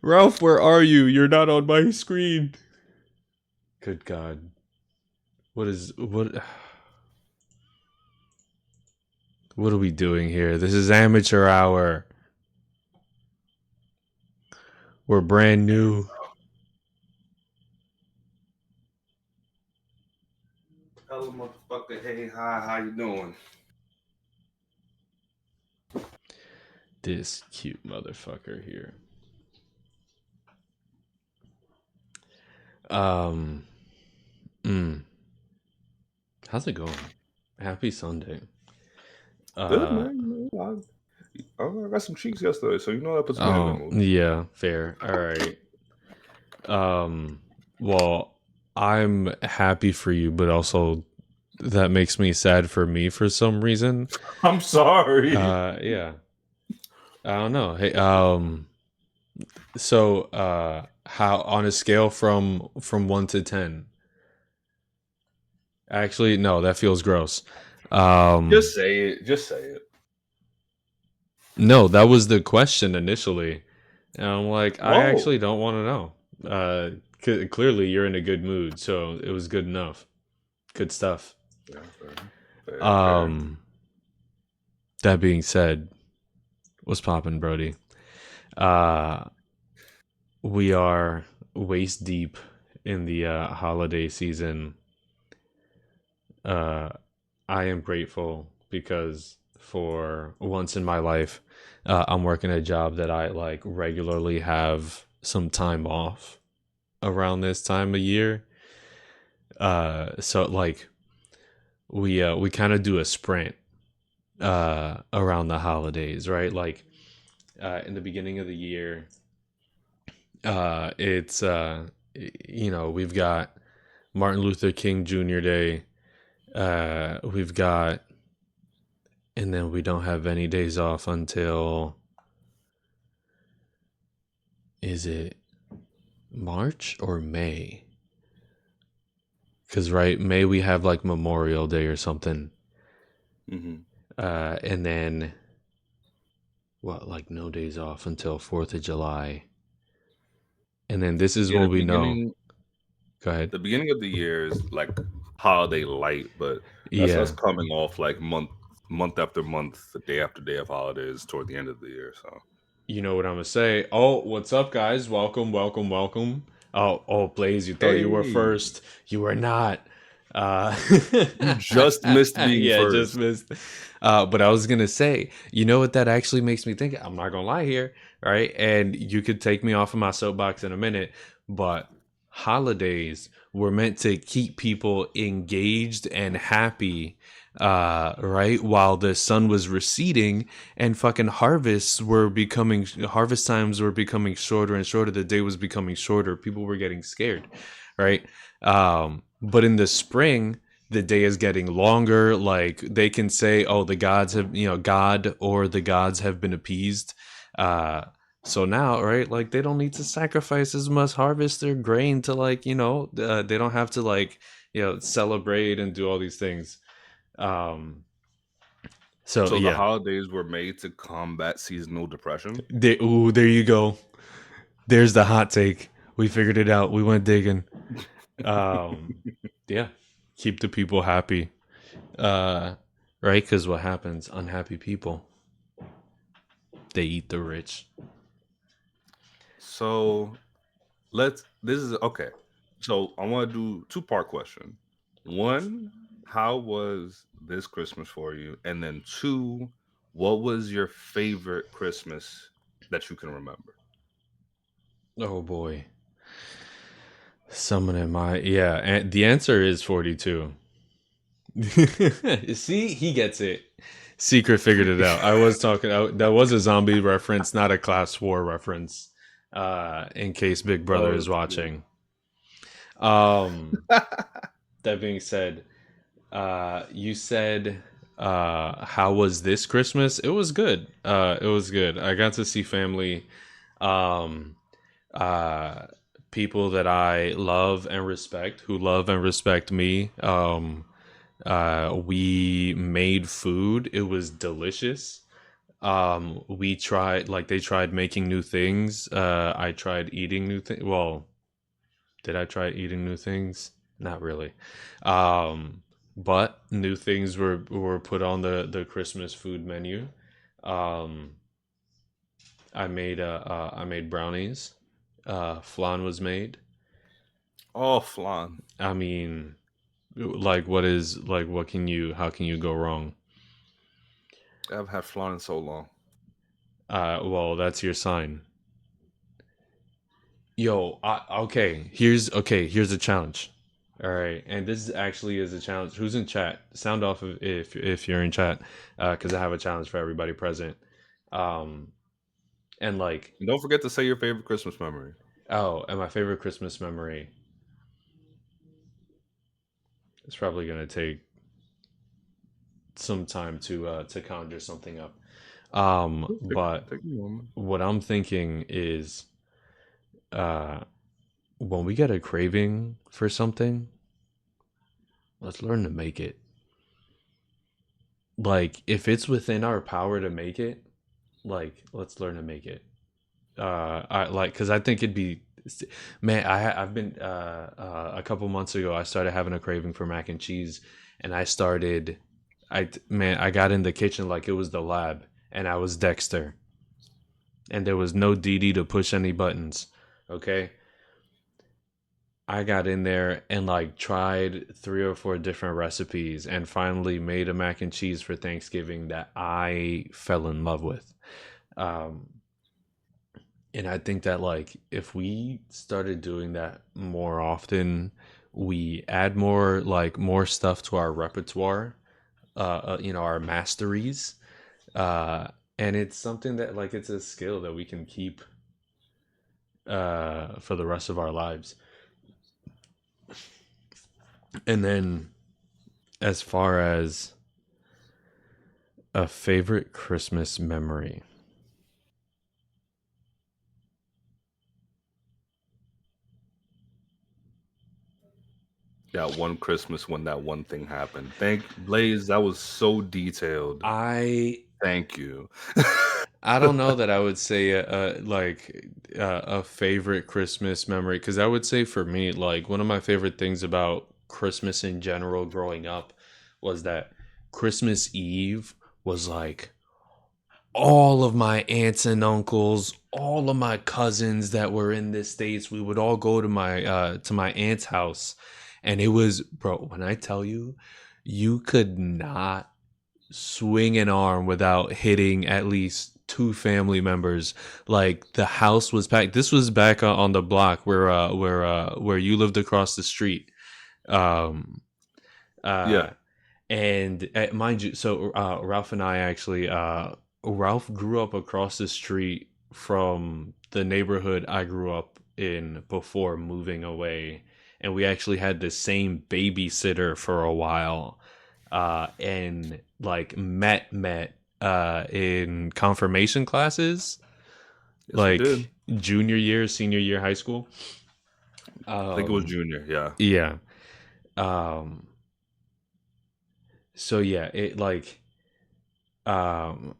Ralph, where are you? You're not on my screen. Good God. What are we doing here? This is amateur hour. We're brand new. Hello, motherfucker. Hey, hi, how you doing? This cute motherfucker here. Um mm, how's it going? Happy Sunday. Good, Uh man. I got some cheeks yesterday, so that puts me in a good oh mood. yeah, fair. All right. Um well, I'm happy for you, but also that makes me sad for me for some reason. I'm sorry. Yeah. I don't know. Hey, so how on a scale from 1 to 10? Actually, no, that feels gross. Just say it. Just say it. No, that was the question initially. And I'm like, I Oh. actually don't want to know. Clearly you're in a good mood, so it was good enough. Good stuff. Yeah, fair. Fair. Um, that being said, what's poppin', Brody? Uh, we are waist deep in the holiday season. Uh, I am grateful because for once in my life, I'm working a job that I like regularly have some time off around this time of year. So like we kind of do a sprint around the holidays, right? Like in the beginning of the year, it's we've got Martin Luther King Jr. Day. We've got, and then we don't have any days off until, is it March or May? Because right, May we have like Memorial Day or something. Mm-hmm. And then what, like no days off until 4th of July. And then this is Yeah, when we know. Go ahead. the beginning of the year is like holiday light, but that's us Yeah. coming off like month after month, day after day of holidays toward the end of the year. So You know what I'm gonna say? Oh, what's up, guys? Welcome, welcome, welcome. Oh, Blaze, you thought you were hey, first. You were not. Uh, you just missed being yeah, just first. missed. But I was gonna say, you know what that actually makes me think? I'm not gonna lie here, right? And you could take me off of my soapbox in a minute, but holidays were meant to keep people engaged and happy, right? While the sun was receding and fucking harvest times were becoming shorter and shorter. The day was becoming shorter. People were getting scared, right? But in the spring, the day is getting longer. Like they can say, oh, the gods have, God or the gods have been appeased. So now, right, like they don't need to sacrifice as much, harvest their grain to like, they don't have to like, celebrate and do all these things. Um, so So the yeah, holidays were made to combat seasonal depression. there you go. There's the hot take. We figured it out. We went digging. Um, yeah, keep the people happy. Uh, right? Because what happens? Unhappy people, they eat the rich. So this is okay. So I want to do two-part question. One, how was this Christmas for you? And then two, what was your favorite Christmas that you can remember? Oh boy, someone in my and the answer is 42. See, he gets it. Secret figured it out. I was talking. That was a zombie reference, not a class war reference. In case Big Brother Oh, is that's good. watching. Um, that being said, you said, how was this Christmas? It was good. It was good. I got to see family, um, uh, people that I love and respect, who love and respect me. We made food. It was delicious. We tried, like, they tried making new things. I tried eating new things. Well, did I try eating new things? Not really. But new things were put on the Christmas food menu. Um, I made brownies. Flan was made. Oh, flan. I mean, what can you how can you go wrong? I've had flan in so long. Well, that's your sign. Yo, here's a challenge. All right, and this actually is a challenge. Who's in chat? Sound off if you're in chat, because I have a challenge for everybody present. Um, and like, And don't forget to say your favorite Christmas memory. oh, and my favorite Christmas memory. It's probably gonna take some time to conjure something up. Take, But take a moment. what I'm thinking is, uh, when we get a craving for something, let's learn to make it. Like, if it's within our power to make it, like, let's learn to make it. I like, because I think it'd be, man. I've been a couple months ago. I started having a craving for mac and cheese, and I got in the kitchen like it was the lab, and I was Dexter, and there was no DD to push any buttons. Okay, I got in there and like tried 3 or 4 different recipes, and finally made a mac and cheese for Thanksgiving that I fell in love with. Um, And I think that like if we started doing that more often, we add more stuff to our repertoire, our masteries, uh, and it's something that like it's a skill that we can keep for the rest of our lives. And then as far as a favorite Christmas memory, That one Christmas when that one thing happened. Thank Blaze. That was so detailed. I Thank you. I don't know that I would say a favorite Christmas memory, because I would say for me like one of my favorite things about Christmas in general growing up was that Christmas Eve was like all of my aunts and uncles, all of my cousins that were in the states, we would all go to my aunt's house, and it was, bro, when I tell you, you could not swing an arm without hitting at least 2 family members. Like the house was packed. This was back on the block where you lived across the street. Um, Yeah. uh, and mind you, so Ralph and I actually, Ralph grew up across the street from the neighborhood I grew up in before moving away, and we actually had the same babysitter for a while, and like met in confirmation classes, Yes, we did. like junior year, senior year, high school. I think it was Um, Junior. Yeah. yeah. Um, so yeah, um,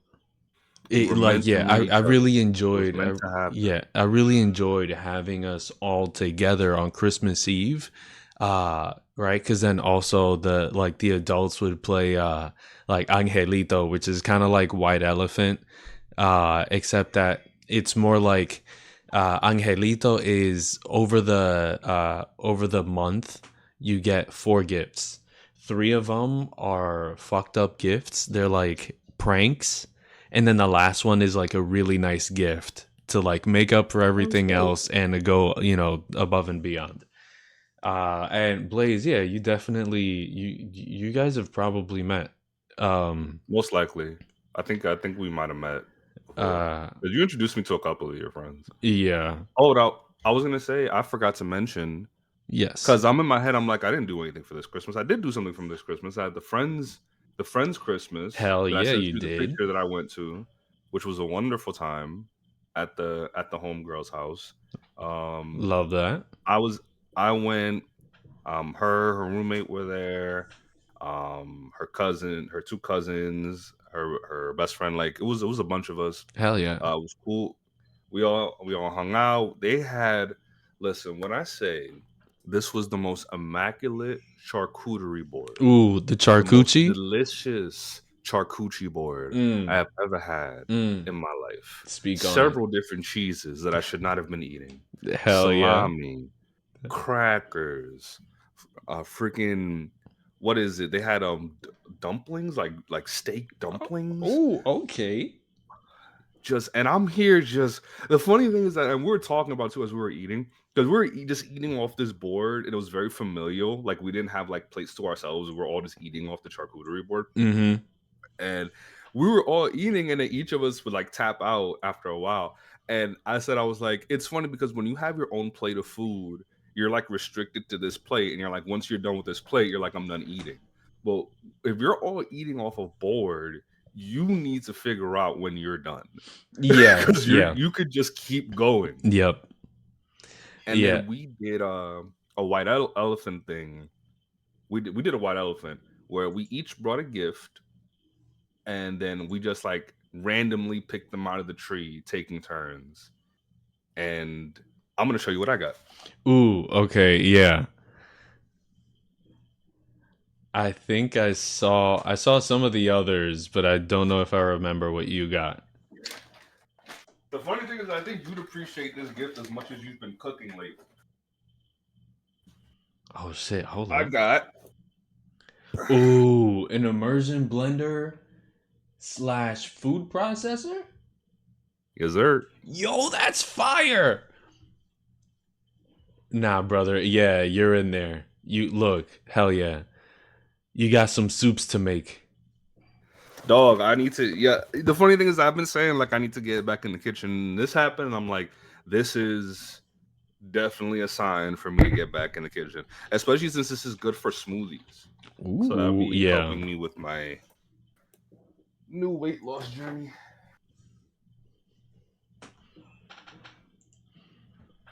We were meant to yeah, meet I each other. really It was enjoyed, meant to happen. I really enjoyed having us all together on Christmas Eve, right? Because then also the adults would play like Angelito, which is kind of like White Elephant, except that it's more like Angelito is over the month you get 4 gifts. 3 of them are fucked up gifts. They're like pranks, and then the last one is like a really nice gift to like make up for Sounds everything dope. else and to go above and beyond. And Blaze, yeah, you guys have probably met. Um, Most likely. I think we might have met before. uh, 'Cause you introduced me to a couple of your friends. yeah, Hold up. I was gonna say I forgot to mention yes, because I'm in my head. I'm like I didn't do anything for this Christmas. I did do something from this Christmas. I had the friends Christmas hell that I yeah, sent you you the did. picture that I went to, which was a wonderful time at the homegirl's house. Um, Love that. I was I went. Her roommate were there. Her cousin, her 2 cousins, her best friend. Like it was a bunch of us. Hell yeah. It was cool. We all hung out. They had listen, when I say this was the most immaculate charcuterie board, Ooh, the the most charcuterie. delicious charcuterie board I Mm, have ever had mm. in my life. Speak on it. Several different cheeses that I should not have been eating. Hell yeah. Salami, crackers, freaking what is it? They had dumplings, like steak dumplings. Oh, okay. Just and I'm here just the funny thing is that and we were talking about too as we were eating because we were just eating off this board and it was very familial. Like we didn't have like plates to ourselves. We were all just eating off the charcuterie board. Mm-hmm. And we were all eating and then each of us would like tap out after a while. And I was like, it's funny because when you have your own plate of food, you're like restricted to this plate and you're like, once you're done with this plate, you're like, I'm done eating. Well, if you're all eating off a board, you need to figure out when you're done Yeah, because yeah, you could just keep going. yep, And yeah. then we did a white elephant thing. We did a white elephant where we each brought a gift and then we just like randomly picked them out of the tree, taking turns. And I'm gonna show you what I got. Ooh, okay, yeah. I think I saw some of the others, but I don't know if I remember what you got. The funny thing is, I think you'd appreciate this gift as much as you've been cooking lately. Oh shit, hold I on. got Ooh, an immersion blender slash food processor? dessert. Yo, that's fire. Nah, brother. Yeah, you're in there. You look, hell yeah. You got some soups to make. Dog, I need to. Yeah, the funny thing is, I've been saying like I need to get back in the kitchen. This happened, and I'm like, this is definitely a sign for me to get back in the kitchen, especially since this is good for smoothies. So that'll Ooh, be yeah. helping me with my new weight loss journey.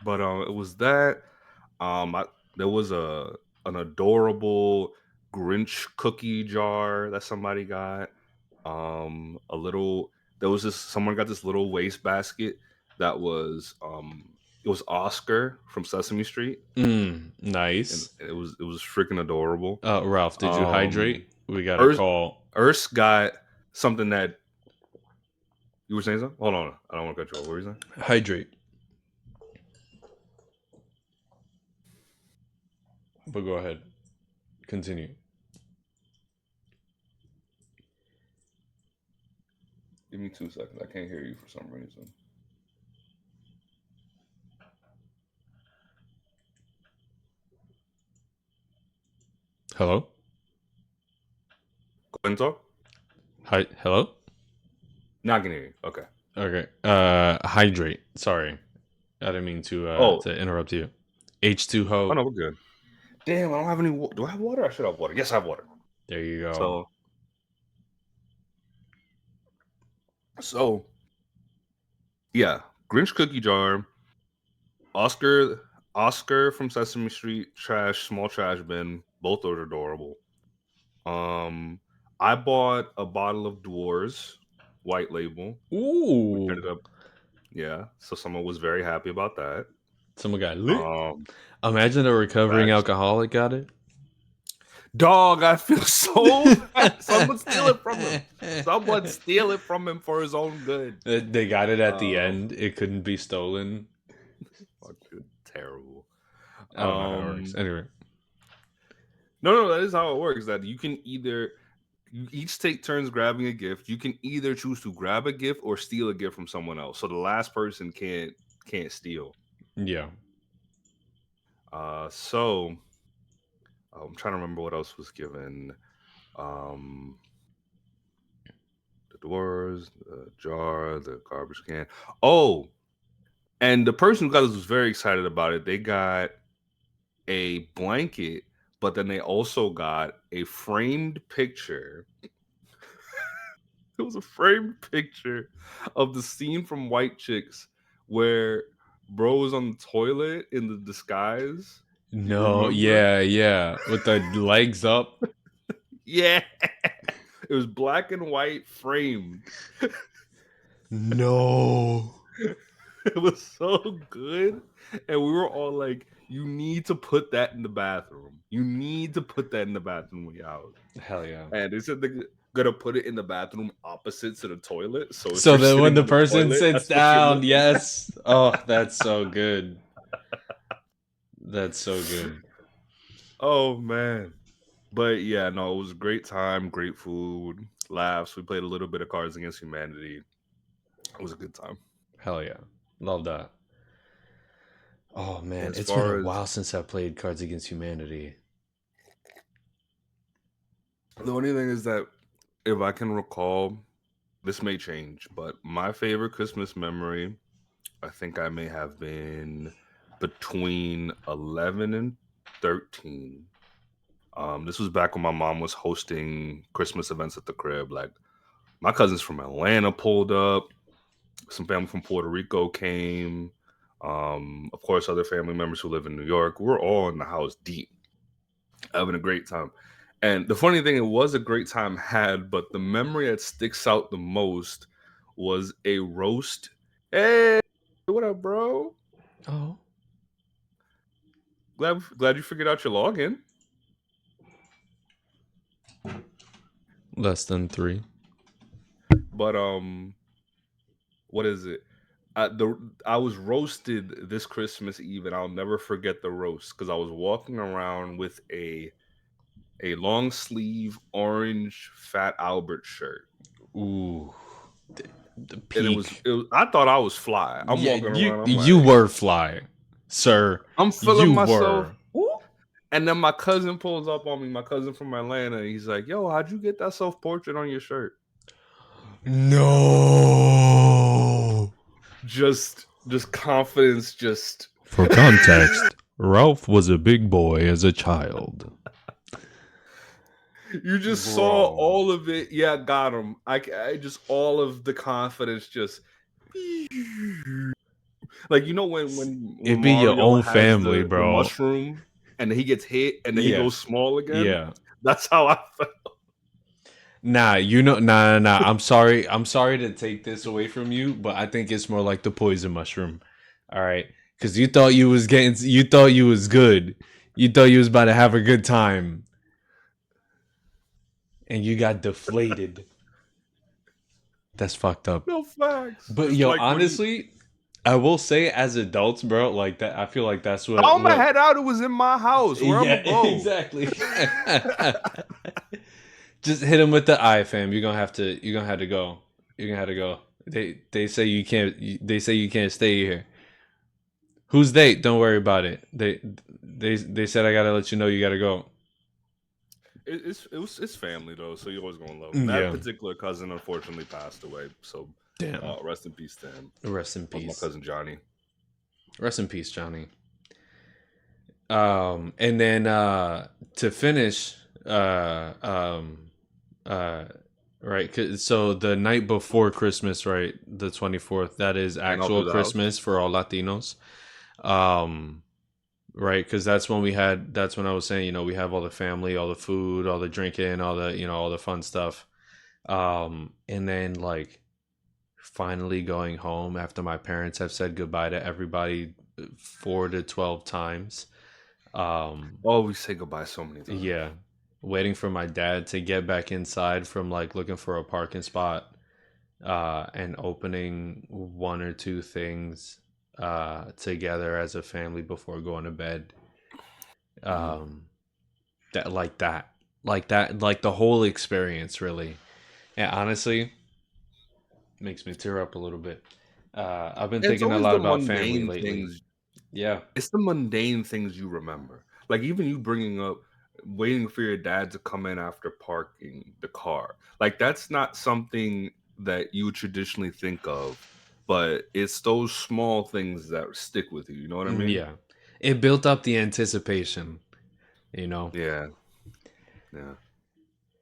But it was that. There was an adorable Grinch cookie jar that somebody got. A little. There was this. Someone got this little waste basket that was it was Oscar from Sesame Street, and Nice. it was freaking adorable. Ralph, did you Um, hydrate? We got a Urs call. Urs got something that you were saying something. Hold on, I don't want to cut you off. What were you saying? Hydrate. But go ahead. Continue. Give me 2 seconds. I can't hear you for some reason. Hello? Go ahead and talk. Hi, hello? Now I can hear you. Okay. Okay. Hydrate. Sorry. I didn't mean Oh, to interrupt you. oh H2O. no, we're good. Damn, I don't have any. Do I have water? I should have water. Yes, I have water. There you go. So, so yeah, Grinch cookie jar, Oscar from Sesame Street, small trash bin. Both are adorable. Um, I bought a bottle of Dwarves, white label, which Ooh. ended up, yeah. So someone was very happy about that. Someone got lit. Um, Imagine a recovering Facts. alcoholic got it. Dog, I feel so bad. Someone steal it from him. Someone steal it from him for his own good. They got it at the Um, end. It couldn't be stolen. fucking terrible. I don't know how it works. Um, Anyway. no, that is how it works. That you each take turns grabbing a gift. You can either choose to grab a gift or steal a gift from someone else. So the last person can't steal. Yeah. So I'm trying to remember what else was given. Um, the dwarves, the jar, the garbage can. Oh, and the person who got this was very excited about it. They got a blanket, but then they also got a framed picture. It was a framed picture of the scene from White Chicks where bro was on the toilet in the disguise. You No, remember? yeah, yeah. With the legs up. Yeah. It was black and white framed. No. It was so good. And we were all like, you need to put that in the bathroom. You need to put that in the bathroom when you're out. Hell yeah. And they said they're gonna put it in the bathroom opposite to the toilet. So if So you're that when sitting the in the person toilet, sits that's what you're down, looking at. yes. Oh, that's so good. That's so good. Oh man. But yeah, no, it was a great time, great food, laughs. We played a little bit of Cards Against Humanity. It was a good time. Hell yeah. Love that. Oh man, As it's been a far as while since I played Cards Against Humanity. the only thing is that if I can recall, this may change, but my favorite Christmas memory, I think I may have been between 11 and 13. This was back when my mom was hosting Christmas events at the crib. Like my cousins from Atlanta pulled up, some family from Puerto Rico came. Of course, other family members who live in New York. We're all in the house deep, having a great time. And the funny thing, it was a great time had, but the memory that sticks out the most was a roast. Hey, what up, bro? Oh. Glad you figured out your login. Less than 3. But what is it? I was roasted this Christmas Eve, and I'll never forget the roast because I was walking around with a long sleeve orange Fat Albert shirt, Ooh. The and peak. I thought I was fly. I'm Yeah, walking you around. I'm you like, were fly, sir. I'm feeling You myself. were. Woo. And then my cousin pulls up on me. My cousin from Atlanta. He's like, "Yo, how'd you get that self portrait on your shirt?" No. Just confidence. Just For context, Ralph was a big boy as a child. you just saw Bro. all of it. Yeah, got him. I just all of the confidence. Just like when It be your Mario own has family, the bro. mushroom and then he gets hit and then he Yeah. goes small again. Yeah. That's how I felt. Nah, you know, nah. I'm sorry. I'm sorry to take this away from you, but I think it's more like the poison mushroom. All right, because you thought you was good, you thought you was about to have a good time, and you got deflated. That's fucked up. No facts. But It's yo, like when you honestly, I will say, as adults, bro, like that. I feel like that's how I'ma what. head out. It was in my house. Where I'ma Yeah, go? exactly. Just hit him with the eye, fam. You're gonna have to. You're gonna have to go. You're gonna have to go. They say you can't. They say you can't stay here. Who's they? Don't worry about it. They said I gotta let you know you gotta go. It's family though, so you're always gonna love him. That Yeah. particular cousin unfortunately passed away, so Damn. rest in peace to him. Rest in That was my peace. cousin Johnny. Rest in peace, Johnny. And then to finish, uh, right. So the night before Christmas, right, the 24th, that is Ran all actual through the house. Christmas for all Latinos. Um, right, because that's when we had. That's when I was saying, we have all the family, all the food, all the drinking, all the all the fun stuff. And then like finally going home after my parents have said goodbye to everybody 4 to 12 times. Oh, we say goodbye so many times. Yeah, waiting for my dad to get back inside from like looking for a parking spot, and opening one or two things together as a family before going to bed. Mhm. Um, like the whole experience really. And honestly, makes me tear up a little bit. I've been And it's thinking a always lot the about family mundane lately. things. Yeah. It's the mundane things you remember. Like even you bringing up waiting for your dad to come in after parking the car. Like that's not something that you would traditionally think of, but it's those small things that stick with you. You know what I mean? Yeah. It built up the anticipation, you know. Yeah, yeah.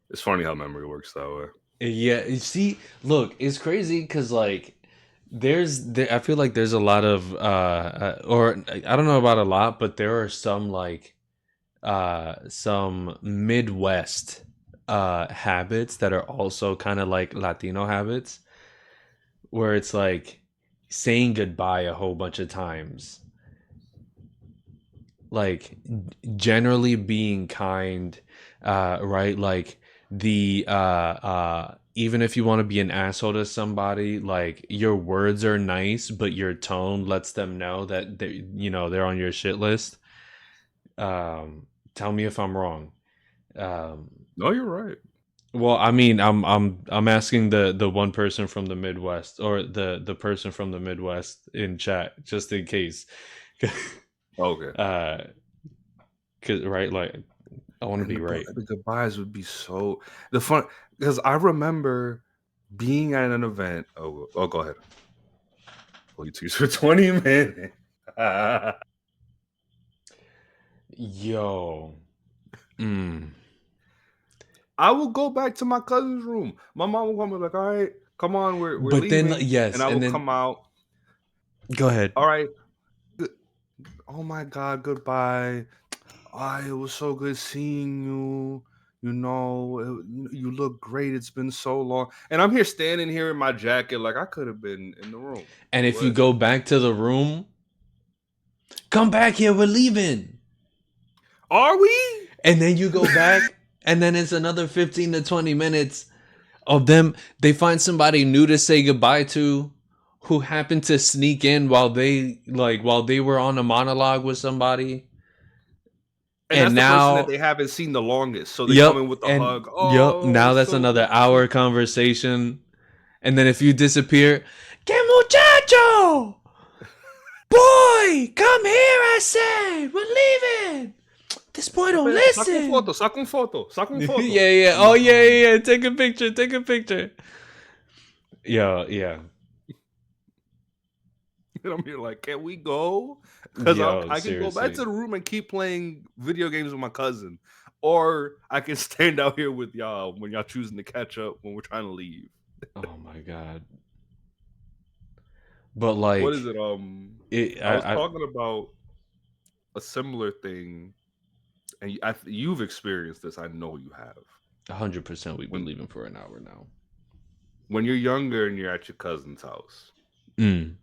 It's funny how memory works that way. Yeah, you see, look, it's crazy because like I feel like there's a lot of or I don't know about a lot, but there are some like some Midwest habits that are also kind of like Latino habits, where it's like saying goodbye a whole bunch of times, like generally being kind, right? Like even if you want to be an asshole to somebody, like your words are nice, but your tone lets them know that they're on your shit list. Um, Tell me if I'm wrong. Um, No, you're right. well, I mean, I'm asking the one person from the Midwest, or the person from the Midwest in chat, just in case. Okay. uh, cause right, like I want to And be right. the goodbyes would be so the fun because I remember being at an event. Oh, go ahead. Holy twos for 20 minutes. Yo. Mm. I will go back to my cousin's room. My mom will come and be like, all right, come on, we're But then, leaving. And yes, I and will then come out. go ahead. All right. good- Oh my God, goodbye. It was so good seeing you. You look great. It's been so long. And I'm here standing here in my jacket, like I could have been in the room. And if you What? go back to the room, come back here, we're leaving. Are we? And then you go back, and then it's another 15 to 20 minutes of them. They find somebody new to say goodbye to, who happened to sneak in while they were on a monologue with somebody. And And that's the person that now, they haven't seen the longest. So they come yep, in with the and hug. yep, Oh, now it's that's so good another to see hour conversation. And then if you disappear, que muchacho! Boy, come here, I said! We're leaving! This boy you. don't Espérate, saca un foto, listen! saca un foto, saca un foto. Yeah, yeah. I'm Oh, like, yeah, yeah, yeah. Take a picture, take a picture. Yeah, yeah. and I'm here like, can we go? Because Yo, I can go back seriously. to the room and keep playing video games with my cousin, or I can stand out here with y'all when y'all choosing to catch up when we're trying to leave. Oh my god. But What is like it? it I was I talking about a similar thing, and you've experienced this. I know you have. 100% we've been When leaving for an hour now. you're younger and you're at your cousin's house, Mm.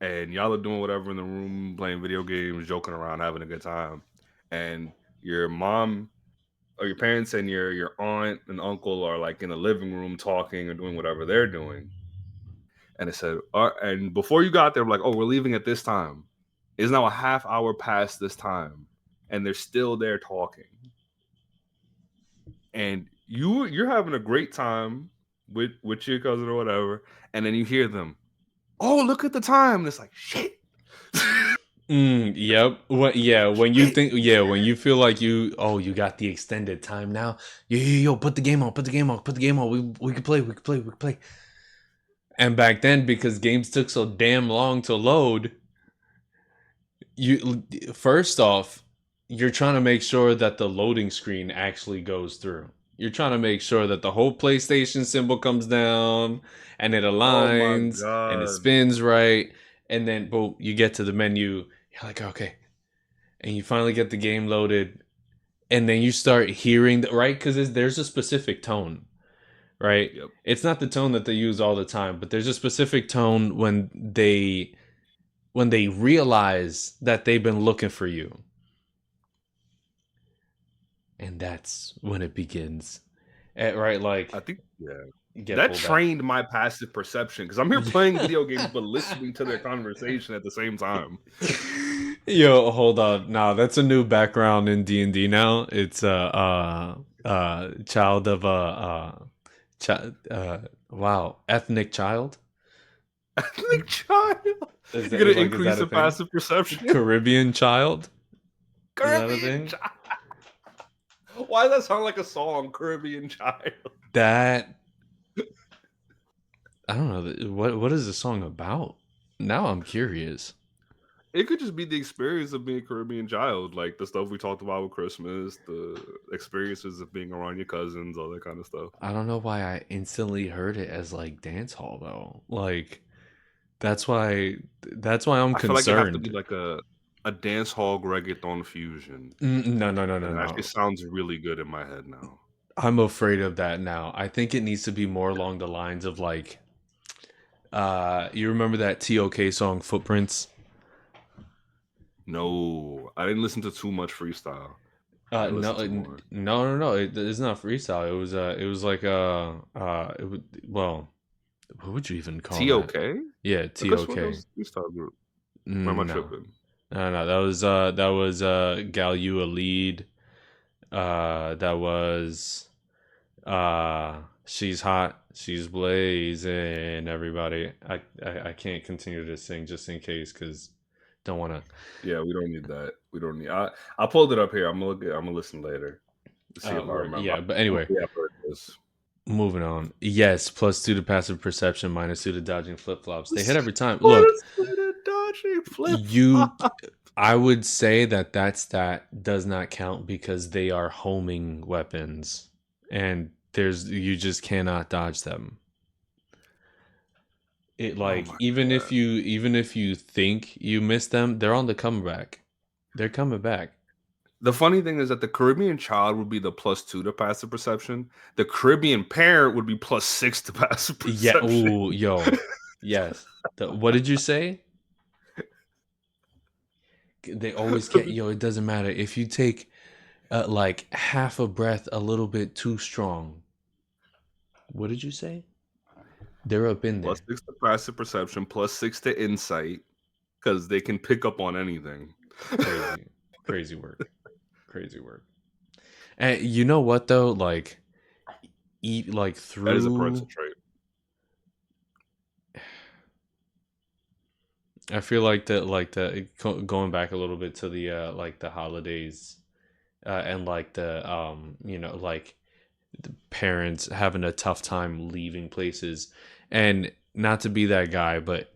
and y'all are doing whatever in the room, playing video games, joking around, having a good time, and your mom or your parents and your aunt and uncle are like in the living room talking or doing whatever they're doing, and it said, and before you got there, like, oh, we're leaving at this time. It's now a half hour past this time, and they're still there talking, and you're having a great time with your cousin or whatever, and then you hear them, oh, look at the time, and it's like shit. Yep. What? Yeah. When you Shit. think, yeah, when you feel like you got the extended time now. Yo, put the game on. Put the game on. Put the game on. We can play. We can play. We can play. And back then, because games took so damn long to load, you first off, you're trying to make sure that the loading screen actually goes through. You're trying to make sure that the whole PlayStation symbol comes down and it Oh my aligns and it god. spins right. And then, boom, you get to the menu. You're like, okay, and you finally get the game loaded, and then you start hearing the right, because there's a specific tone, right? Yep. It's not the tone that they use all the time, but there's a specific tone when they realize that they've been looking for you, and that's when it begins. Right, like I think yeah. you get That pulled back. trained my passive perception because I'm here playing video games but listening to their conversation at the same time. Yo, hold on. Nah, that's a new background in D&D now. It's child of wow, ethnic child. Ethnic child. Is You're that gonna like is that increase a the thing? passive perception. Caribbean child? Is that a Caribbean thing? child. Why does that sound like a song? Caribbean child. That I don't know. What is the song about? Now I'm curious. It could just be the experience of being a Caribbean child, like the stuff we talked about with Christmas, the experiences of being around your cousins, all that kind of stuff. I don't know why I instantly heard it as like dance hall though. Like that's why I'm I feel like it have to be concerned. like a dance hall reggaeton fusion, No, no, no, and no, it actually no. sounds really good in my head now. I'm afraid of that now. I think it needs to be more along the lines of like, you remember that TOK song Footprints? No, I didn't listen to too much freestyle. I No, listened to more no. It's not freestyle. It was like well, what would you even call that? TOK. Yeah, I guess what TOK. those freestyle group. Where am I No, tripping? no. That was Galua lead. That was she's hot, she's blazing. Everybody, I can't continue to sing just in case because don't want to. Yeah, we don't need that. We don't need. I pulled it up here. I'm gonna look. I'm gonna listen later to see if I Or remember. yeah, but anyway, Hopefully, I've heard this. moving on. Yes, +2 to passive perception, -2 to dodging flip flops. They hit every time. What Look, is that? Dodging flip you. flop? I would say that that does not count because they are homing weapons, and you just cannot dodge them. It Oh like my god. even if you think you missed them, they're on the comeback. They're coming back. The funny thing is that the Caribbean child would be the +2 to passive perception. The Caribbean parent would be +6 to passive Yeah. perception. Oh, yo. Yes. What did you say? They always get yo. It doesn't matter if you take like half a breath a little bit too strong. What did you say? They're up in there. +6 to passive perception, +6 to insight, because they can pick up on anything. Crazy, crazy work, crazy work. And you know what though? Like eat like That is a parental through. trait. I feel like going back a little bit to the like the holidays and like the like the parents having a tough time leaving places, and not to be that guy, but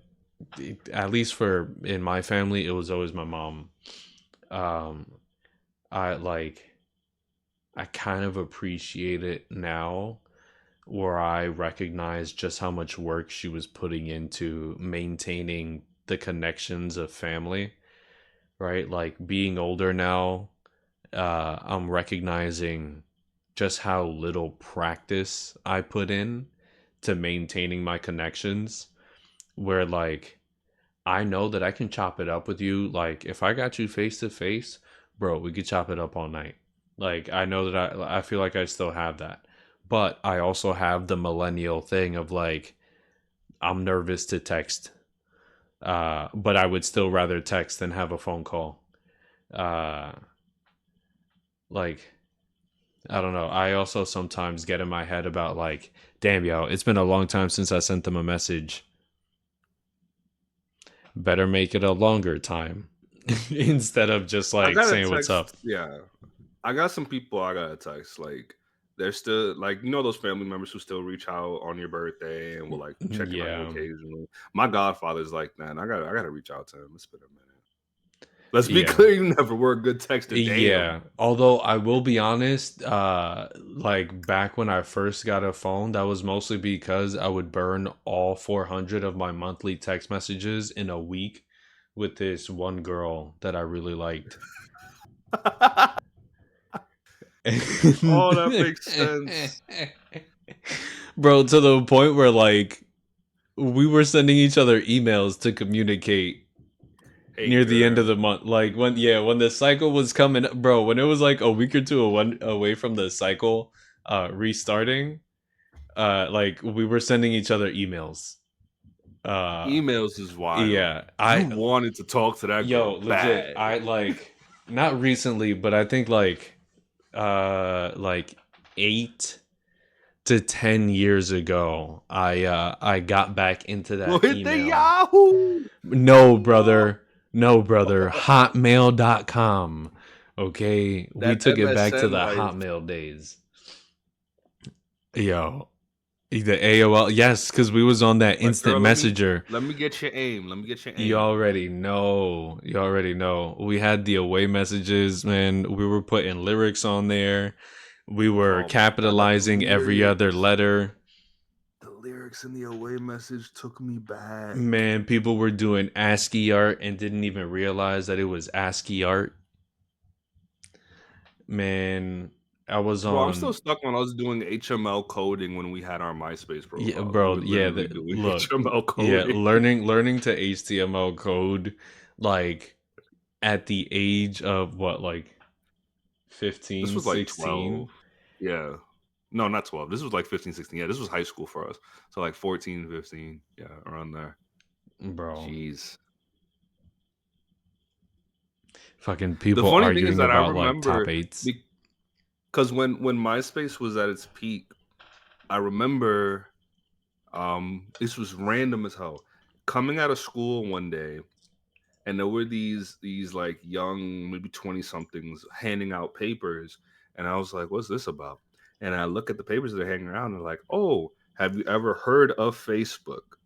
at least for in my family it was always my mom. um I like I kind of appreciate it now where I recognize just how much work she was putting into maintaining the connections of family, right? Like being older now, I'm recognizing just how little practice I put in to maintaining my connections. Where, like, I know that I can chop it up with you. Like, if I got you face to face, bro, we could chop it up all night. Like, I know that I feel like I still have that. But I also have the millennial thing of like, I'm nervous to text. But I would still rather text than have a phone call. Uh, like, I don't know. I also sometimes get in my head about like, damn, yo, it's been a long time since I sent them a message. Better make it a longer time instead of just I like got a saying what's up. text. Yeah, I got some people I got a text. Like they're still like those family members who still reach out on your birthday and will like check in on you Yeah. occasionally. My godfather's like, man, I gotta reach out to him. It's been a minute. Let's be Yeah. clear, you never were a good texter. Yeah. Damn. Although I will be honest, like back when I first got a phone, that was mostly because I would burn all 400 of my monthly text messages in a week with this one girl that I really liked. Oh, that makes sense. Bro, to the point where like we were sending each other emails to communicate Hey, near the end of the girl. month. Like when the cycle was coming, bro, when it was like a week or two away from the cycle restarting, like we were sending each other emails. Uh Emails is wild. yeah, You I wanted to talk to that yo, girl legit. bad. I like not recently, but I think like 8 to 10 years ago, I got back into Go that hit the email. Yahoo. No, brother. No, brother. Hotmail.com. Okay. We That took it back to MSN the life. Hotmail days. Yo. The AOL. Yes, because we was on that Like, instant girl, messenger. let me get your aim. Let me get your You aim. already know. You already know. We had the away messages, man. We were putting lyrics on there. We were Oh my god, capitalizing every other letter. the lyrics in the away message took me back. Man, people were doing ASCII art and didn't even realize that it was ASCII art. Man, I was Bro, I'm still on. stuck on us doing HML coding when we had our MySpace Yeah, profiles. We bro. were Yeah, literally doing look. HML Yeah, coding. learning to HTML code like at the age of what, like This 15, was like 16. 12. Yeah. No, not 12. This was like 15, 16. Yeah, this was high school for us. So like 14, 15. Yeah, around there. Bro. Jeez. Fucking The people funny thing is arguing that I about like top remember eights. because when MySpace was at its peak, I remember this was random as hell. Coming out of school one day, and there were these like young, maybe 20 somethings handing out papers, and I was like, what's this about? And I look at the papers that are hanging around, and they're like, oh, have you ever heard of Facebook?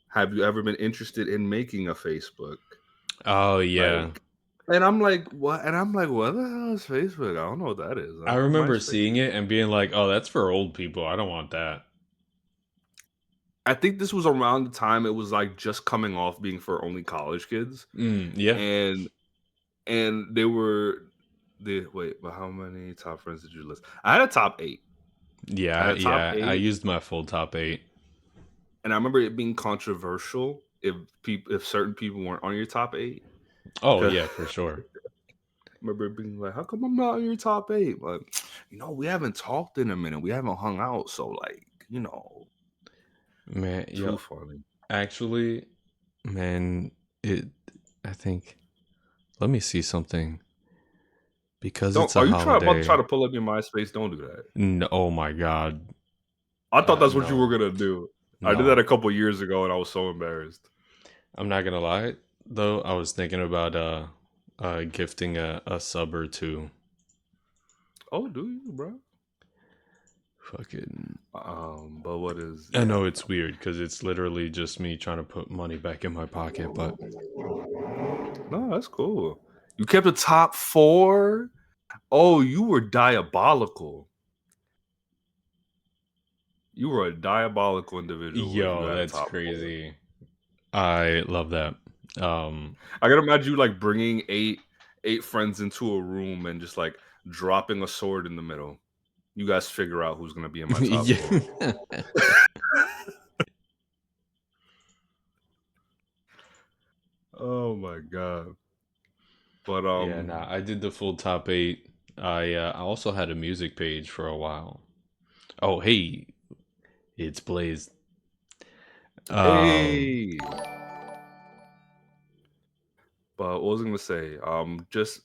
Have you ever been interested in making a Facebook? Oh yeah. Like, and I'm like, what? And I'm like, what the hell is Facebook? I don't know what that is. I I know what remember MySpace seeing is. it and being like, "Oh, that's for old people. I don't want that." I think this was around the time it was like just coming off being for only college kids, Yeah. and they were the wait, but how many top friends did you list? I had a top 8. I Yeah, had a top yeah. I 8, used my full top 8. and I remember it being controversial if certain people weren't on your top 8. Oh, 'Cause yeah, for sure. I remember it being like, "How come I'm not on your top 8?" Like, we haven't talked in a minute. We haven't hung out, so like, Man, too yo, funny. actually, man, it I think let me see something because Don't it's a are you about to try holiday. to pull up your MySpace? Don't do that. No, oh my god. I thought that's what you were No. gonna do. I did that No. a couple years ago, and I was so embarrassed. I'm not gonna lie though. I was thinking about gifting a sub or two. Oh, do you, bro? Fucking But what is? I Yeah, know it's weird because it's literally just me trying to put money back in my pocket, but no, that's cool. You kept the top 4. Oh, you were diabolical. You were a diabolical individual if you yo, had a that's top 4. crazy. I love that. Um, I can imagine you like bringing eight friends into a room and just like dropping a sword in the middle. You guys figure out who's gonna be in my top yeah, 4. Oh my god. But yeah. Nah, I did the full top 8. I also had a music page for a while. Oh, hey, it's Blaze. Um, hey. But what was I gonna say? Just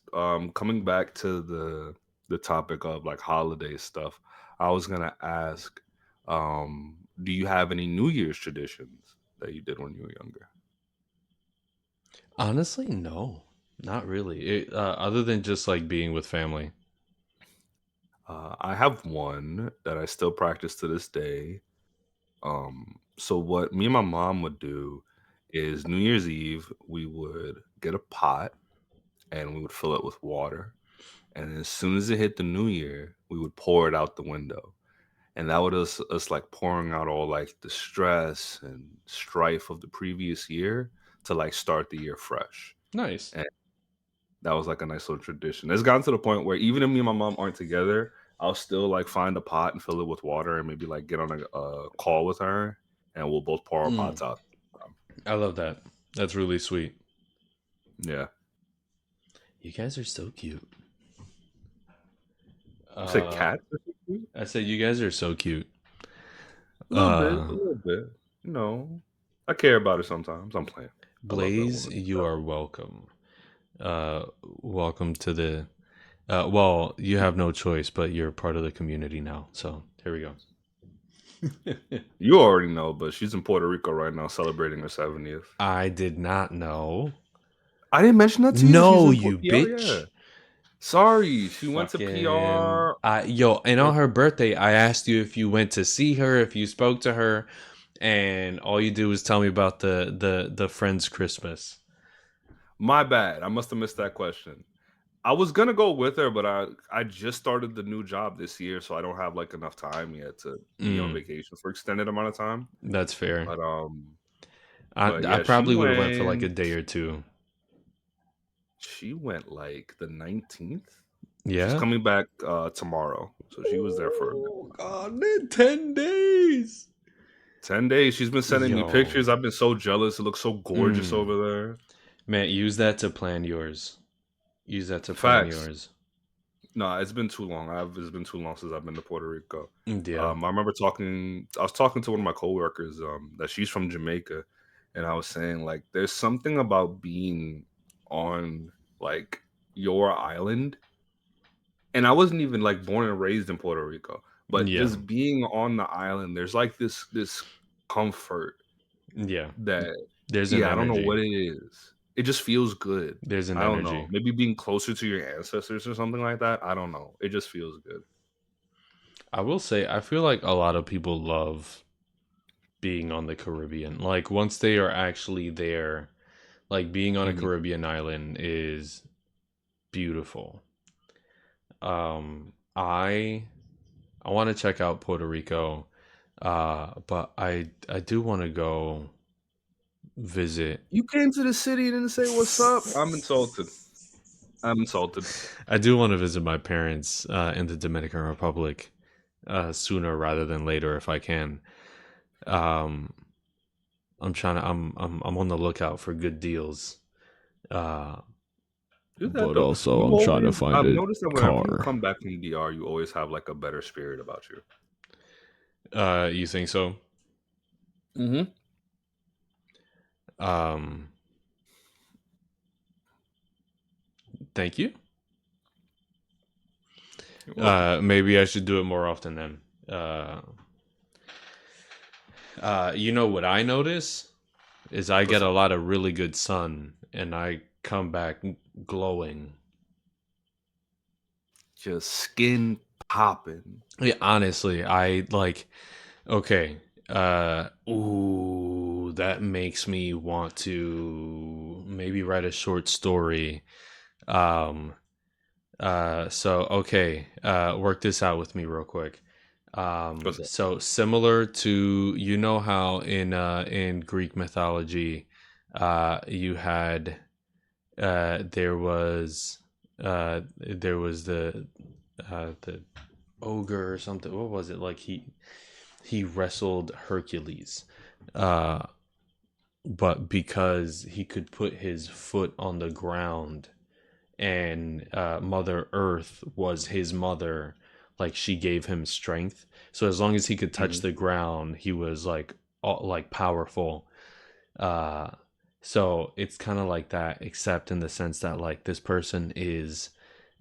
coming back to the topic of like holiday stuff, I was gonna ask, do you have any New Year's traditions that you did when you were younger? honestly, no, not really. Other than just like being with family. I have one that I still practice to this day. So what me and my mom would do is New Year's Eve, we would get a pot and we would fill it with water. And as soon as it hit the new year, we would pour it out the window. And that was us like pouring out all like the stress and strife of the previous year to like start the year fresh. Nice. And that was like a nice little tradition. It's gotten to the point where even if me and my mom aren't together, I'll still like find a pot and fill it with water and maybe like get on a call with her and we'll both pour our Mm, pots out. I love that. That's really sweet. Yeah. You guys are so cute. You said Uh, cat? A I said you guys are so cute. little bit, a Uh, little bit. I care about it sometimes. I'm playing. I love that Blaze, woman. you are welcome. Welcome to the. Well, you have no choice, but you're part of the community now. So here we go. You already know, but she's in Puerto Rico right now celebrating her 70th. I did not know. I didn't mention that to you that she's No, in you PR. Yeah. bitch. Sorry, she went to Fucking. PR. Yo, and on her birthday, I asked you if you went to see her, if you spoke to her, and all you do is tell me about the friend's Christmas. My bad. I must have missed that question. I was gonna go with her, but I just started the new job this year, so I don't have like enough time yet to be on Mm, vacation for extended amount of time. that's fair. But I I yeah, she probably would have went for like a went. day or two. She went like the 19th. She's Yeah. coming back tomorrow, so she was there for a bit. Oh God, man, 10 days. 10 days. She's been sending me Yo, pictures. I've been so jealous. It looks so gorgeous mm. over there. Man, use that to plan yours. Use that to plan Facts. yours. No, it's been too long. It's been too long since I've been to Puerto Rico. Yeah, I remember talking. I was talking to one of my coworkers. That she's from Jamaica, and I was saying like, there's something about being on like your island, and I wasn't even like born and raised in Puerto Rico, but yeah, just being on the island, there's like this comfort yeah. that, There's an yeah, I don't know what energy. it is. It just feels good. There's an I don't know. energy. Maybe being closer to your ancestors or something like that. I don't know. It just feels good. I will say, I feel like a lot of people love being on the Caribbean. Like once they are actually there, like being on a Mhm. Caribbean island is beautiful. I want to check out Puerto Rico, but I do want to go visit. You came to the city and didn't say what's up. I'm insulted. I'm insulted. I do want to visit my parents in the Dominican Republic sooner rather than later if I can. Um, I'm trying to. I'm on the lookout for good deals. Uh, Do that but though. also You I'm trying to always. find I've a noticed that whenever you car. come back from DR, you always have like a better spirit about you. You think so? Mm-hmm. Um, thank you. You're welcome. Maybe I should do it more often then. Uh, you know what I notice is I get What's a up? lot of really good sun and I come back glowing. Just skin popping. Yeah, honestly, I like okay. Ooh, that makes me want to maybe write a short story. Um so okay, work this out with me real quick. What's up? So similar to you know how in Greek mythology you had there was the ogre or something. What was it? Like he wrestled Hercules. Uh but because he could put his foot on the ground and Mother Earth was his mother, like she gave him strength. So as long as he could touch Mhm. the ground, he was like like powerful. Uh, so it's kind of like that, except in the sense that like this person is,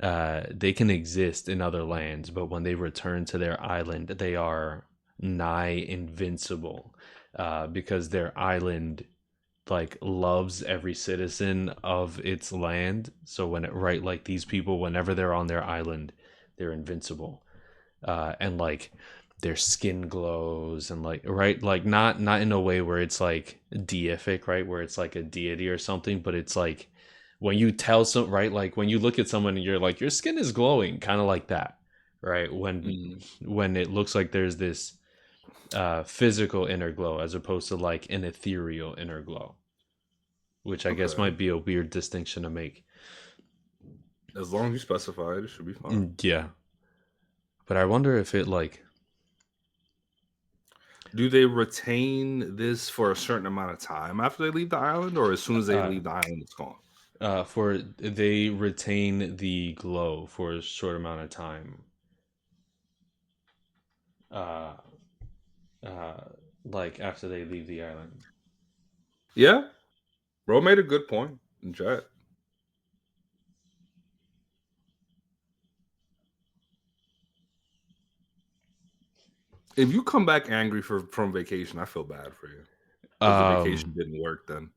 they can exist in other lands, but when they return to their island, they are nigh invincible, because their island like loves every citizen of its land. So when it right like these people, whenever they're on their island, they're invincible. And like their skin glows and like right like not in a way where it's like deific, right, where it's like a deity or something, but it's like when you tell some right like when you look at someone and you're like your skin is glowing, kind of like that, right, Mhm. when it looks like there's this physical inner glow as opposed to like an ethereal inner glow, which I guess Okay. might be a weird distinction to make. As long as you specify it, it should be fine. Yeah, but I wonder if it like Do they retain this for a certain amount of time after they leave the island, or as soon as they uh leave the island, it's gone? for they retain the glow for a short amount of time. Uh, uh, like after they leave the island. Yeah, bro made a good point in chat. If you come back angry from vacation, I feel bad for you because the vacation Um, didn't work then.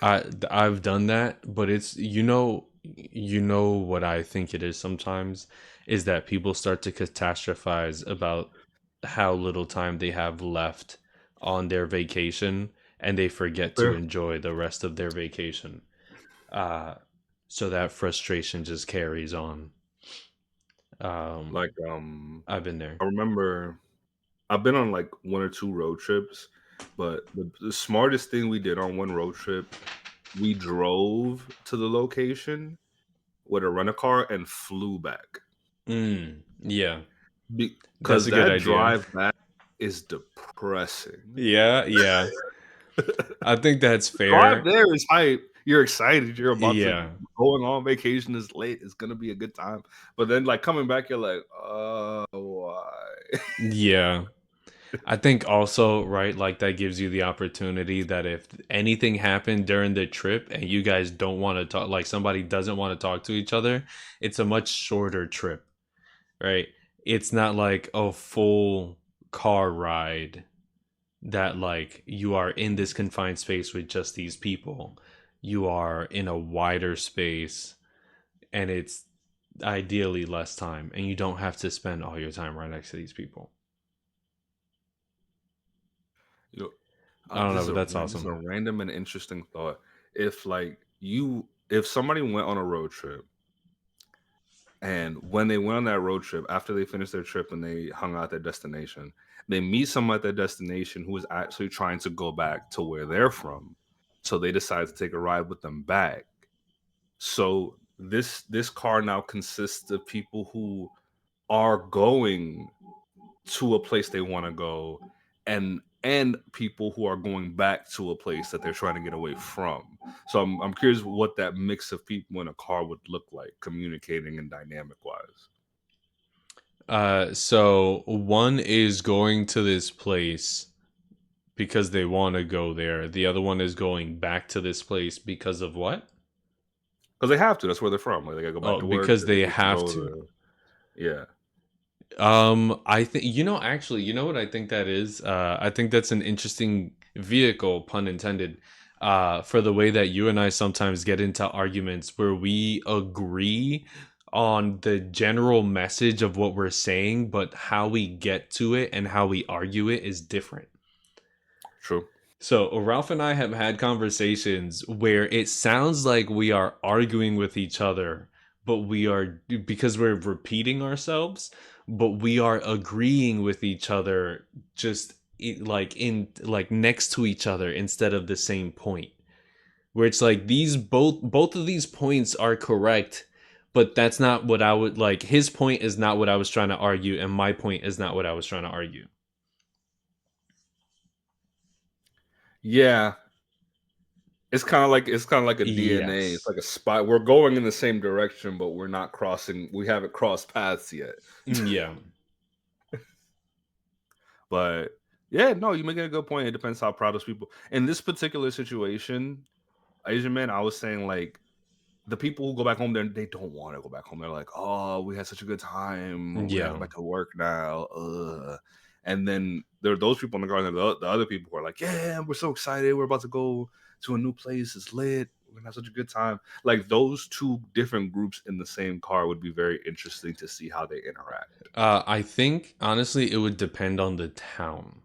I've done that, but it's you know what I think it is sometimes is that people start to catastrophize about how little time they have left on their vacation and they forget to Fair. enjoy the rest of their vacation. Uh, so that frustration just carries on. Um, Like, I've been there. I remember I've been on like one or two road trips, but the smartest thing we did on one road trip, we drove to the location with a rental car and flew back. Yeah, that's because a good that idea. drive back is depressing. Yeah, yeah. I think that's Drive fair. there is hype. You're excited. You're about to Yeah, going on vacation is late. It's gonna be a good time. But then like coming back, you're like, why? yeah. I think also, right, like that gives you the opportunity that if anything happened during the trip and you guys don't want to talk, like somebody doesn't want to talk to each other, it's a much shorter trip, right? It's not like a full car ride that like you are in this confined space with just these people. You are in a wider space and it's ideally less time and you don't have to spend all your time right next to these people. You know, I don't this know, is but a that's this is a awesome. random and interesting thought. If like if somebody went on a road trip and when they went on that road trip, after they finished their trip and they hung out at their destination, they meet someone at their destination who is actually trying to go back to where they're from. So they decide to take a ride with them back. So this car now consists of people who are going to a place they want to go and people who are going back to a place that they're trying to get away from. So I'm curious what that mix of people in a car would look like, communicating and dynamic wise. So one is going to this place because they want to go there. The other one is going back to this place because of what? Because they have to. That's where they're from. Like they gotta go back Oh, to work. because They they need to have go to. to. Yeah. I think actually, you know what I think that is? I think that's an interesting vehicle, pun intended, for the way that you and I sometimes get into arguments where we agree on the general message of what we're saying, but how we get to it and how we argue it is different. True. So Ralph and I have had conversations where it sounds like we are arguing with each other, but we are because we're repeating ourselves, but we are agreeing with each other just like next to each other instead of the same point. Where it's like these both of these points are correct, but that's not what I would like. His point is not what I was trying to argue, and my point is not what I was trying to argue. Yeah. It's kind of like a DNA. It's Yes. like a spot. We're going in the same direction, but we're not crossing. We haven't crossed paths yet. Yeah. But yeah, no, you're making a good point. It depends how proud those people. In this particular situation, Asian man, I was saying like the people who go back home, they don't want to go back home. They're like, oh, we had such a good time. We gotta go Yeah. back to work now. Ugh. And then there are those people in the car, and the other people who are like, yeah, we're so excited. We're about to go to a new place. It's lit. We're gonna have such a good time. Like those two different groups in the same car would be very interesting to see how they interact. I think honestly, it would depend on the town.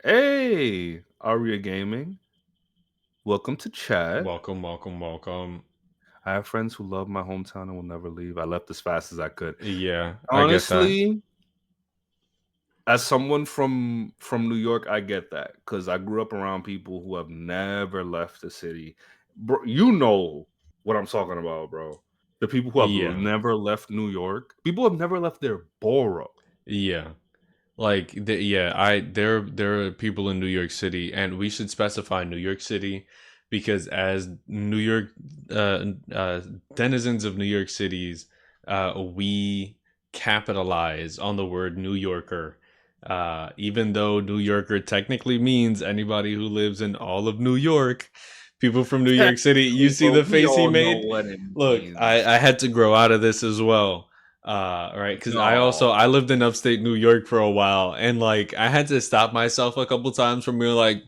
Hey, Aria Gaming, welcome to chat. Welcome, welcome, welcome. I have friends who love my hometown and will never leave. I left as fast as I could. Yeah, I get that. Honestly, as someone from New York, I get that because I grew up around people who have never left the city. Bro, you know what I'm talking about, bro. The people who have Yeah, never left New York. People have never left their borough. yeah. Like, yeah, there are people in New York City, and we should specify New York City because as New York uh, uh, denizens of New York cities, we capitalize on the word New Yorker. Even though New Yorker technically means anybody who lives in all of New York, people from New York City, you Technically, see but the we face he all know made? what it Look, means. I had to grow out of this as well, right, because I No, lived in upstate New York for a while, and like I had to stop myself a couple times from being like,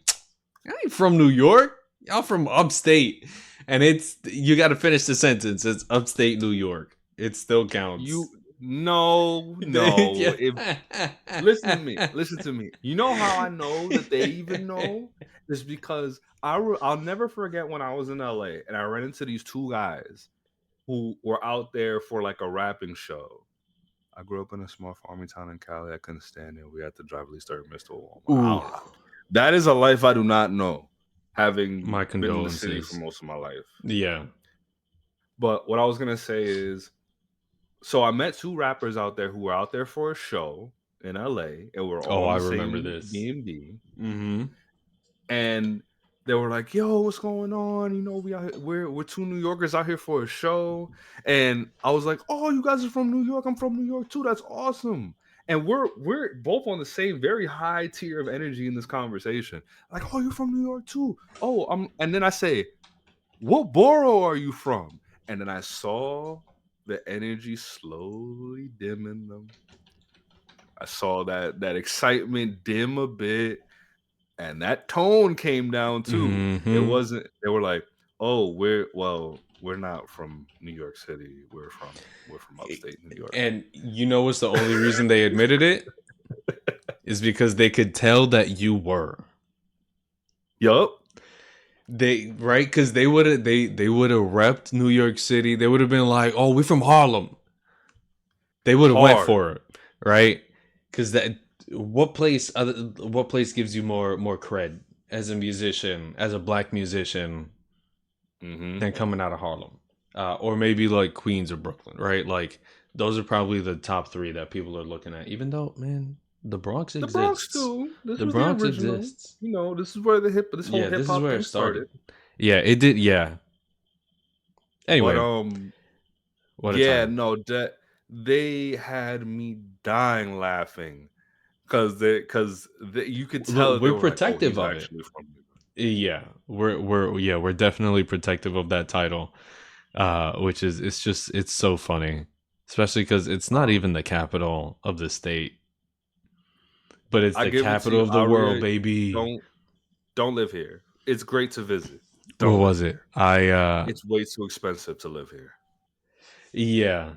I ain't from New York, y'all from upstate. And it's you got to finish the sentence. It's upstate New York. It still you counts. no. Yeah. If listen to me. Listen to me. You know how I know that they even know is because I'll never forget when I was in LA and I ran into these two guys who were out there for like a rapping show. I grew up in a small farming town in Cali. I couldn't stand it. We had to drive at least 30 minutes to a Walmart. I Ooh, don't know. That is a life I do not know, having my been in the city for condolences. most of my life. Yeah. But what I was gonna say is So I met two rappers out there who were out there for a show in LA, and we're Oh, all in I the remember same this. B&B. Mm-hmm. And they were like, "Yo, what's going on? You know, we're two New Yorkers out here for a show." And I was like, "Oh, you guys are from New York. I'm from New York too. That's awesome." And we're both on the same very high tier of energy in this conversation. Like, "Oh, you're from New York too." Oh, and then I say, "What borough are you from?" And then I saw the energy slowly dimming them. I saw that excitement dim a bit, and that tone came down too. It Mm-hmm. wasn't they were like, "Oh, we're not from New York City. We're from upstate New York." And you know what's the only reason they admitted it? Is because they could tell that you were. Yup. They right because they would have repped New York City. They would have been like, "Oh, we're from Harlem." They would have went Hard. for it, right? Because that what place gives you more cred as a musician, as a black musician, Mhm. than coming out of Harlem, or maybe like Queens or Brooklyn, right? Like those are probably the top three that people are looking at. Even though, man, the Bronx The Bronx exists. too. This The was the Bronx original. exists. You know, this whole Yeah, hip this is hop where it thing started. started. Yeah, it did. Yeah. But Anyway, what a yeah, time. no, that they had me dying laughing because you could Look, tell they we're were like, "Oh, protective he's of it. actually from New York." Yeah, we're definitely protective of that title, which is it's so funny, especially because it's not Um, even the capital of the state, but it's I the give it to capital you, of the world, Aria. baby. Don't don't live here. It's great to visit. What Don't live was it? here. I It's way too expensive to live here. yeah.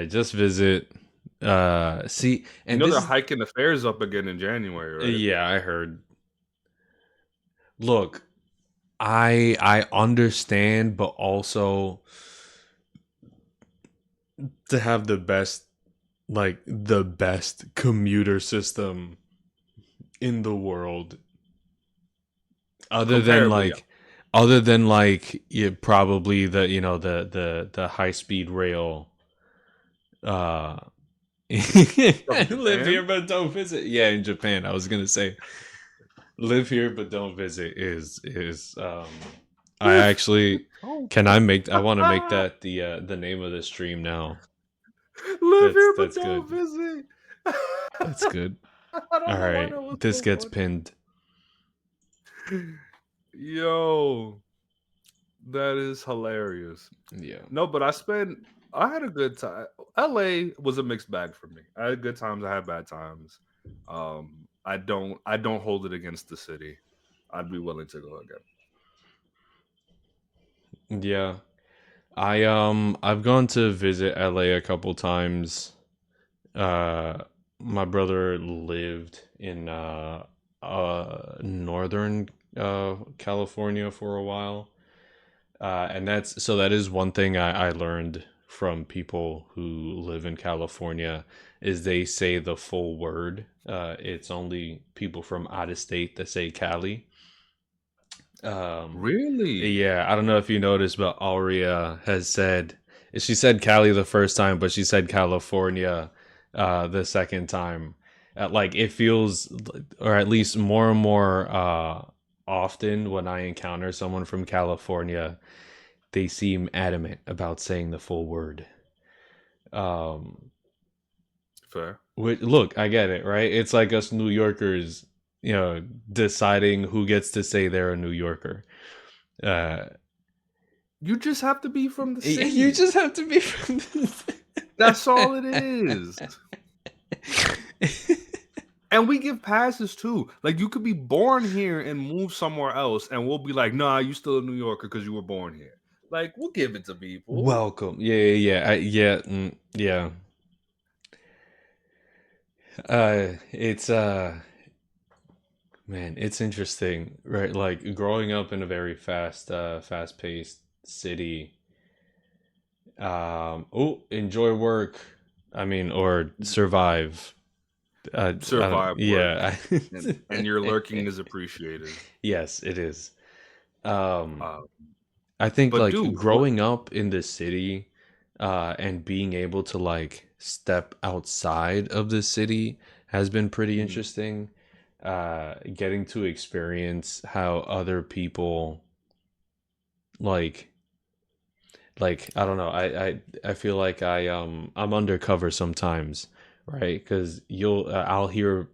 Just visit. See, You and know this they're is hiking the fares up again in January, right? yeah, I heard. Look, I understand, but also to have the best commuter system in the world other than Comparably, yeah. like other than like probably the the high speed rail uh From live here Japan? but don't visit. Yeah, in Japan. I was gonna say live here but don't visit is I Live actually don't can I make I want to make that the name of the stream now. live here but That's don't good. visit. That's good. I All don't know why right, that was this so gets funny. pinned. Yo, that is hilarious. Yeah. No, but I had a good time. LA was a mixed bag for me. I had good times, I had bad times. I don't hold it against the city. I'd be willing to go again. Yeah. I've gone to visit LA a couple times. My brother lived in northern California for a while. And that is one thing I learned from people who live in California is they say the full word. It's only people from out of state that say Cali. Um, Really? yeah, I don't know if you noticed, but Aurea has said she said Cali the first time, but she said California the second time. Like it feels, or at least more and more often when I encounter someone from California, they seem adamant about saying the full word. Um, Fair. look, I get it, right? It's like us New Yorkers, deciding who gets to say they're a New Yorker. Uh, You just have to be from the you city. just have to be from this. That's all it is. And we give passes too. Like you could be born here and move somewhere else, and we'll be like, "Nah, you still a New Yorker because you were born here." Like we'll give it to people. Welcome. Yeah. It's man, it's interesting, right? Like growing up in a very fast paced city. Enjoy work. I mean, or survive. I don't. Survive work, Yeah. and your lurking is appreciated. Yes, it is. Um, Uh, I think but like dude, what? growing up in the city, and being able to like step outside of the city has been pretty Mhm. interesting. Getting to experience how other people like I don't know. I feel like I'm undercover sometimes, right? Because I'll hear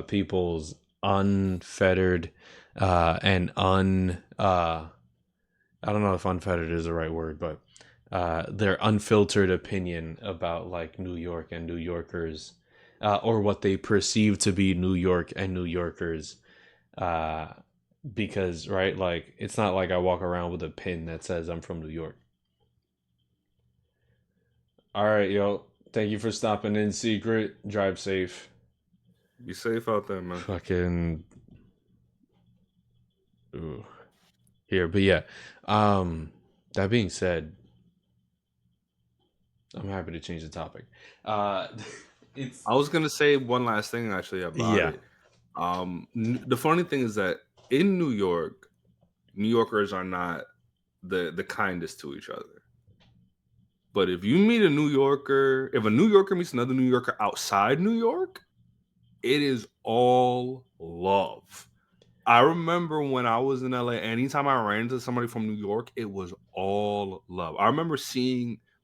people's unfettered and un I don't know if unfettered is the right word, but their unfiltered opinion about like New York and New Yorkers, or what they perceive to be New York and New Yorkers. Uh, because right, like it's not like I walk around with a pin that says I'm from New York. All right, yo. Thank you for stopping in, Secret. Drive safe. Be safe out there, man. Fucking ooh. Here, but yeah. Um, that being said, I'm happy to change the topic. Uh, it's I was gonna say one last thing actually about yeah, it. The funny thing is that in New York, New Yorkers are not the kindest to each other. But if you meet a New Yorker, if a New Yorker meets another New Yorker outside New York, it is all love. I remember when I was in LA, anytime I ran into somebody from New York, it was all love. I remember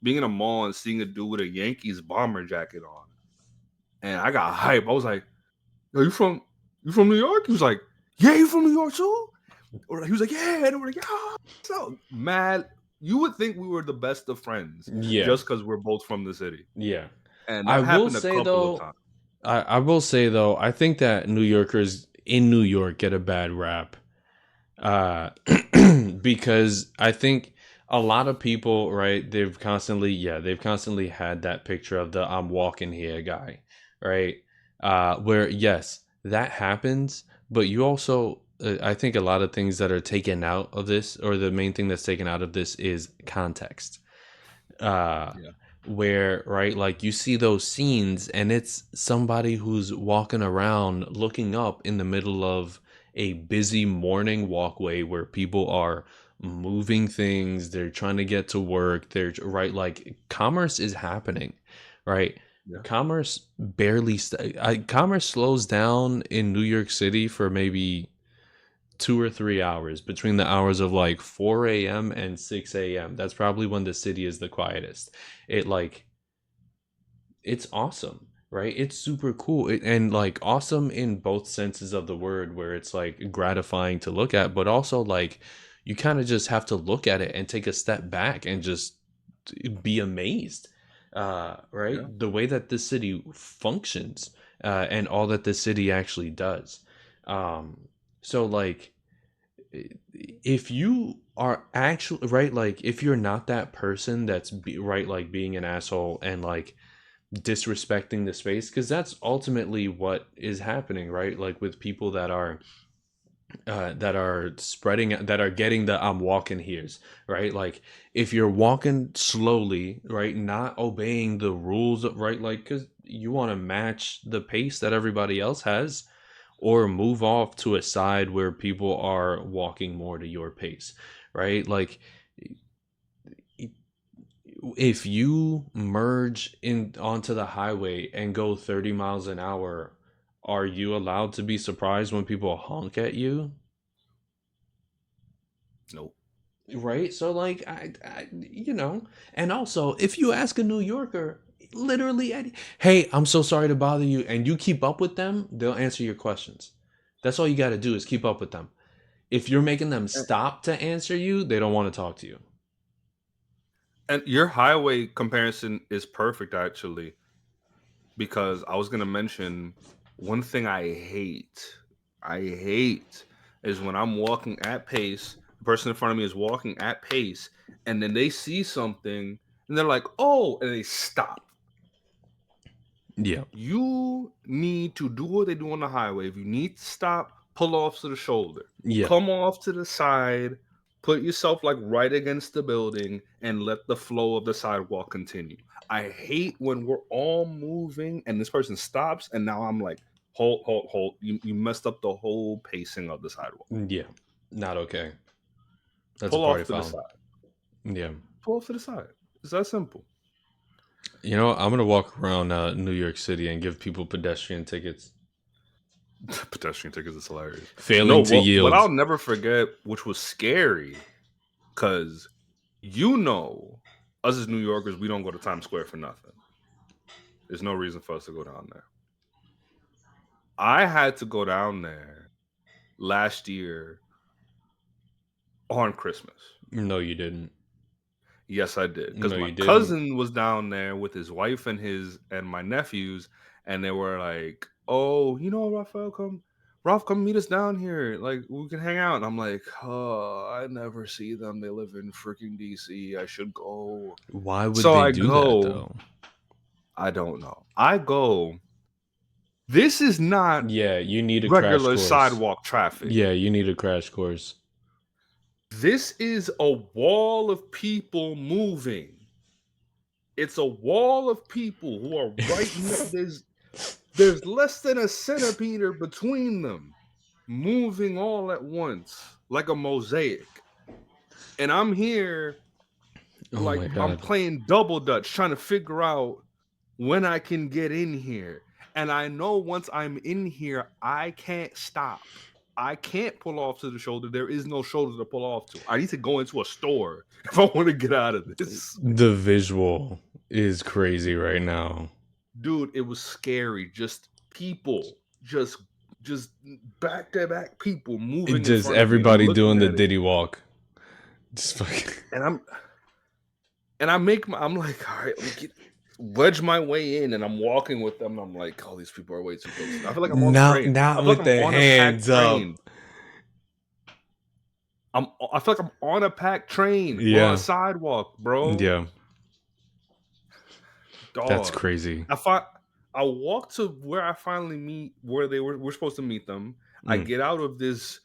being in a mall and seeing a dude with a Yankees bomber jacket on, and I got hype. I was like, "Yo, you from New York?" He was like, "Yeah, you from New York too?" Or he was like, "Yeah," and we're like, "Yeah." So mad. You would think we were the best of friends yeah, just because we're both from the city, yeah. and I that will happened a say couple of though, times. I will say though, I think that New Yorkers in New York get a bad rap. uh because I think a lot of people, right, they've constantly had that picture of the I'm walking here guy, right? Where yes, that happens, but you also I think a lot of things that are taken out of this, or the main thing that's taken out of this, is context. uh Yeah, where right, like you see those scenes and it's somebody who's walking around looking up in the middle of a busy morning walkway where people are moving things, they're trying to get to work, they're right, like commerce is happening, right? yeah, Commerce slows down in New York City for maybe 2 or 3 hours, between the hours of like 4 a.m. and 6 a.m. That's probably when the city is the quietest. It like it's awesome, right? It's super cool, and like awesome in both senses of the word, where it's like gratifying to look at, but also like you kind of just have to look at it and take a step back and just be amazed. yeah, Right, the way that this city functions, and all that this city actually does. So like if you are actually right, like if you're not that person right, like being an asshole and like disrespecting the space, because that's ultimately what is happening, right? Like with people that are spreading, that are getting the I'm walking here's, right? Like if you're walking slowly, right, not obeying the rules, right, like because you want to match the pace that everybody else has, or move off to a side where people are walking more to your pace, right? Like if you merge in onto the highway and go 30 miles an hour, are you allowed to be surprised when people honk at you? nope. Right? So like and also if you ask a New Yorker, literally hey, I'm so sorry to bother you, and you keep up with them, they'll answer your questions. That's all you got to do, is keep up with them. If you're making them And, stop to answer you, they don't want to talk to you. and your highway comparison is perfect actually, because I was gonna mention one thing I hate is when I'm walking at pace, the person in front of me is walking at pace, and then they see something and they're like, "Oh," and they stop. Yeah. You need to do what they do on the highway. If you need to stop, pull off to the shoulder, Yeah. come off to the side, put yourself like right against the building, and let the flow of the sidewalk continue. I hate when we're all moving and this person stops, and now I'm like, hold, hold, hold. You messed up the whole pacing of the sidewalk. Yeah. Not okay. That's a Pull party off to the foul. side. Yeah. Pull off to the side. It's that simple. You know, I'm gonna walk around New York City and give people pedestrian tickets. Pedestrian tickets is hilarious. No, Failing to what yield. I'll never forget, which was scary, because you know, us as New Yorkers, we don't go to Times Square for nothing. There's no reason for us to go down there. I had to go down there last year on Christmas. No, you didn't. Yes, I did. Because No, my you didn't. cousin was down there with his wife and my nephews, and they were like, "Oh, you know, Raphael, Ralph, come meet us down here. Like, we can hang out." And I'm like, "Oh, I never see them. They live in freaking DC. I should go." Why would So they I do that go. though? I don't know. I go. This is not Yeah, you need a crash regular course. sidewalk traffic. Yeah, you need a crash course. This is a wall of people moving. It's a wall of people who are there's less than a centimeter between them, moving all at once like a mosaic. And I'm here Oh like my I'm god. playing double dutch trying to figure out when I can get in here. And I know once I'm in here, I can't stop. I can't pull off to the shoulder. There is no shoulder to pull off to. I need to go into a store if I want to get out of this. The visual is crazy right now. Dude, it was scary. Just people, just back to back people It moving in just front of me, and I'm everybody looking doing the at it, Diddy walk. Just fucking and I'm like, all right, let me wedge my way in, and I'm walking with them. I'm like, oh, these people are way too close. I feel like I'm on not train. I not feel like with I'm the on a packed hands up. train. I feel like I'm on a packed train or on a Yeah. sidewalk, bro. Yeah. That's Dog. crazy. I thought I walked to where I finally meet where we're supposed to meet them. I Mm, get out of this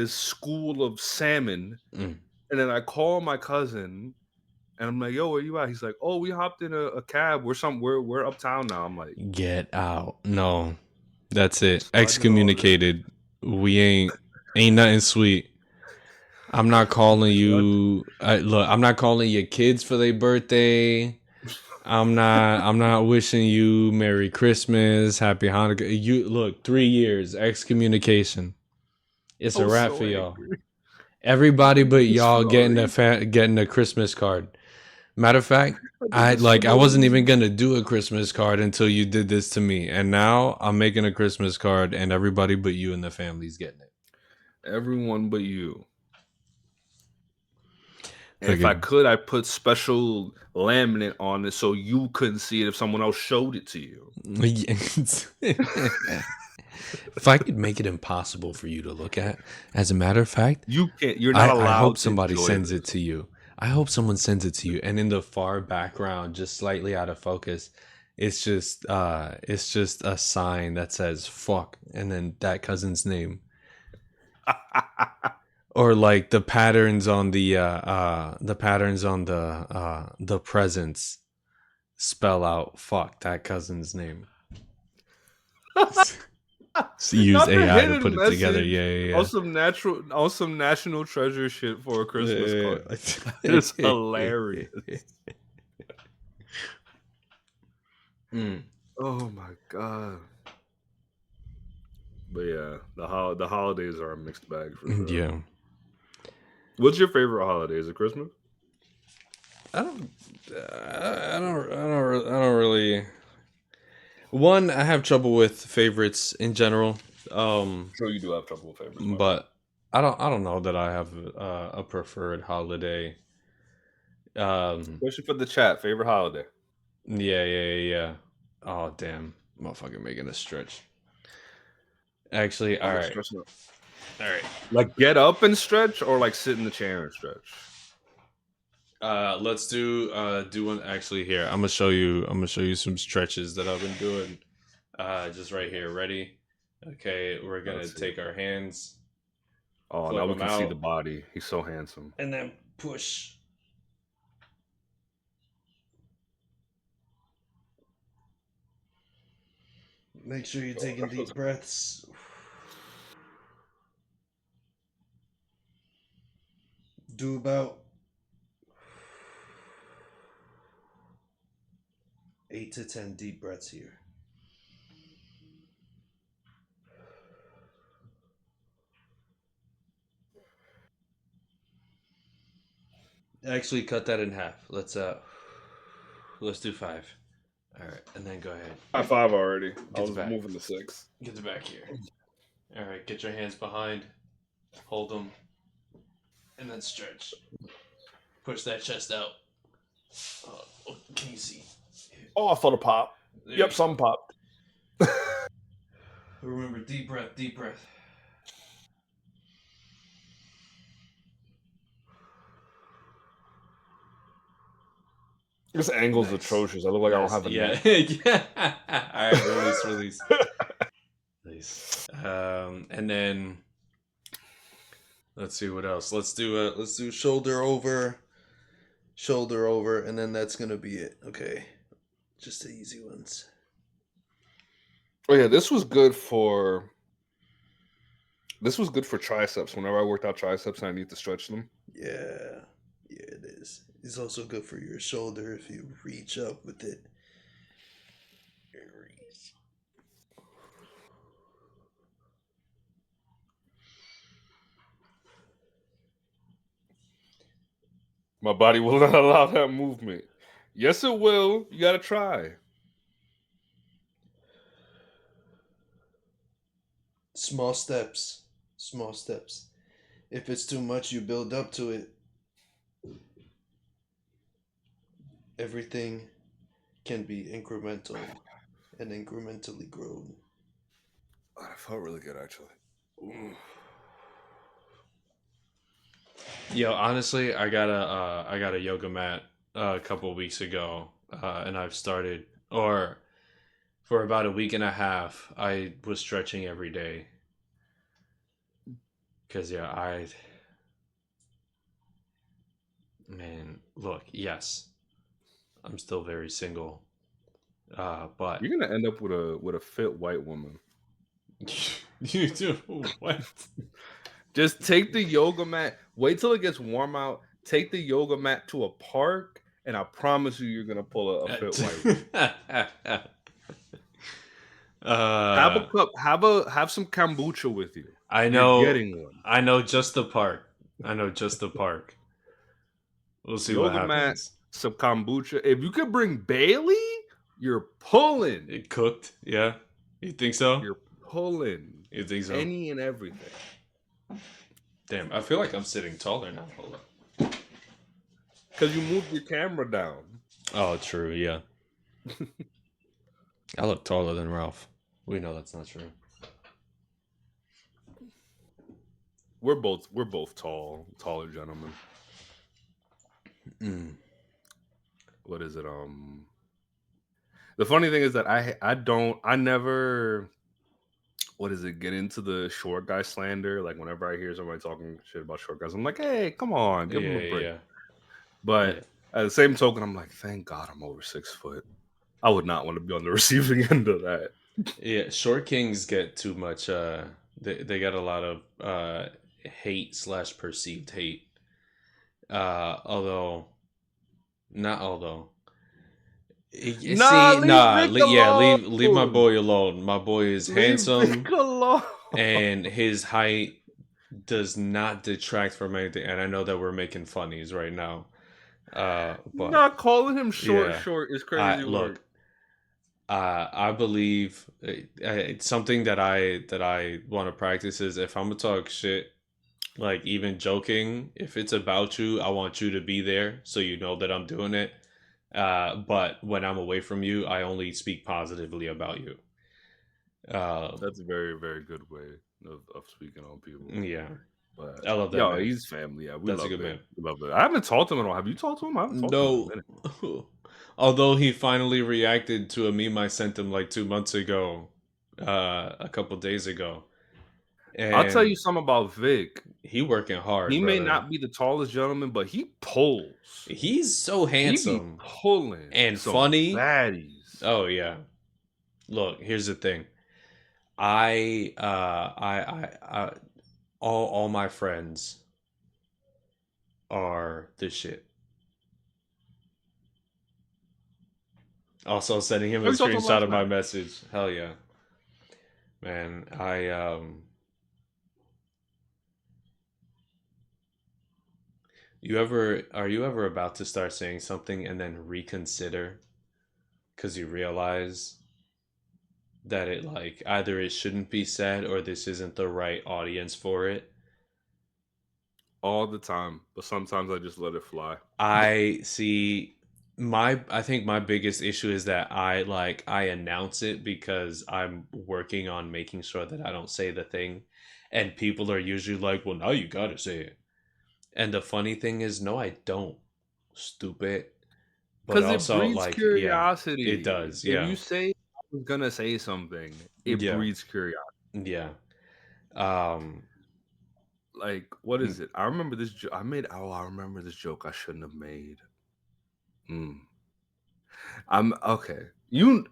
school of salmon, mm. and then I call my cousin and I'm like, "Yo, where you at?" He's like, "Oh, we hopped in a cab. We're uptown now." I'm like, Get out. No. That's it. so I did all this. Excommunicated. We ain't nothing sweet. I'm not calling So you. Look, I'm not calling your kids for their birthday. I'm not wishing you Merry Christmas, Happy Hanukkah. You look, 3 years excommunication. It's I a was wrap for so y'all. angry. Everybody I but did this for y'all no reason. getting a Christmas card. Matter of fact, I did this for I no wasn't even reason. gonna do a Christmas card until you did this to me, and now I'm making a Christmas card, and everybody but you and the family's getting it. Everyone but you. And if I Fucking could, I put special laminate on it so you couldn't see it if someone else showed it to you. if I could make it impossible for you to look at, as a matter of fact, You can't. You're not I hope allowed to somebody enjoy sends it this. to you. I hope someone sends it to you. And in the far background, just slightly out of focus, it's just a sign that says fuck and then that cousin's name. Or like the patterns on the presents spell out fuck that cousin's name. So use Not the AI to hidden put it together. message Yeah, on yeah, some national treasure shit for a Christmas yeah. card. That is hilarious. Mm, Oh my god. But yeah, the holidays are a mixed bag for sure. yeah. What's your favorite holiday? Is it Christmas? I don't. I don't really. One, I have trouble with favorites in general. Sure, you do have trouble with favorites, my bad. But I don't know that I have a preferred holiday. Question for the chat. Favorite holiday? Yeah. Oh damn, motherfucker, making a stretch. Actually, Okay, stretch it. all right. Like get up and stretch, or like sit in the chair and stretch. Let's do one actually here. I'm gonna show you some stretches that I've been doing. Just right here. Ready? Okay, we're gonna Let's see. take our hands, Oh, flip now we them can see the out, body. He's so handsome. and then push. Make sure you're Oh, taking that feels deep breaths. Do about to 10 deep breaths here. Actually, cut that in half. Let's do 5. All right, and then go ahead. High five already. I Get to was back. moving to 6. Get to back here. All right, get your hands behind. Hold them, and then stretch. Push that chest out. Can you see? Oh, I felt a pop. There Yep, you some go. popped. Remember, deep breath, deep breath. This angle's Nice. atrocious. I look like I don't Nice. have a Yeah. neck. Yeah. All right, release, release. Nice. And then let's see what else. Let's do shoulder over, and then that's gonna be it. Okay. Just the easy ones. Oh yeah, this was good for triceps. Whenever I worked out triceps and I need to stretch them. Yeah. Yeah, it is. It's also good for your shoulder if you reach up with it. My body will not allow that movement. Yes, it will. You gotta try. Small steps. Small steps. If it's too much, you build up to it. Everything can be incremental and incrementally grown. Oh, that felt really good, actually. Ooh. Yo, honestly, I got a yoga mat a couple of weeks ago, and I've started, or for about a week and a half, I was stretching every day. Cause yeah, man, look, yes, I'm still very single, but You're gonna end up with a fit white woman. you do what? Just take the yoga mat. Wait till it gets warm out. Take the yoga mat to a park, and I promise you're gonna pull a fit white woman. Have a uh, cup. Have some kombucha with you. I You're know, getting one. I know just the park. I know just the park. We'll see what Yoga mat, happens. some kombucha. If you could bring Bailey, you're pulling. It cooked, yeah. You think so? You're pulling You think so? any and everything. Damn, I feel like I'm sitting taller now. Hold up. Because you moved your camera down. Oh, true. Yeah, I look taller than Ralph. We know that's not true. We're both taller gentlemen. Mm. What is it? The funny thing is that I never, what is it, get into the short guy slander. Like whenever I hear somebody talking shit about short guys, I'm like, hey, come on, Yeah, give them a break. yeah, yeah. But at the same token, I'm like, thank God I'm over 6 foot. I would not want to be on the receiving end of that. Yeah, short kings get too much. They got a lot of hate slash perceived hate. Although not although. Nah, See, leave nah, Vic yeah, alone. leave my boy alone. My boy is Leave Vic handsome, alone. and his height does not detract from anything. And I know that we're making funnies right now, but Not calling him short yeah, short is I crazy look. work. I believe it's something that I want to practice is if I'm gonna talk shit, like even joking, if it's about you, I want you to be there so you know that I'm doing it. But when I'm away from you, I only speak positively about you. Uh, That's a very, very good way of speaking on people. yeah, But I love that yo, man. he's family. Yeah, we That's a love good Vic. man. We love it. I haven't talked to him in a while. Have you talked to him? I haven't talked to him in a No, minute. although he finally reacted to a meme I sent him like 2 months ago, a couple days ago, I'll tell you and something about Vic. he working hard, He may brother. not be the tallest gentleman, but he pulls. He's so He be handsome pulling and some funny. baddies. Oh yeah. Look, here's the thing. I all my friends are the shit. Also sending him a I talked to him screenshot last of my night. message. Hell yeah, man. You ever are you ever about to start saying something and then reconsider because you realize that it like either it shouldn't be said or this isn't the right audience for it? All the time, but sometimes I just let it fly. I see I think my biggest issue is that I announce it because I'm working on making sure that I don't say the thing, and people are usually like, "Well, now you got to say it." And the funny thing is, no, I don't. Stupid. But Because it also breeds like, yeah, it curiosity. does. If Yeah. you say I was gonna say something, it Yeah. breeds curiosity. Yeah. Um Like, what mm, is it? I remember this. I made. Oh, I remember this joke I shouldn't have made. Mm. I'm okay. You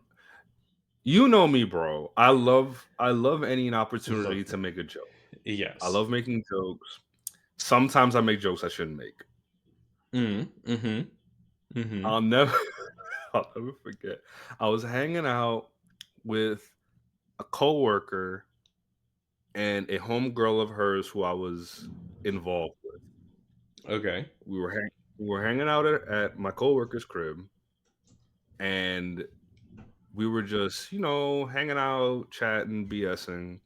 know me, bro. I love any opportunity look. to make a joke. I Yes. love making jokes. Sometimes I make jokes I shouldn't make. Mm, mhm. Mhm. I'll never I'll never forget. I was hanging out with a coworker and a homegirl of hers who I was involved with. Okay. We were hanging out at my coworker's crib, and we were just, hanging out, chatting, BSing.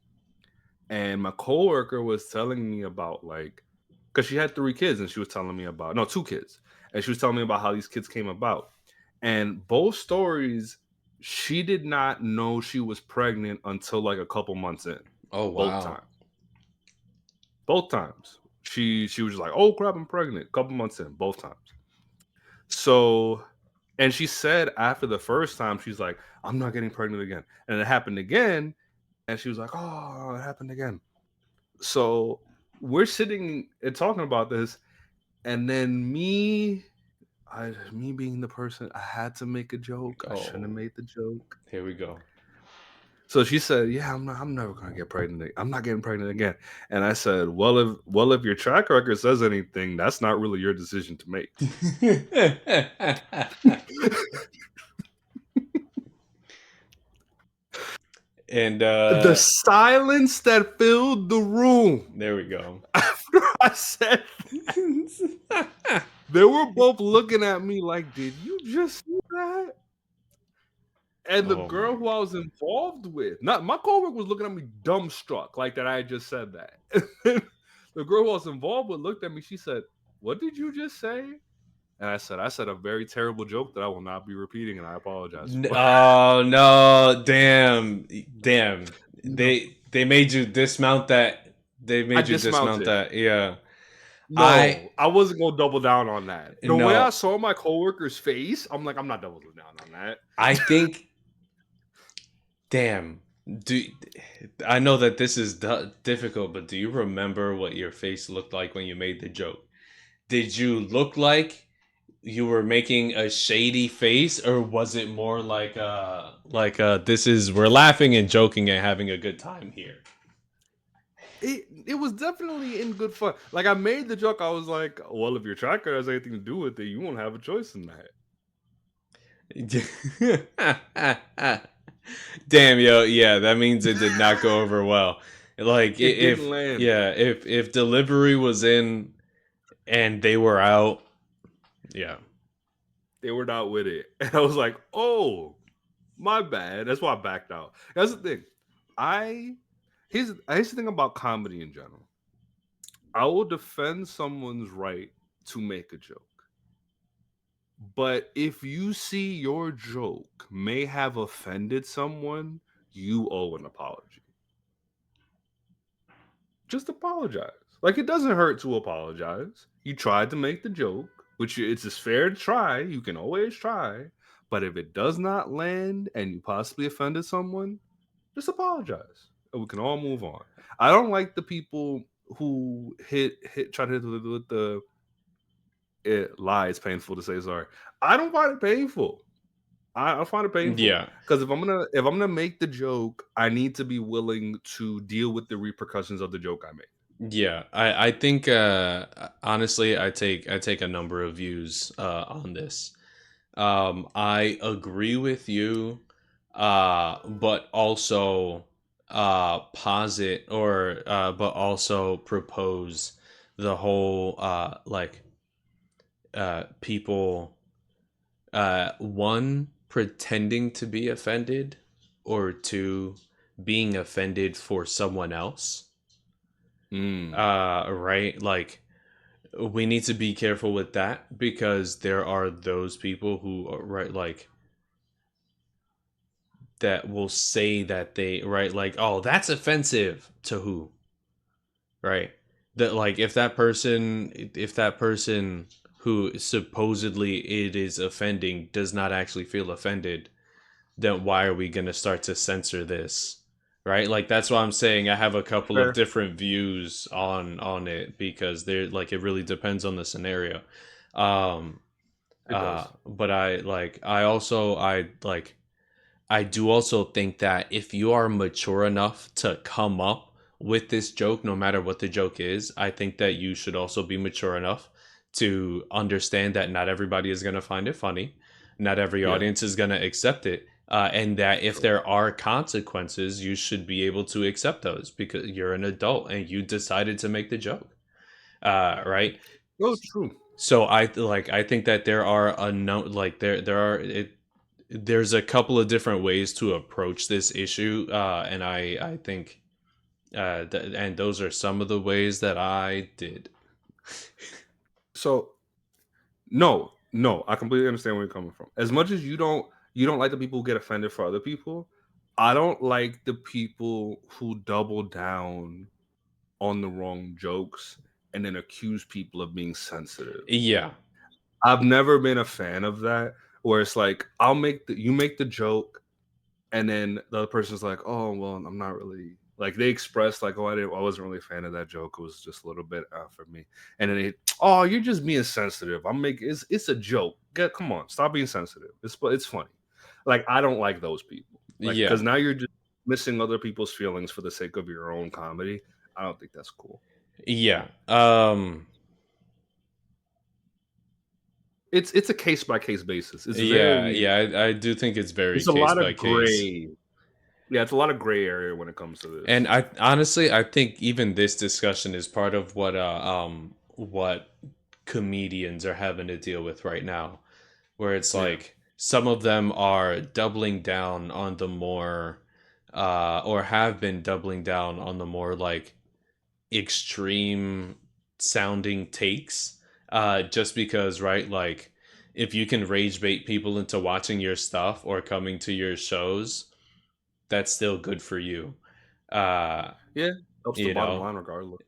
And my coworker was telling me about like, because she had 3 kids, and she was telling me about no 2 kids, and she was telling me about how these kids came about. And both stories, she did not know she was pregnant until like a couple months in. Oh Both wow. times, both times, she was just like, "Oh crap, I'm pregnant." Couple months in, both times. So, and she said after the first time, she's like, "I'm not getting pregnant again," and it happened again, and she was like, "Oh, it happened again." So we're sitting and talking about this, and then me being the person, I had to make a joke. I shouldn't have Oh, made the joke. here we go. So she said, "Yeah, I'm never gonna get pregnant. I'm not getting pregnant again." And I said, "Well, if your track record says anything, that's not really your decision to make." And The silence that filled the room there we go. after I said, they were both looking at me like, "Did you just see that?" And the Oh my. girl who I was involved with, not my coworker, was looking at me dumbstruck, like that I had just said that. The girl who I was involved with looked at me. She said, "What did you just say?" And I said a very terrible joke that I will not be repeating, and I apologize for. Oh no, damn. Damn. No, They made you dismount that. They I made you dismount dismounted. that. Yeah. I No, I wasn't gonna double down on that. The way I no. saw my coworker's face, I'm like, I'm not doubling down on that. I think damn. Do I know that this is difficult, but do you remember what your face looked like when you made the joke? Did you look like you were making a shady face, or was it more like this is we're laughing and joking and having a good time here? It was definitely in good fun. Like I made the joke, I was like, well, if your tracker has anything to do with it, you won't have a choice in that. Damn, yo, yeah, that means it did not go over well. Like It didn't if land. yeah, if delivery was in and they were out, yeah, They were not with it. And I was like, oh, my bad. That's why I backed out. That's the thing. I here's the thing about comedy in general. I will defend someone's right to make a joke. But if you see your joke may have offended someone, you owe an apology. Just apologize. Like it doesn't hurt to apologize. You tried to make the joke, which it's just fair to try. You can always try. But if it does not land and you possibly offended someone, just apologize. And we can all move on. I don't like the people who try to hit with the lie. It's painful to say sorry. I don't find it painful. I find it painful yeah, because if I'm gonna make the joke, I need to be willing to deal with the repercussions of the joke I made. yeah. I think honestly, I take a number of views on this. I agree with you, but also posit or but also propose the whole people one pretending to be offended or two being offended for someone else. Mm, Right? Like we need to be careful with that because there are those people who are right like that will say that they right like oh that's offensive to who right that like if that person who supposedly it is offending does not actually feel offended, then why are we going to start to censor this, right? Like that's why I'm saying I have a couple of fair. different views on it because they're like it really depends on the scenario. um It does. but I do also think that if you are mature enough to come up with this joke, no matter what the joke is, I think that you should also be mature enough to understand that not everybody is going to find it funny. Not every Yeah, audience is going to accept it. And that if true. there are consequences, you should be able to accept those because you're an adult and you decided to make the joke. Right. Oh, true. So I think that there are a no like there are there's a couple of different ways to approach this issue, and I think and those are some of the ways that I did. So no, no, I completely understand where you're coming from. As much as you don't like the people who get offended for other people, I don't like the people who double down on the wrong jokes and then accuse people of being sensitive. Yeah, I've never been a fan of that where it's like you make the joke and then the other person's like, "Oh, well, I'm not really," like they express like, "Oh, I wasn't really a fan of that joke. It was just a little bit for me." And then "Oh, you're just being sensitive. It's a joke. Come on, stop being sensitive. It's funny." Like I don't like those people. Like because yeah, now you're just missing other people's feelings for the sake of your own comedy. I don't think that's cool. yeah, It's a case by case basis. yeah. I do think it's very It's a case lot by of case. gray. Yeah, it's a lot of gray area when it comes to And this. I honestly, I think even this discussion is part of what comedians are having to deal with right now, where it's Yeah. like some of them are doubling down on the more or have been doubling down on the more like extreme sounding takes just because right like if you can rage bait people into watching your stuff or coming to your shows, that's still good for you. uh Yeah, helps the you bottom know line regardless.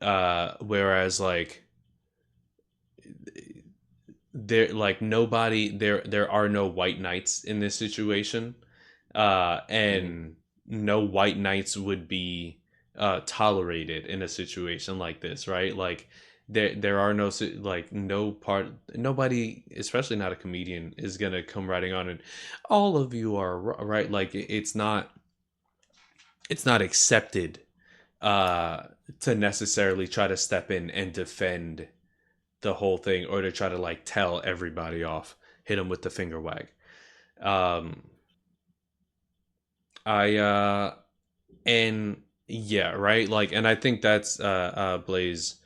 whereas like there like nobody there are no white knights in this situation, Mhm. and no white knights would be tolerated in a situation like this, right? Like there are no like no part nobody, especially not a comedian, is gonna come writing on and all of you are right. Like it's not accepted uh to necessarily try to step in and defend the whole thing or to try to like tell everybody off, hit them with the finger wag. um I and yeah, right, like and I think that's Blaze,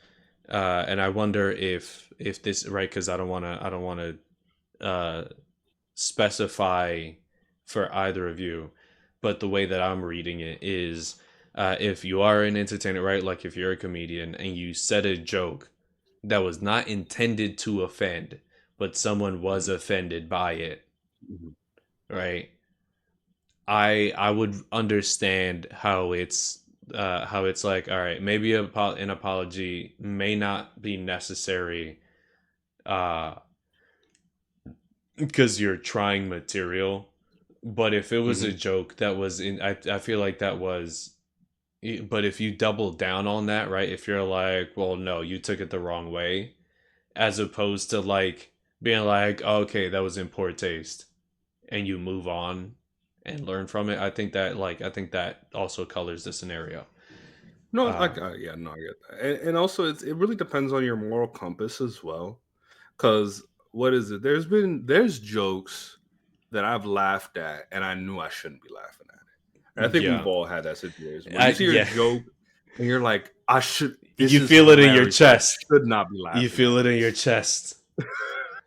and I wonder if this right because I don't want to specify for either of you, but the way that I'm reading it is if you are an entertainer, right, like if you're a comedian and you said a joke that was not intended to offend but someone was Mhm. offended by it, Mhm. right? I would understand how it's like all right, maybe an apology may not be necessary uh because you're trying material, but if it was a Mhm. joke that was in I feel like that was but if you double down on that, right, if you're like well no you took it the wrong way as opposed to like being like oh, okay that was in poor taste and you move on and learn from it, I think that also colors the scenario. No, uh yeah, no, I get that, and also it really depends on your moral compass as well. Because what is it? There's jokes that I've laughed at and I knew I shouldn't be laughing at it. And I think we've Yeah. all had that situation where you see a Yeah. joke and you're like, I should. This You is feel it in your hilarious, but I chest. should not be You laughing feel at it in your this. chest.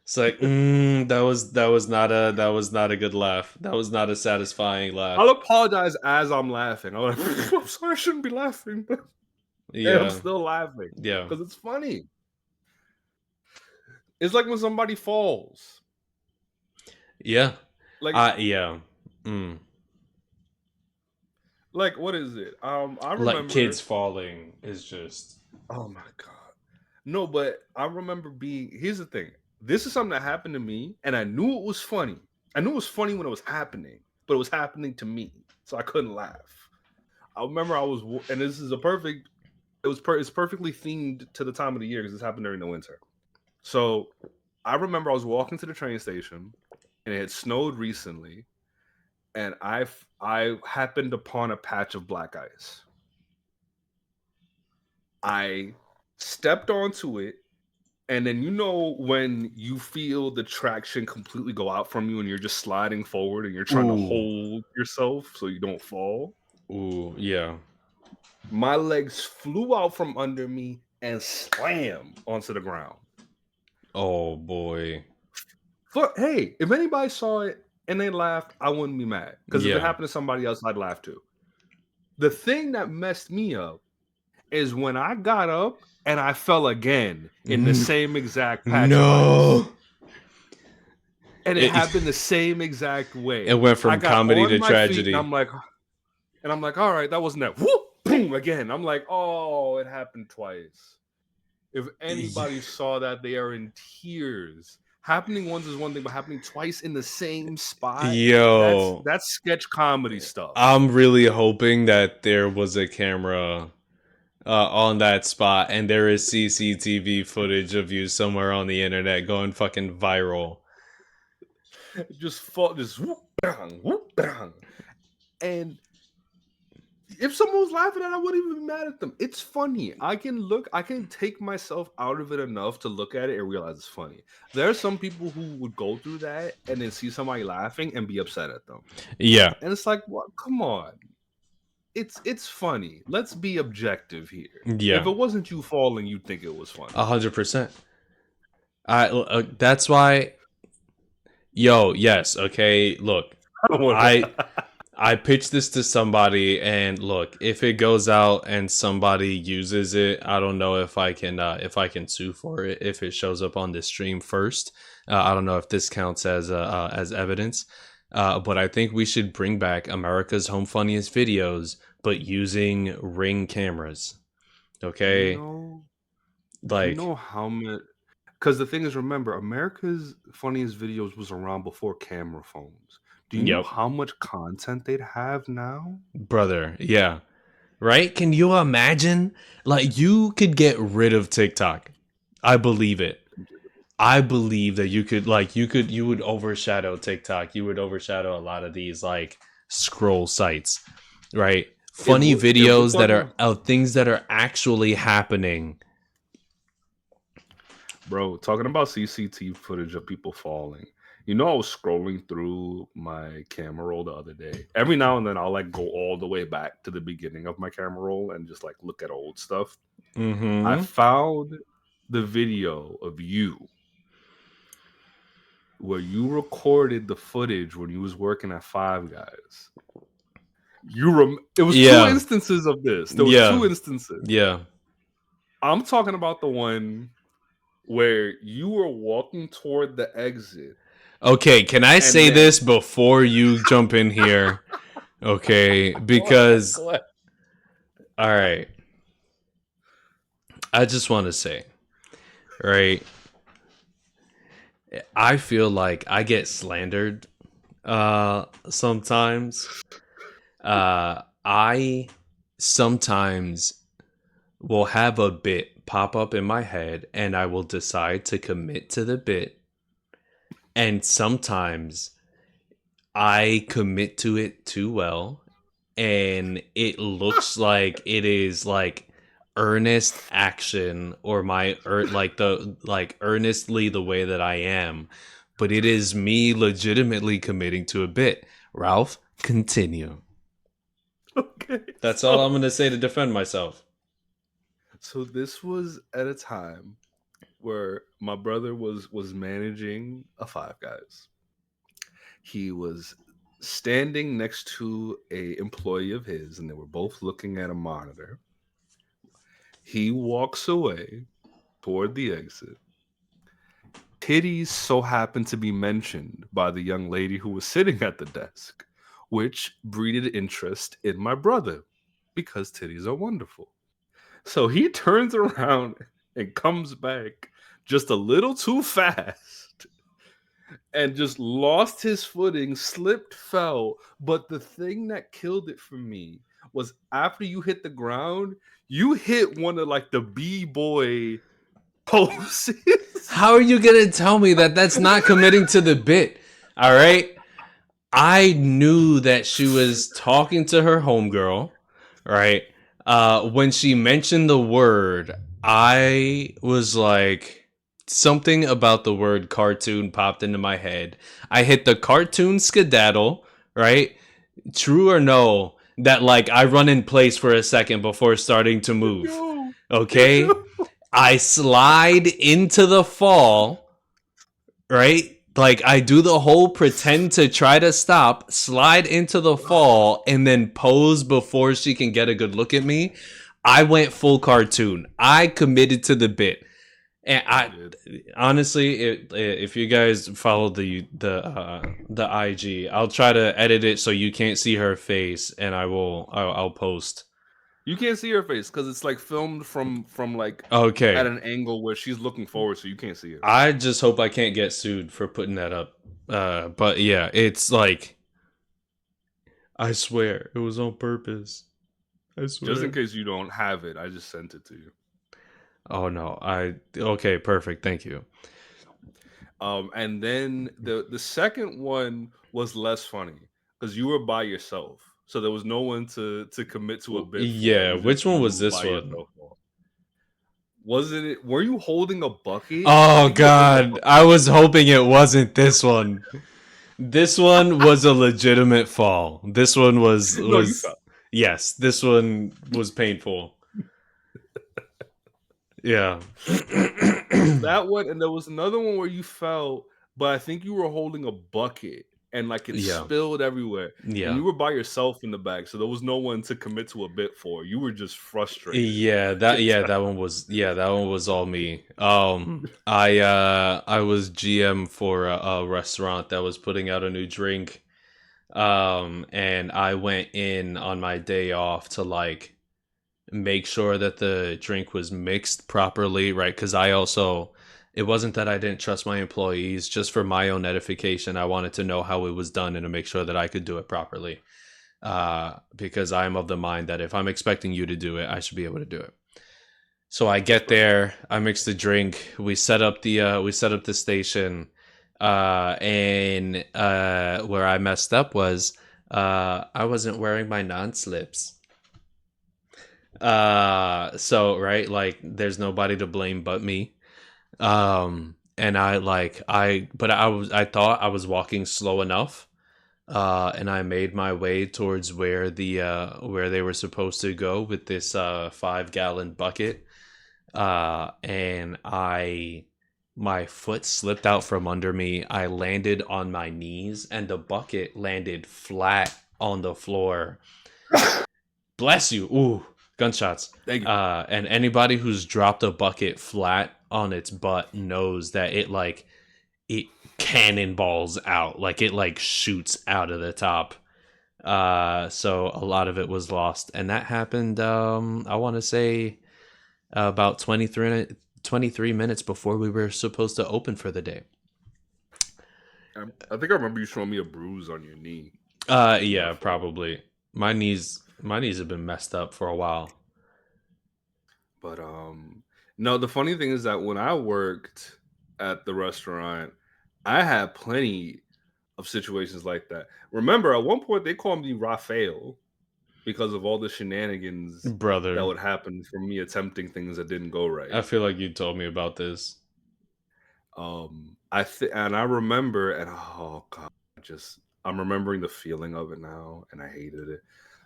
It's like, that was not a good laugh. That was not a satisfying I'll laugh. apologize as I'm laughing. I'm like, I'm sorry, I shouldn't be laughing, and I'm Yeah. still laughing Yeah. because it's funny. It's like when somebody falls. Yeah. Like, Yeah. Mm. what is it? I Like kids remember. falling is just Oh my god. No, but I remember being. Here's the thing. This is something that happened to me, and I knew it was funny. I knew it was funny when it was happening, but it was happening to me, so I couldn't laugh. I remember and this is a perfect. It's perfectly themed to the time of the year because this happened during the winter. So I remember I was walking to the train station, and it had snowed recently, and I happened upon a patch of black ice. I stepped onto it, and then when you feel the traction completely go out from you and you're just sliding forward and you're trying to ooh. hold yourself so you don't fall. Ooh, yeah. My legs flew out from under me and slammed onto the ground. Oh boy. But hey, if anybody saw it and they laughed, I wouldn't be mad. Because if it Yeah. happened to somebody else, I'd laugh too. The thing that messed me up is when I got up and I fell again in the N- same exact patch of ice. no. And it It, happened the same exact it way. went I from got comedy on to my feet tragedy. and I'm like, all right, that wasn't that. Whoop, boom, again. I'm like, oh, it happened twice. If anybody saw that, they are in tears. Happening once is one thing, but happening twice in the same spot, Yo, that's sketch comedy stuff. I'm really hoping that there was a camera on that spot and there is CCTV footage of you somewhere on the internet going fucking viral. Just fall, just whoop, bang, whoop, bang. And if someone was laughing at it, I wouldn't even be mad at them. It's funny. I can take myself out of it enough to look at it and realize it's funny. There are some people who would go through that and then see somebody laughing and be upset at them. Yeah, And it's like, what? Come on. It's funny. Let's be objective here. If yeah, it wasn't you falling, you'd think it was funny. 100%. That's why. Yo, yes, okay. Look, I don't want I to. I pitched this to somebody, and look, if it goes out and somebody uses it, I don't know if I can sue for it if it shows up on this stream first. I don't know if this counts as evidence, but I think we should bring back America's Home Funniest Videos, but using Ring cameras. Do you Okay, know? Do you like know how much? Because the thing is, remember, America's Funniest Videos was around before camera phones. Do you know yep, how much content they'd have now? brother, yeah. Right? Can you imagine? Like, you could get rid of TikTok. I believe it. I believe that you would overshadow TikTok. You would overshadow a lot of these like scroll sites, right? Funny It would videos that talking are about, things that are actually happening. bro, talking about CCTV footage of people falling. You know, I was scrolling through my camera roll the other day. Every now and then, I'll like go all the way back to the beginning of my camera roll and just like look at old stuff. I Mm-hmm. found the video of you where you recorded the footage when you was working at Five Guys. It was two Yeah. instances of this. There was Yeah. two instances. Yeah. I'm talking about the one where you were walking toward the exit Okay, can I and say then this before you jump in here? Okay, go ahead, because go ahead. all right, I just want to say, right? I feel like I get slandered sometimes. I sometimes will have a bit pop up in my head and I will decide to commit to the bit, and sometimes I commit to it too well and it looks like it is like earnest action or like the like earnestly the way that I am, but it is me legitimately committing to a bit. Ralph, continue. Okay, That's all I'm gonna say to defend myself. so this was at a time where my brother was managing a Five Guys. He was standing next to a employee of his, and they were both looking at a monitor. He walks away toward the exit. Titties so happened to be mentioned by the young lady who was sitting at the desk, which breeded interest in my brother because titties are wonderful. So he turns around and comes back just a little too fast and just lost his footing, slipped, fell. But the thing that killed it for me was after you hit the ground, you hit one of like the B-boy poses. How are you gonna tell me that that's not committing to the bit? All right. I knew that she was talking to her homegirl, right? When she mentioned the word, I was like, something about the word cartoon popped into my head. I hit the cartoon skedaddle, right? True or no, that like I run in place for a second before starting to move. Yo, Okay? yo. I slide into the fall, right? Like I do the whole pretend to try to stop, slide into the fall, and then pose before she can get a good look at me. I went full cartoon. I committed to the bit, and You I did. honestly, if you guys follow the IG, I'll try to edit it so you can't see her face, and I'll post. You can't see her face because it's like filmed from like at Okay, an angle where she's looking forward, so you can't see her. I just hope I can't get sued for putting that up. But yeah, it's like I swear it was on purpose. I Just in swear. case you don't have it, I just sent it to you. Oh no, I okay, perfect. Thank you. And then the second one was less funny because you were by yourself, so there was no one to commit to a bit for. It Yeah, was just which one was you this by one? yourself. Wasn't it? Were you holding a bucket? I Oh think you were holding a god, bucket. I was hoping it wasn't this one. This one was a legitimate fall. This one No, you was fell. yes, this one was painful. Yeah. That one, and there was another one where you fell, but I think you were holding a bucket and like it Yeah. spilled everywhere, and Yeah. you were by yourself in the back, so there was no one to commit to a bit for. You were just frustrated. That one was all me. I was GM for a restaurant that was putting out a new drink. And I went in on my day off to like make sure that the drink was mixed properly, right? Because I also, it wasn't that I didn't trust my employees, just for my own edification. I wanted to know how it was done and to make sure that I could do it properly. Because I'm of the mind that if I'm expecting you to do it, I should be able to do it. So I get Respect. there, I mix the drink, we set up the station, and where I messed up was I wasn't wearing my non slips. So right, like there's nobody to blame but me. And I thought I was walking slow enough. And I made my way towards where they were supposed to go with this 5 gallon bucket. And I my foot slipped out from under me. I landed on my knees, and the bucket landed flat on the floor. Bless you. Ooh, gunshots. Thank you. And anybody who's dropped a bucket flat on its butt knows that it cannonballs out, like it like shoots out of the top. So a lot of it was lost, and that happened. I want to say about 23 minutes before we were supposed to open for the day. I think I remember you showing me a bruise on your knee from Yeah, that fall. probably. My knees have been messed up for a while. But no, the funny thing is that when I worked at the restaurant, I had plenty of situations like that. Remember, at one point they called me Raphael. because of all the shenanigans that brother. would happen from me attempting things that didn't go right. I feel like you told me about this. And I remember, and oh god, I'm remembering the feeling of it now, and I hated it.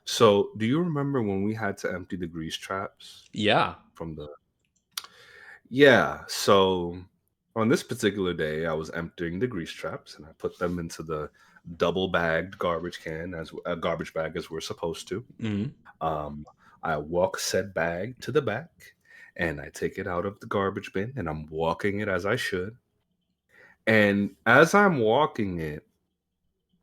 So, do you remember when we had to empty the grease traps Yeah. from the? Yeah. So, on this particular day, I was emptying the grease traps, and I put them into the double bagged garbage can as a garbage bag as we're supposed to. Mm. Um, I walk said bag to the back, and I take it out of the garbage bin, and I'm walking it as I should. And as I'm walking it,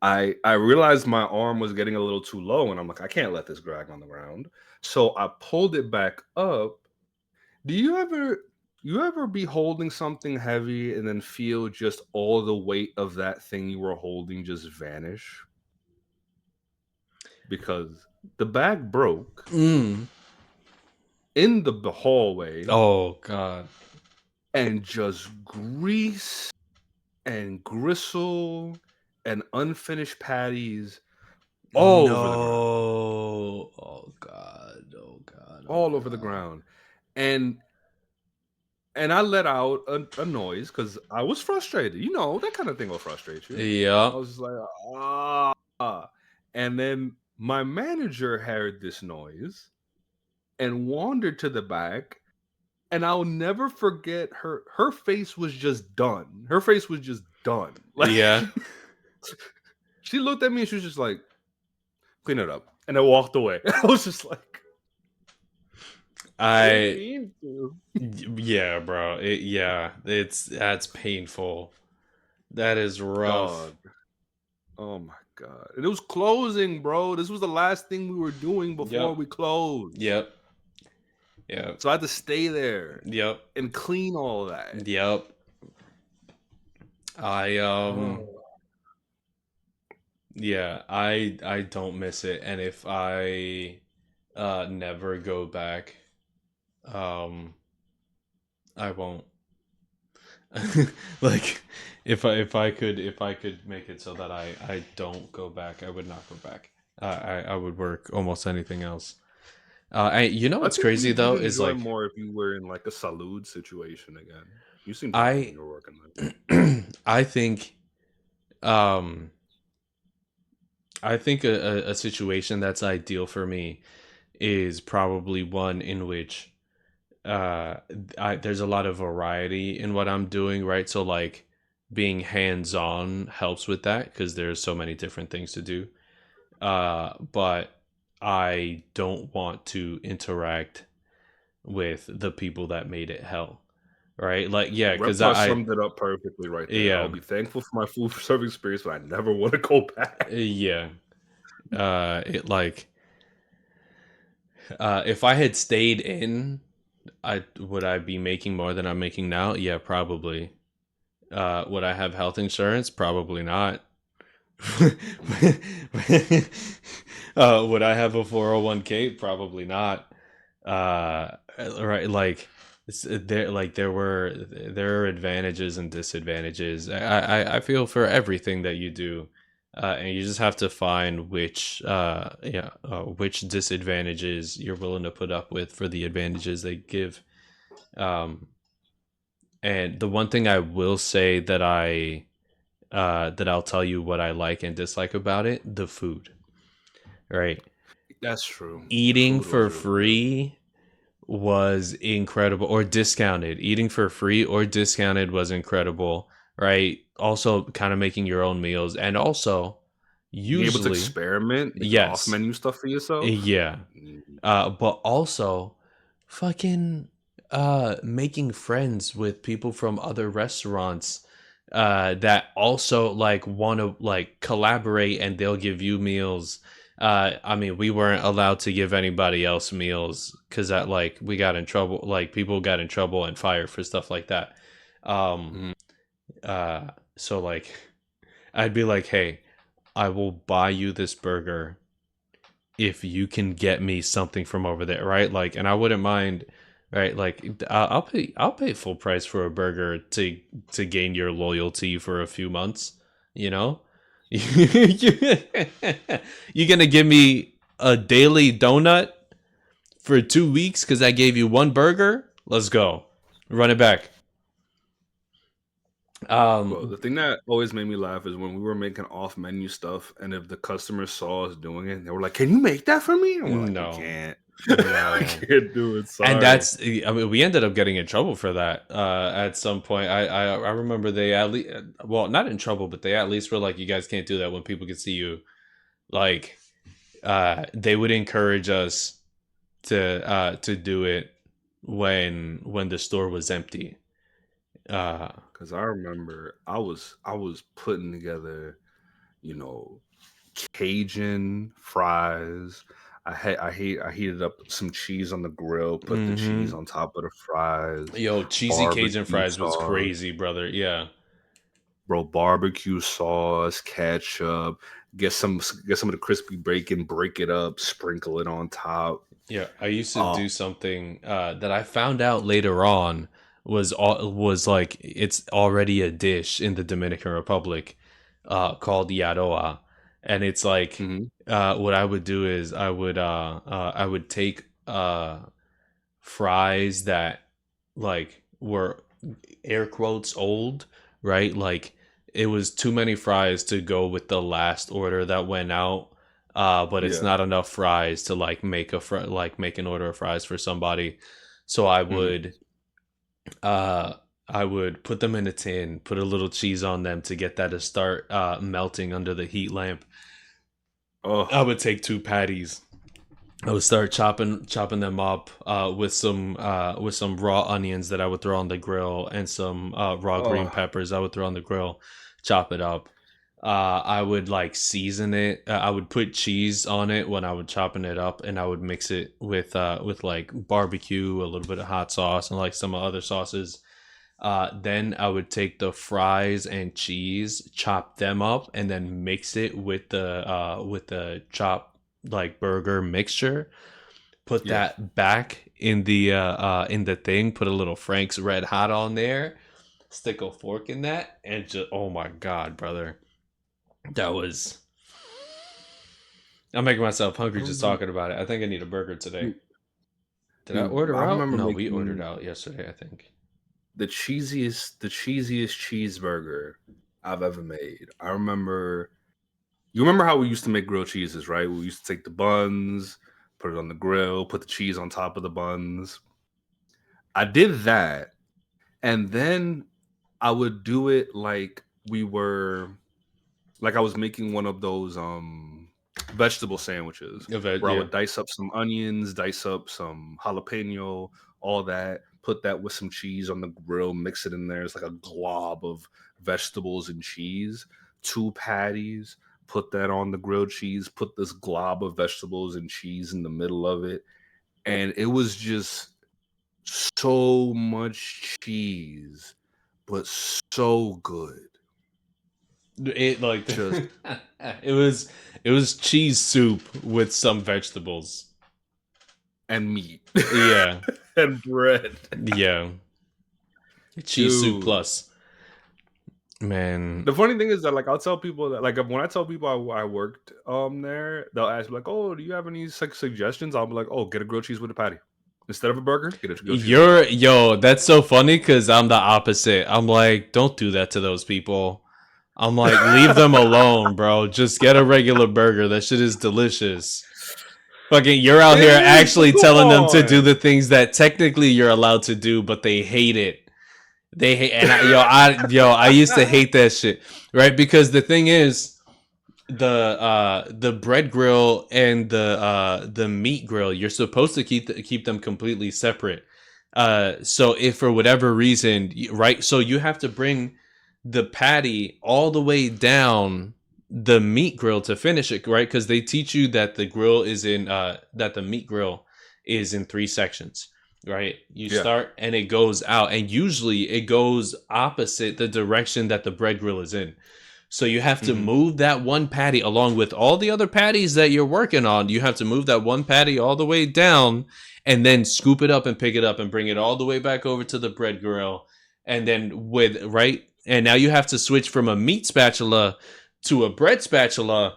I realized my arm was getting a little too low, and I'm like, I can't let this drag on the ground. So I pulled it back up. Do you ever be holding something heavy and then feel just all the weight of that thing you were holding just vanish? Because the bag broke Mm. in the hallway Oh God. and just grease and gristle and unfinished patties all over the ground. No. Oh God. Oh God. Oh All over the God. ground. And I let out a noise because I was frustrated. You know, that kind of thing will frustrate you. I Yep. was just like, ah. And then my manager heard this noise and wandered to the back. And I'll never forget her face was just done. Her face was just done. Like Yeah. she looked at me and she was just like, clean it up. And I walked away. I was just like, I didn't I mean to. yeah, bro. Yeah, that's painful. That is rough. Dog. Oh my god. And it was closing, bro. This was the last thing we were doing before Yep. we closed. Yep. Yep. So I had to stay there Yep. and clean all of that. Yep. I Oh. yeah, I don't miss it, and if I never go back, um I won't. Like if I could make it so that I don't go back, I would not go back. I would work almost anything else. You know I what's think crazy you'd though is enjoy like more if you were in like a salute situation again. You seemed happy when I you were working there. I think um a situation that's ideal for me is probably one in which there's a lot of variety in what I'm doing, right? So like being hands-on helps with that because there's so many different things to do. But I don't want to interact with the people that made it hell, right? Like yeah, because Reptar summed it up perfectly right there. I'll yeah, be thankful for my food service experience, but I never want to go back. yeah. It like if I had stayed in, I be making more than I'm making now? Yeah, probably. Would I have health insurance? Probably not. Would I have a 401k? Probably not. Right, like there are advantages and disadvantages. I feel for everything that you do, and you just have to find which disadvantages you're willing to put up with for the advantages they give. Um, and the one thing I will say that I'll tell you what I like and dislike about it, the food. Right. That's true. The Eating food for was really good. free was incredible, or discounted. Eating for free or discounted was incredible, right? Also kind of making your own meals, and also Being able to usually experiment, make off yes. menu stuff for yourself. Yeah. Mm. But also fucking making friends with people from other restaurants that also like want to like collaborate, and they'll give you meals. I mean, we weren't allowed to give anybody else meals because that like we got in trouble, like people got in trouble and fired for stuff like that. um Mm. so like I'd be like, hey, I will buy you this burger if you can get me something from over there, right? Like, and I wouldn't mind, right? Like, I'll pay full price for a burger to gain your loyalty for a few months. You know, you're gonna give me. a daily donut for 2 weeks because I gave you one burger. Let's go. Run it back. Bro, the thing that always made me laugh is when we were making off menu stuff, and if the customers saw us doing it, they were like, "Can you make that for me?" And we're like, "We No, can't, we no. can't do it. And Sorry." that's, I mean, we ended up getting in trouble for that at some point. I remember they at least, well, not in trouble, but they at least were like, you guys can't do that when people can see you. Like, they would encourage us to do it when the store was empty. Uh, Because I remember I was putting together, you know, Cajun fries. I heated up some cheese on the grill, put the cheese hmm on top of the fries, Yo, cheesy Cajun barbecue fries was sauce, crazy, brother. Yeah, bro, barbecue sauce, ketchup. Get some of the crispy bacon, break it up, sprinkle it on top. yeah. I used to Oh, do something that I found out later on was like it's already a dish in the Dominican Republic called yadoa, and it's like hmm, what I would do is I would take fries that like were air quotes old, right? Like it was too many fries to go with the last order that went out. But it's yeah. not enough fries to like like make an order of fries for somebody. So Hmm. uh I would put them in a tin, put a little cheese on them to get that to start melting under the heat lamp. I Oh, would take two patties. I would start chopping them up with some raw onions that I would throw on the grill and some raw green oh, peppers I would throw on the grill, chop it up. I would like season it. I would put cheese on it when I would chopping it up, and I would mix it with like barbecue, a little bit of hot sauce, and like some other sauces. Then I would take the fries and cheese, chop them up, and then mix it with the chopped like burger mixture. Put yeah. that back in the thing. Put a little Frank's Red Hot on there. Stick a fork in that, and just oh my god, brother, that was. I'm making myself hungry I just remember, talking about it. I think I need a burger today. Did I dude. I order out? remember No, we ordered making out yesterday, I think. the cheesiest cheeseburger I've ever made. I remember you remember how we used to make grilled cheeses, right? We used to take the buns, put it on the grill, put the cheese on top of the buns. I did that, and then I would do it like I was making one of those vegetable sandwiches where I Yeah. would dice up some onions, dice up some jalapeno, all that, put that with some cheese on the grill, mix it in there. It's like a glob of vegetables and cheese, two patties, put that on the grilled cheese, put this glob of vegetables and cheese in the middle of it. And it was just so much cheese, but so good. It like Just it was it was cheese soup with some vegetables. and meat Yeah, and bread. yeah. Cheese soup Dude, plus. Man, the funny thing is that like I'll tell people that like when I tell people I worked there, they'll ask me like, "Oh, do you have any like suggestions?" I'll be like, "Oh, get a grilled cheese with a patty instead of a burger. Get a grilled cheese with a you're patty." yo, that's so funny because I'm the opposite. I'm like, don't do that to those people. I'm like, leave them alone, bro. Just get a regular burger. That shit is delicious. Fucking, you're out It here is, but actually come telling them to do on. the things that technically you're allowed to do, but they hate it. They hate, and I used to hate that shit, right? Because the thing is, the bread grill and the meat grill, you're supposed to keep them completely separate. So if for whatever reason, right, so you have to bring the patty all the way down the meat grill to finish it, right? Because they teach you that the grill is in that the meat grill is in three sections, right? You Yeah. start and it goes out, and usually it goes opposite the direction that the bread grill is in. So you have to Hmm. move that one patty along with all the other patties that you're working on. You have to move that one patty all the way down and then scoop it up and pick it up and bring it all the way back over to the bread grill. And then with right, and now you have to switch from a meat spatula to a bread spatula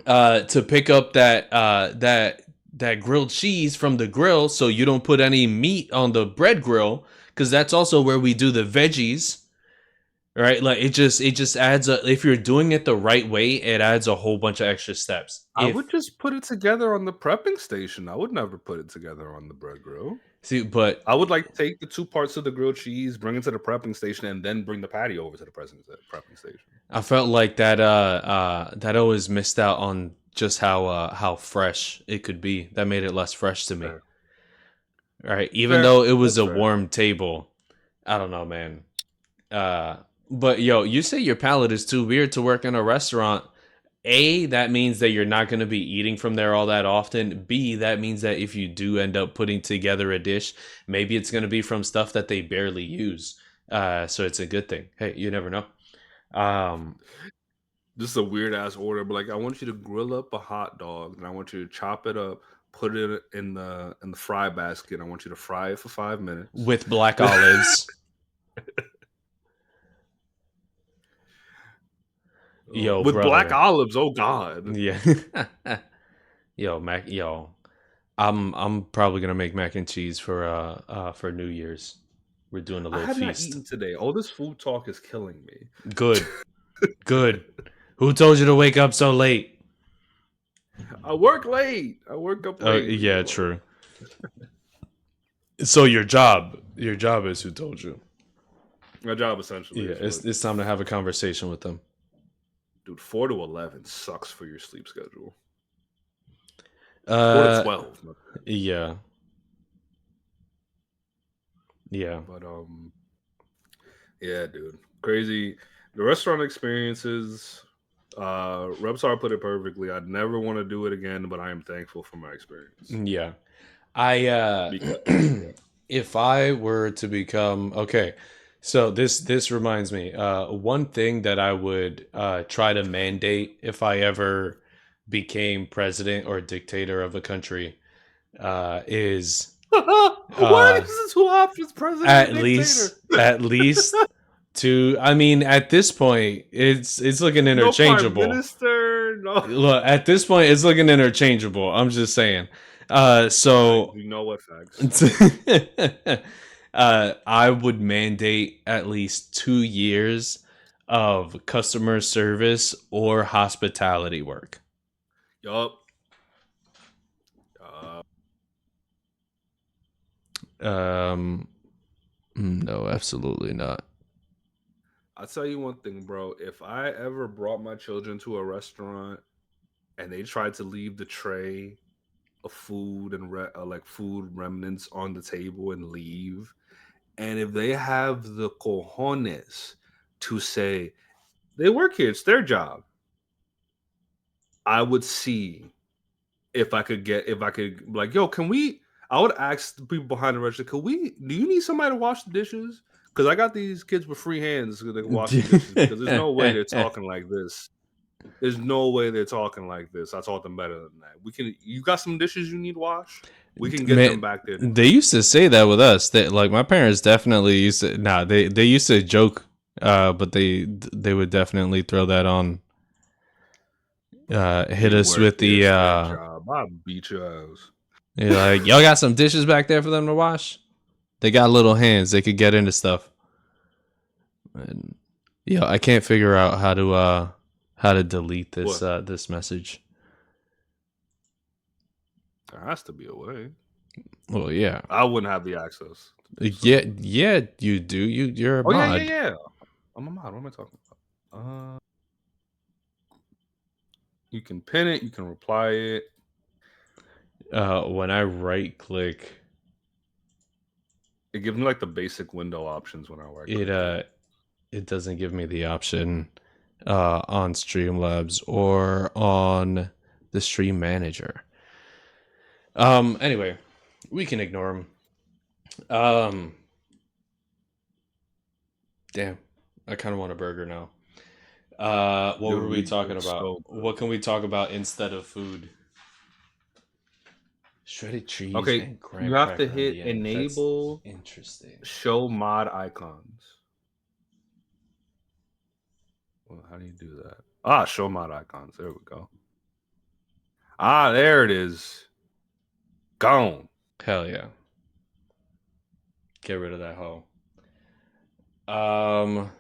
to pick up that grilled cheese from the grill, so you don't put any meat on the bread grill, because that's also where we do the veggies. Right, like it just adds a, if you're doing it the right way, it adds a whole bunch of extra steps. I If would just put it together on the prepping station. I would never put it together on the bread grill. see, but I would like take the 2 parts of the grilled cheese, bring it to the prepping station, and then bring the patty over to the prepping station. I felt like that always missed out on just how fresh it could be. That made it less fresh to me. Fair. Right, even Fair. though it was That's a fair. warm table, I don't know, man. Uh, but yo, you say your palate is too weird to work in a restaurant. A, that means that you're not going to be eating from there all that often. B, that means that if you do end up putting together a dish, maybe it's going to be from stuff that they barely use. So it's a good thing. Hey, you never know. Um, This is a weird ass order, but like I want you to grill up a hot dog, and I want you to chop it up, put it in the fry basket. I want you to fry it for 5 minutes. with black olives, Oh, yo, with black brother. olives. Oh God. Yeah. Yo, I'm probably gonna make mac and cheese for New Year's. We're doing a I little have not feast. eaten today. All this food talk is killing me. Good, good. Who told you to wake up so late? I work late. I work up late. Leave me Yeah, alone. true. So your job is who told you. My job essentially Yeah, is what, it's time to have a conversation with them. dude. 4 to 11 sucks for your sleep schedule. 4 to Uh, 12. yeah, yeah, But yeah, dude, crazy. The restaurant experiences. Repsar put it perfectly. I'd never want to do it again, but I am thankful for my experience yeah. I because yeah. if I were to become okay, so this reminds me. One thing that I would try to mandate if I ever became president or dictator of a country is Why is this two options, president and at dictator? least to, I mean, at this point it's looking No prime interchangeable. minister. No. Look, at this point it's looking interchangeable. I'm just saying. I So do know what facts. I would mandate at least 2 years of customer service or hospitality work. Yup. um no, absolutely not. I'll tell you one thing, bro. If I ever brought my children to a restaurant and they tried to leave the tray of food and like food remnants on the table and leave, and if they have the cojones to say they work here, it's their job, I would see if I could like, yo, can we? I would ask the people behind the register, could we? Do you need somebody to wash the dishes? Because I got these kids with free hands so they can wash the dishes. Because there's no way they're talking like this. There's no way they're talking like this. I taught them better than that. We can. You got some dishes you need washed? We can get them Man, back there. they used to say that with us. That, like, my parents definitely used to. Nah, they used to joke, but they would definitely throw that on. Hit They us work with here. the It's their job. I beat your ass. like, y'all got some dishes back there for them to wash. They got little hands. They could get into stuff. And, yeah, I can't figure out how to delete this What? this message. There has to be a way. Well, yeah, I wouldn't have the access to do so. yeah, you do. You're a Oh yeah, yeah, mod. yeah. I'm a mod. What am I talking about? You can pin it. You can reply it. When I right click, It gives me like the basic window options when I right it click it. it doesn't give me the option on Streamlabs or on the Stream Manager. Anyway, we can ignore them. Um, damn, I kind of want a burger now. What Dude, were we we talking it's about? so good. What can we talk about instead of food? Shredded cheese Okay, and graham you have to cracker on hit the end. That's enable interesting. show mod icons. Well, how do you do that? Ah, show mod icons. There we go. Ah, there it is. Gone. Hell yeah. Get rid of that hoe. Um.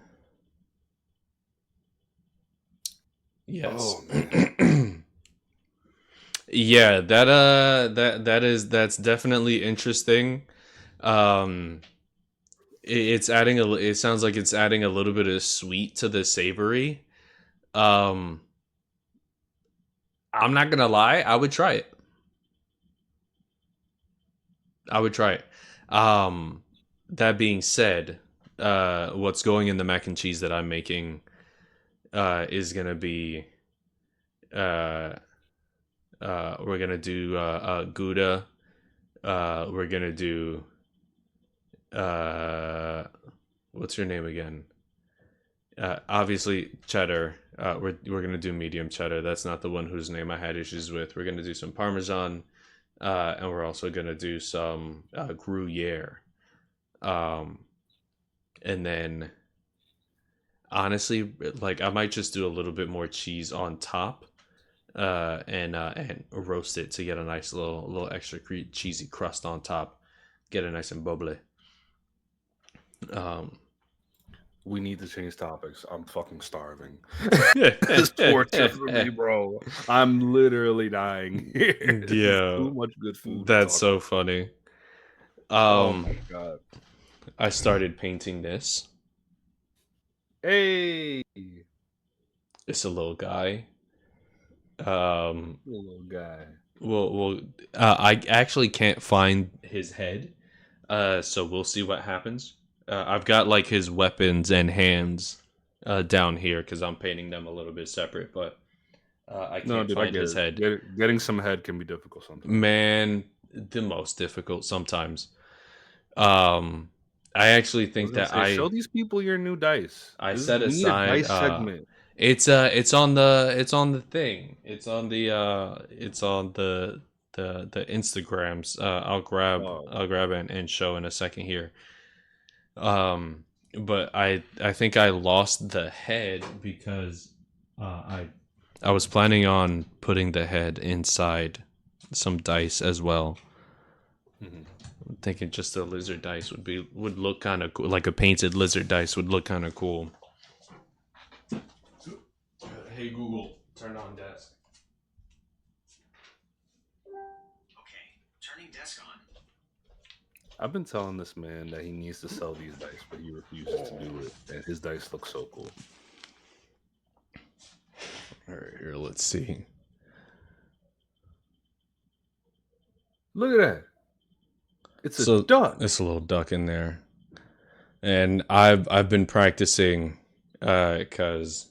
Yes. Oh man. Yeah, that's definitely interesting. Um, it's adding a. It sounds like it's adding a little bit of sweet to the savory. Um, I'm not gonna lie, I would try it. I would try it. Um, that being said, what's going in the mac and cheese that I'm making is gonna be uh we're gonna do Gouda. We're gonna do uh what's your name again? Obviously cheddar. We're gonna do medium cheddar. That's not the one whose name I had issues with. We're gonna do some Parmesan, and we're also gonna do some Gruyere. Um, and then honestly, like I might just do a little bit more cheese on top, and roast it to get a nice little extra cheesy crust on top. Get it nice and bubbly. Um, We need to change topics. I'm fucking starving. This torture for me, bro. I'm literally dying here. This is yeah, too much good food to that's talk so about. funny. Oh my Um, god. I started painting this. Hey, It's a little guy. Um, little guy. I actually can't find his head. So we'll see what happens. I've got like his weapons and hands down here because I'm painting them a little bit separate, but I No, can't dude, I find get his it. head. Getting some head can be difficult sometimes. Man, the most difficult sometimes. Um, I actually I was think gonna that say, show these people your new dice. I This is set we need a aside dice segment. it's on the thing. It's on the Instagrams. Oh, I'll grab it and show in a second here. But I think I lost the head because I was planning on putting the head inside some dice as well. mhm. I'm thinking just a lizard dice would look kind of cool, like a painted lizard dice would look kind of cool. Hey Google, turn on desk. Okay, turning desk on. I've been telling this man that he needs to sell these dice, but he refuses to do it. And his dice look so cool. All right, here, let's see. Look at that. It's a So duck. there's a little duck in there, and I've been practicing because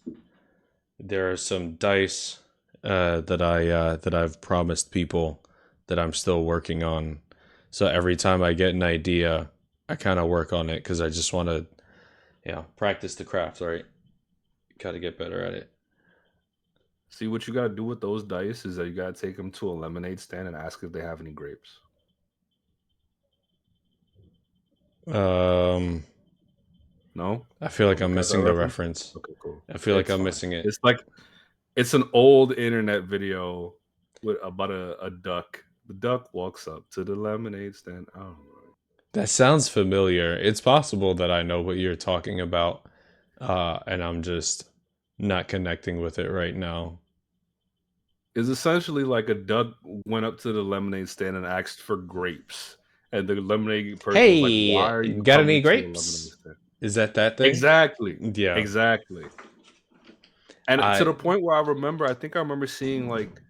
there are some dice that I've promised people that I'm still working on. So every time I get an idea, I kind of work on it because I just want to, practice the craft. Right, got to get better at it. See, what you gotta do with those dice is that you gotta take them to a lemonade stand and ask if they have any grapes. Um, No? I feel You like don't I'm get that missing the reference? reference. Okay, cool. I feel like It's I'm fine. missing it. It's like it's an old internet video with about a duck. The duck walks up to the lemonade stand. I don't know. That sounds familiar. It's possible that I know what you're talking about, and I'm just not connecting with it right now. It's essentially like a duck went up to the lemonade stand and asked for grapes. And the lemonade person was like, "Why Hey, are you got any coming to a lemonade grapes? stand?" Is that thing? Exactly. Yeah. Exactly. And to I the point where I think I remember seeing like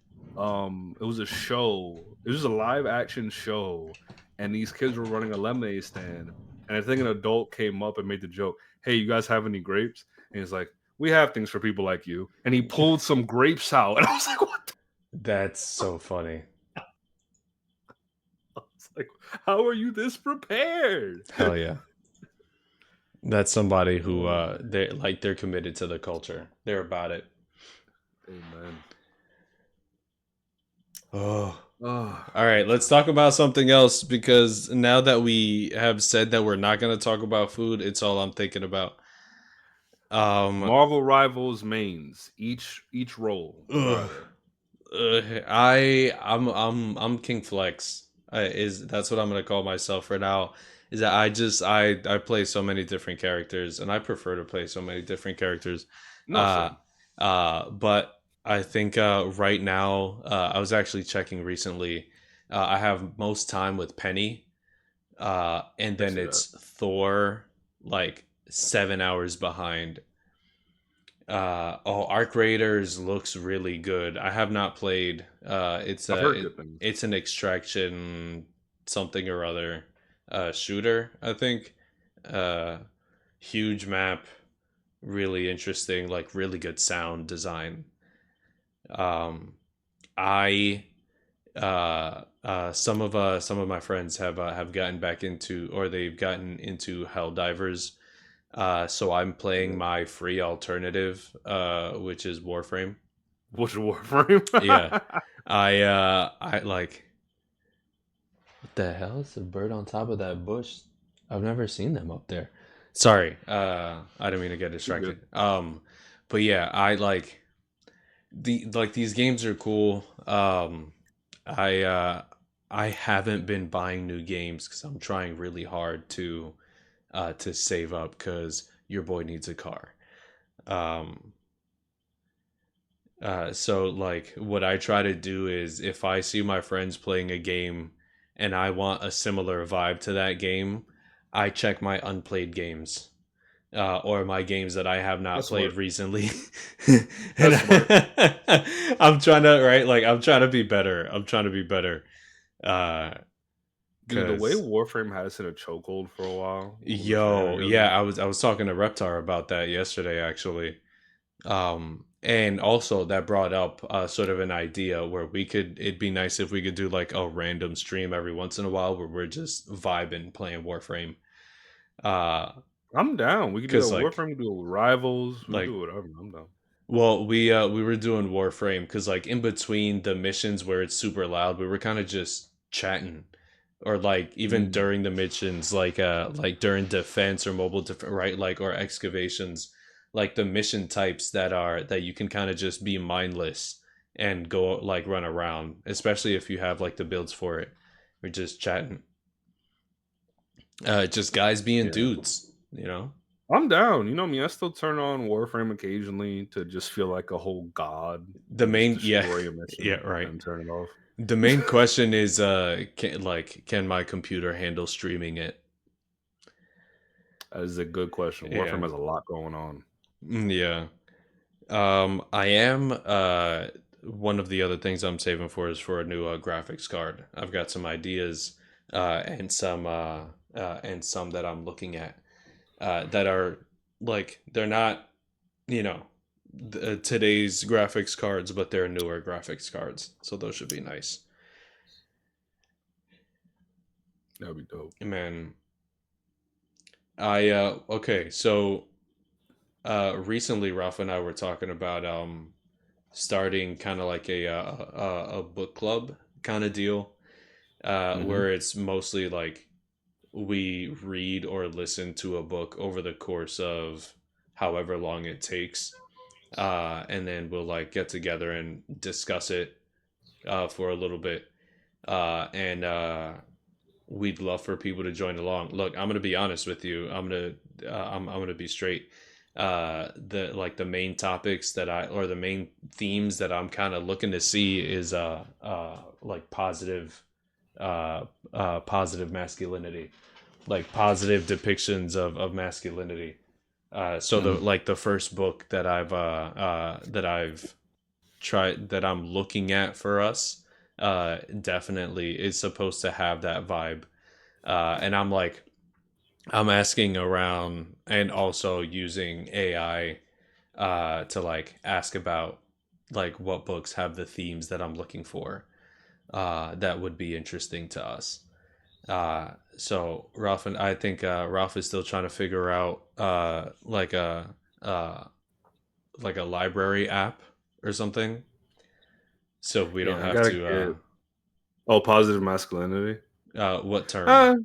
it was a show. It was a live action show and these kids were running a lemonade stand and I think an adult came up and made the joke, "Hey, you guys have any grapes?" And he's like, "We have things for people like you." And he pulled some grapes out and I was like, "What?" That's so funny. I was like, "How are you this prepared?" Hell yeah. That's somebody who Oh man. they're committed to the culture. They're about it. Amen. Oh. Oh, All right, I'm let's telling talk about something else because now that we have said that we're not going to talk about food, it's all I'm thinking about. you. Um Marvel Rivals mains. Each roll. What are ugh. they? I'm King Flex. Is That's what I'm gonna call myself for now. Is that I play so many different characters, and I prefer to play so many different characters. No, Uh, same. but I think right now, I was actually checking recently. I have most time with Penny, and I then see that. it's Thor, like 7 hours behind. Arc Raiders looks really good. I have not played. I've heard good things. It's an extraction something or other shooter, I think. Uh, Huge map, really interesting, like really good sound design. Um, I some of my friends have gotten back into, or they've gotten into Helldivers. So I'm playing Yeah. my free alternative, which is Warframe. What's your Warframe? Yeah, I like. What the hell is the bird on top of that bush? I've never seen them up there. Sorry, I didn't mean to get You distracted. good? But yeah, I like these games are cool. I uh, I haven't been buying new games because I'm trying really hard to save up because your boy needs a car. Um, so like what I try to do is if I see my friends playing a game and I want a similar vibe to that game, I check my unplayed games. Or my games that I have not That's played smart. recently. And That's smart. I'm trying to right, like I'm trying to be better. I'm trying to be better. Uh Dude, the way cuz Warframe has us in a chokehold for a while when we were playing yo, together. yeah, I was talking to Reptar about that yesterday actually. And also that brought up sort of an idea where we could, it'd be nice if we could do like a random stream every once in a while where we're just vibing playing Warframe. Uh I'm down. We can do that cuz with Warframe, we can do it with Rivals, we can like do whatever. I'm down. well, we were doing Warframe because like in between the missions where it's super loud, we were kind of just chatting, or like even Mm, during the missions, like during defense or mobile right, like or excavations, like the mission types that you can kind of just be mindless and go like run around, especially if you have like the builds for it. We're just chatting, just guys being yeah. dudes, you know. I'm down. You know me, I still turn on Warframe occasionally to just feel like a whole god The and just yeah, destroy a yeah, mission right. and turn it off. The main question is can my computer handle streaming it? That is a good question. Warframe Yeah. has a lot going on. Yeah. I am one of the other things I'm saving for is for a new graphics card. I've got some ideas and some that I'm looking at that are like they're not, you know, today's graphics cards, but they're newer graphics cards. So those should be nice. That'd be dope. Man, I okay, so recently Ralph and I were talking about starting kind of like a book club kind of deal, Hmm. where it's mostly like we read or listen to a book over the course of however long it takes, and then we'll like get together and discuss it for a little bit, and we'd love for people to join along. Look, I'm gonna be honest with you. I'm gonna be straight. The like the main topics that I or the main themes that I'm kind of looking to see is like positive masculinity, like positive depictions of masculinity. So the Hmm. like the first book that I've tried that I'm looking at for us definitely is supposed to have that vibe, and I'm asking around and also using AI to like ask about like what books have the themes that I'm looking for that would be interesting to us. So Ralph and I think Ralph is still trying to figure out uh, like a library app or something, so we don't Yeah, I have gotta to. get oh positive masculinity. What term? Uh,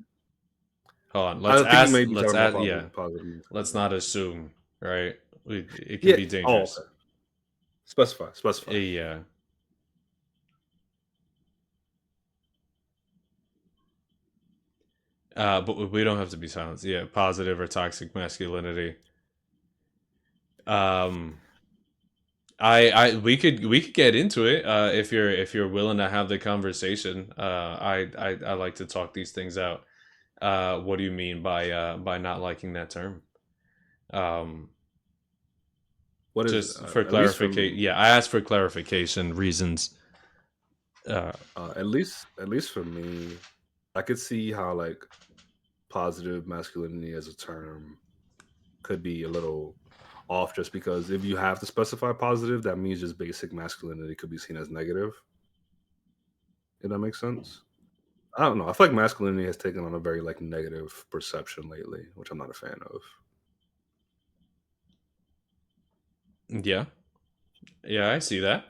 Hold on. Let's I think you ask. may be Let's talking about ask. Yeah. positive Let's masculinity. not assume. Right. It can Yeah. be Oh, dangerous. okay. Specify. Specify. Yeah. But we don't have to be silenced. Yeah, positive or toxic masculinity. Um, we could get into it if you're willing to have the conversation. I like to talk these things out. What do you mean by not liking that term? Um, What is just for at least clarification. from Yeah, I asked for clarification reasons. Uh, at least for me, I could see how like positive masculinity as a term could be a little off just because if you have to specify positive, that means just basic masculinity could be seen as negative. If that makes sense. I don't know. I feel like masculinity has taken on a very like negative perception lately, which I'm not a fan of. yeah, yeah, I see that.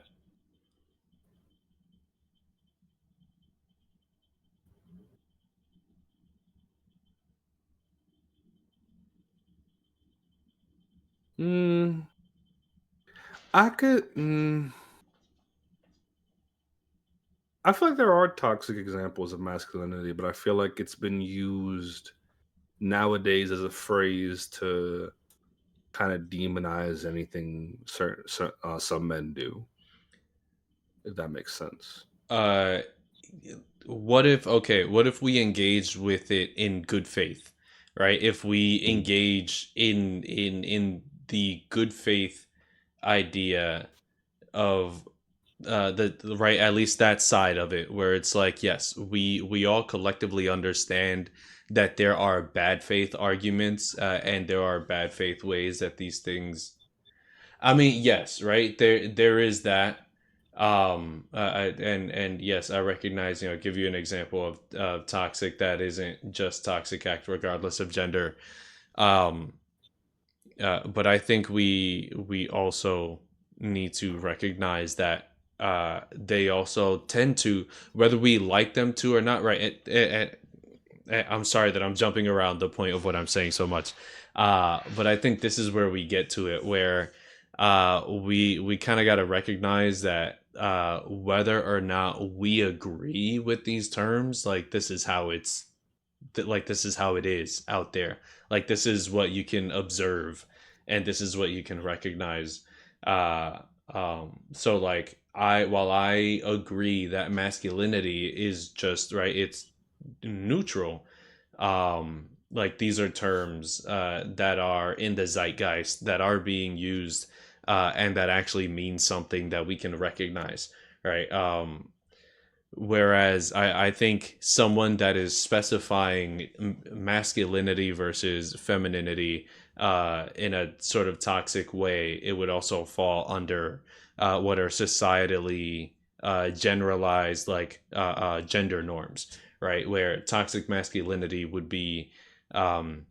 Mm, I could. I feel like there are toxic examples of masculinity, but I feel like it's been used nowadays as a phrase to kind of demonize anything some men do, if that makes sense. Uh, what if we engage with it in good faith, right? If we engage in the good faith idea of the right, at least that side of it, where it's like, yes, we all collectively understand that there are bad faith arguments, and there are bad faith ways that these things, I mean, yes, right. There is that. And yes, I recognize. Give you an example of toxic that isn't just toxic act, regardless of gender. Um, but I think we also need to recognize that they also tend to, whether we like them to or not. Right. I'm sorry that I'm jumping around the point of what I'm saying so much, but I think this is where we get to it, where we kind of got to recognize that whether or not we agree with these terms, like this is how it is out there. Like this is what you can observe, and this is what you can recognize. Uh, so like while I agree that masculinity is just right, it's neutral. Like these are terms that are in the zeitgeist, that are being used, and that actually mean something that we can recognize, right? Whereas I think someone that is specifying masculinity versus femininity in a sort of toxic way, it would also fall under what are societally generalized, like gender norms, right? Where toxic masculinity would be um,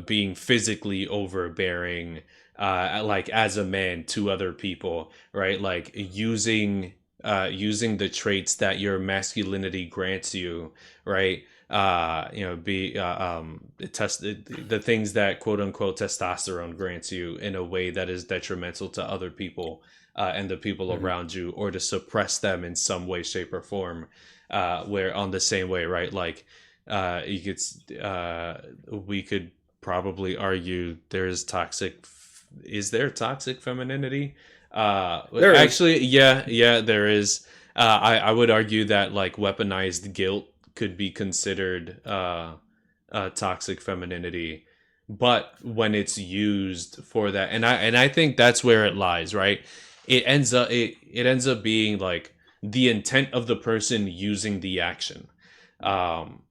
being physically overbearing, like as a man to other people, right? Like using the traits that your masculinity grants you, right? Be test the things that quote unquote testosterone grants you in a way that is detrimental to other people, and the people Mhm. around you, or to suppress them in some way, shape, or form. Where on the same way, right? Like you could we could probably argue there's toxic. Is there toxic femininity? There is. Actually, yeah, there is. I would argue that like weaponized guilt could be considered toxic femininity, but when it's used for that, and I think that's where it lies, right? It ends up being like the intent of the person using the action. Um,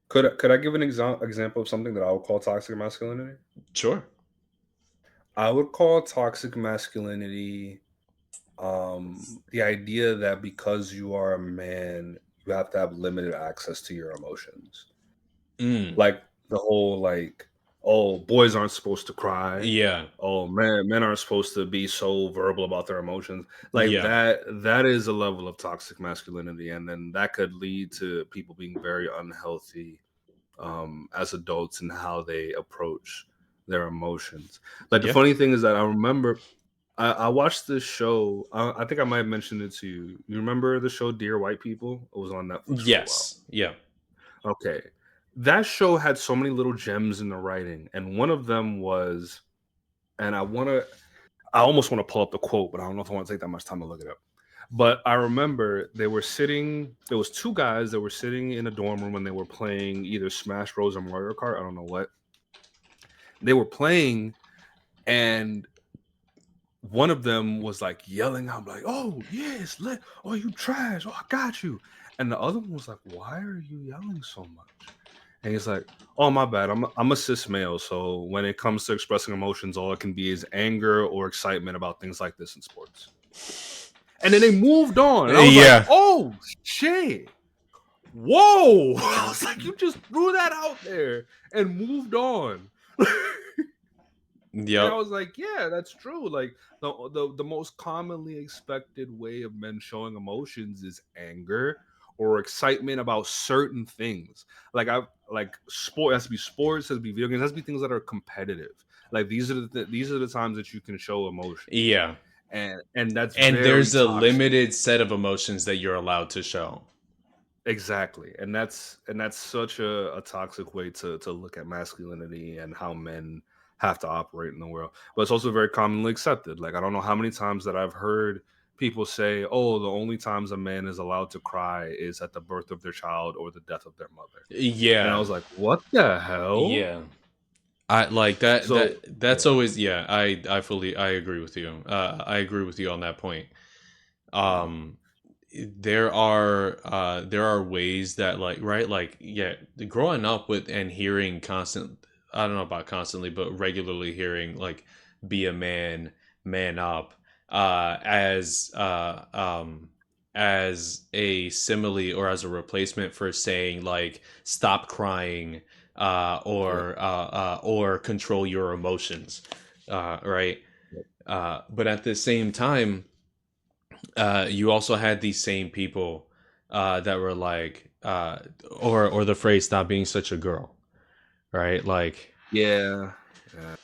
Could I give an example of something that I would call toxic masculinity? sure. I would call toxic masculinity the idea that because you are a man, you have to have limited access to your emotions. Mm, Like the whole like, oh, boys aren't supposed to cry. yeah, Oh, men aren't supposed to be so verbal about their emotions. Like yeah, that is a level of toxic masculinity, and then that could lead to people being very unhealthy as adults and how they approach their emotions. Like the yeah. funny thing is that I remember I watched this show. I think I might have mentioned it to you. You remember the show Dear White People? It was on Netflix for a while. Yes, yeah, Okay. That show had so many little gems in the writing, and one of them was, and I almost want to pull up the quote, but I don't know if I want to take that much time to look it up. But I remember they were sitting, there was two guys that were sitting in a dorm room when they were playing either Smash Bros or Mario Kart, I don't know what. They were playing, and one of them was like yelling out like, "Oh, yes, oh, you trash. Oh, I got you." And the other one was like, "Why are you yelling so much?" And he's like, "Oh, my bad. I'm a cis male, so when it comes to expressing emotions, all it can be is anger or excitement about things like this in sports." And then they moved on, and I was like, Yeah. "Oh shit. Whoa." I was like, "You just threw that out there and moved on." And I Yep. was like, "Yeah, that's true. Like the most commonly expected way of men showing emotions is anger or excitement about certain things. Like sport has to be sports, has to be video games, has to be things that are competitive. Like these are the times that you can show emotion, Yeah. and that's And very there's a toxic. limited set of emotions that you're allowed to show. Exactly, and that's such a toxic way to look at masculinity and how men have to operate in the world. But it's also very commonly accepted. Like I don't know how many times that I've heard people say, "Oh, the only times a man is allowed to cry is at the birth of their child or the death of their mother." And I Yeah. was like, "What the hell?" Yeah. I like that So that's yeah, always, yeah, I agree with you. I agree with you on that point. mhm, Um there are ways that, like, right, like, yeah, growing up with and hearing constant, I don't know about constantly, but regularly hearing like be a man, man up, as a simile or as a replacement for saying like stop crying, yeah, or control your emotions, right, yeah, but at the same time, you also had these same people that were like, or the phrase "stop being such a girl," right? Like, yeah, yeah.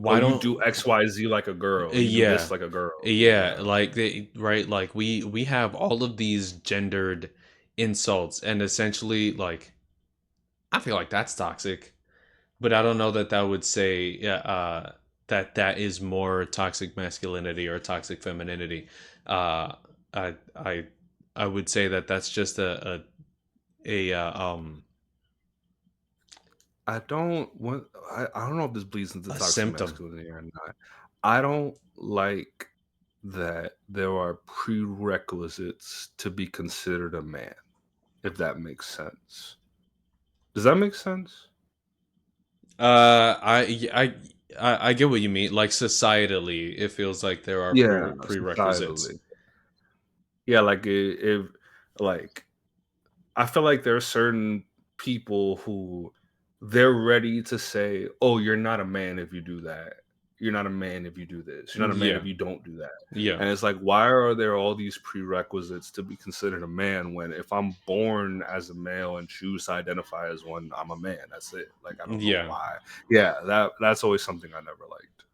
Oh, why you don't? do X, Y, Z like a girl. You do this Yeah, like a girl. yeah, Yeah. like they, right? Like we have all of these gendered insults, and essentially, like, I feel like that's toxic, but I don't know that that would say, yeah, that that is more toxic masculinity or toxic femininity. Uh, I I I would say that that's just I don't know if this bleeds into a toxic symptom. masculinity or not. I don't like that there are prerequisites to be considered a man, if that makes sense. Does that make sense? I get what you mean. Like societally, it feels like there are Yeah, prerequisites. societally. Yeah, like if like I feel like there are certain people who they're ready to say, "Oh, you're not a man if you do that. You're not a man if you do this. You're not a man Yeah, if you don't do that." yeah, And it's like, why are there all these prerequisites to be considered a man when if I'm born as a male and choose to identify as one, I'm a man. That's it. Like I don't know yeah, why. Yeah, that's always something I never liked.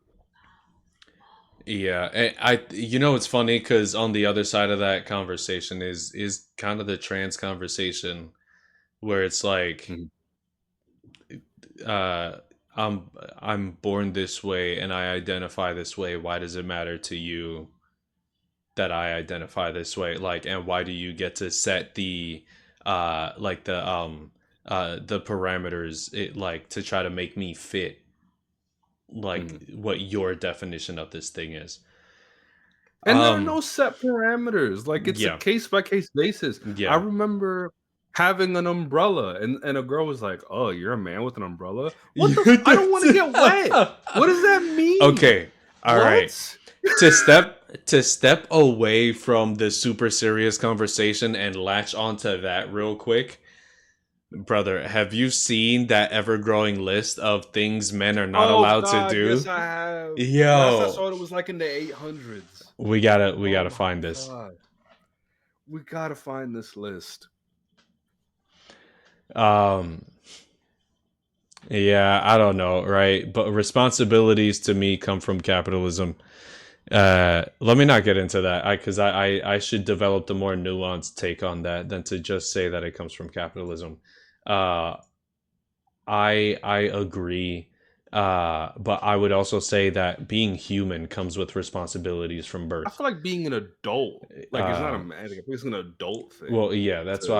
yeah. You know, it's funny because on the other side of that conversation is kind of the trans conversation where it's like, Mhm, uh, I'm born this way and I identify this way. Why does it matter to you that I identify this way? Like, and why do you get to set like the parameters, like to try to make me fit like mhm. what your definition of this thing is? And there are Um, no set parameters, like, it's a yeah. case by case basis. I Yeah. remember having an umbrella and a girl was like, "Oh, you're a man with an umbrella? What the You f I don't did. wanna get wet. What does that mean? Okay. All right. What?" To step away from the super serious conversation and latch onto that real quick, brother, have you seen that ever growing list of things men are not Oh allowed to god, yes, do? I have. Last I Yo, saw it was, like, in the 800s. we gotta Oh my find this. god. We gotta find this list. Um, yeah, I don't know, right? But responsibilities to me come from capitalism. Let me not get into that. I should develop the more nuanced take on that than to just say that it comes from capitalism. Uh, I agree. But I would also say that being human comes with responsibilities from I birth. feel like being an adult, like it's not a Uh, man. I think it's an adult thing well, yeah, to that's take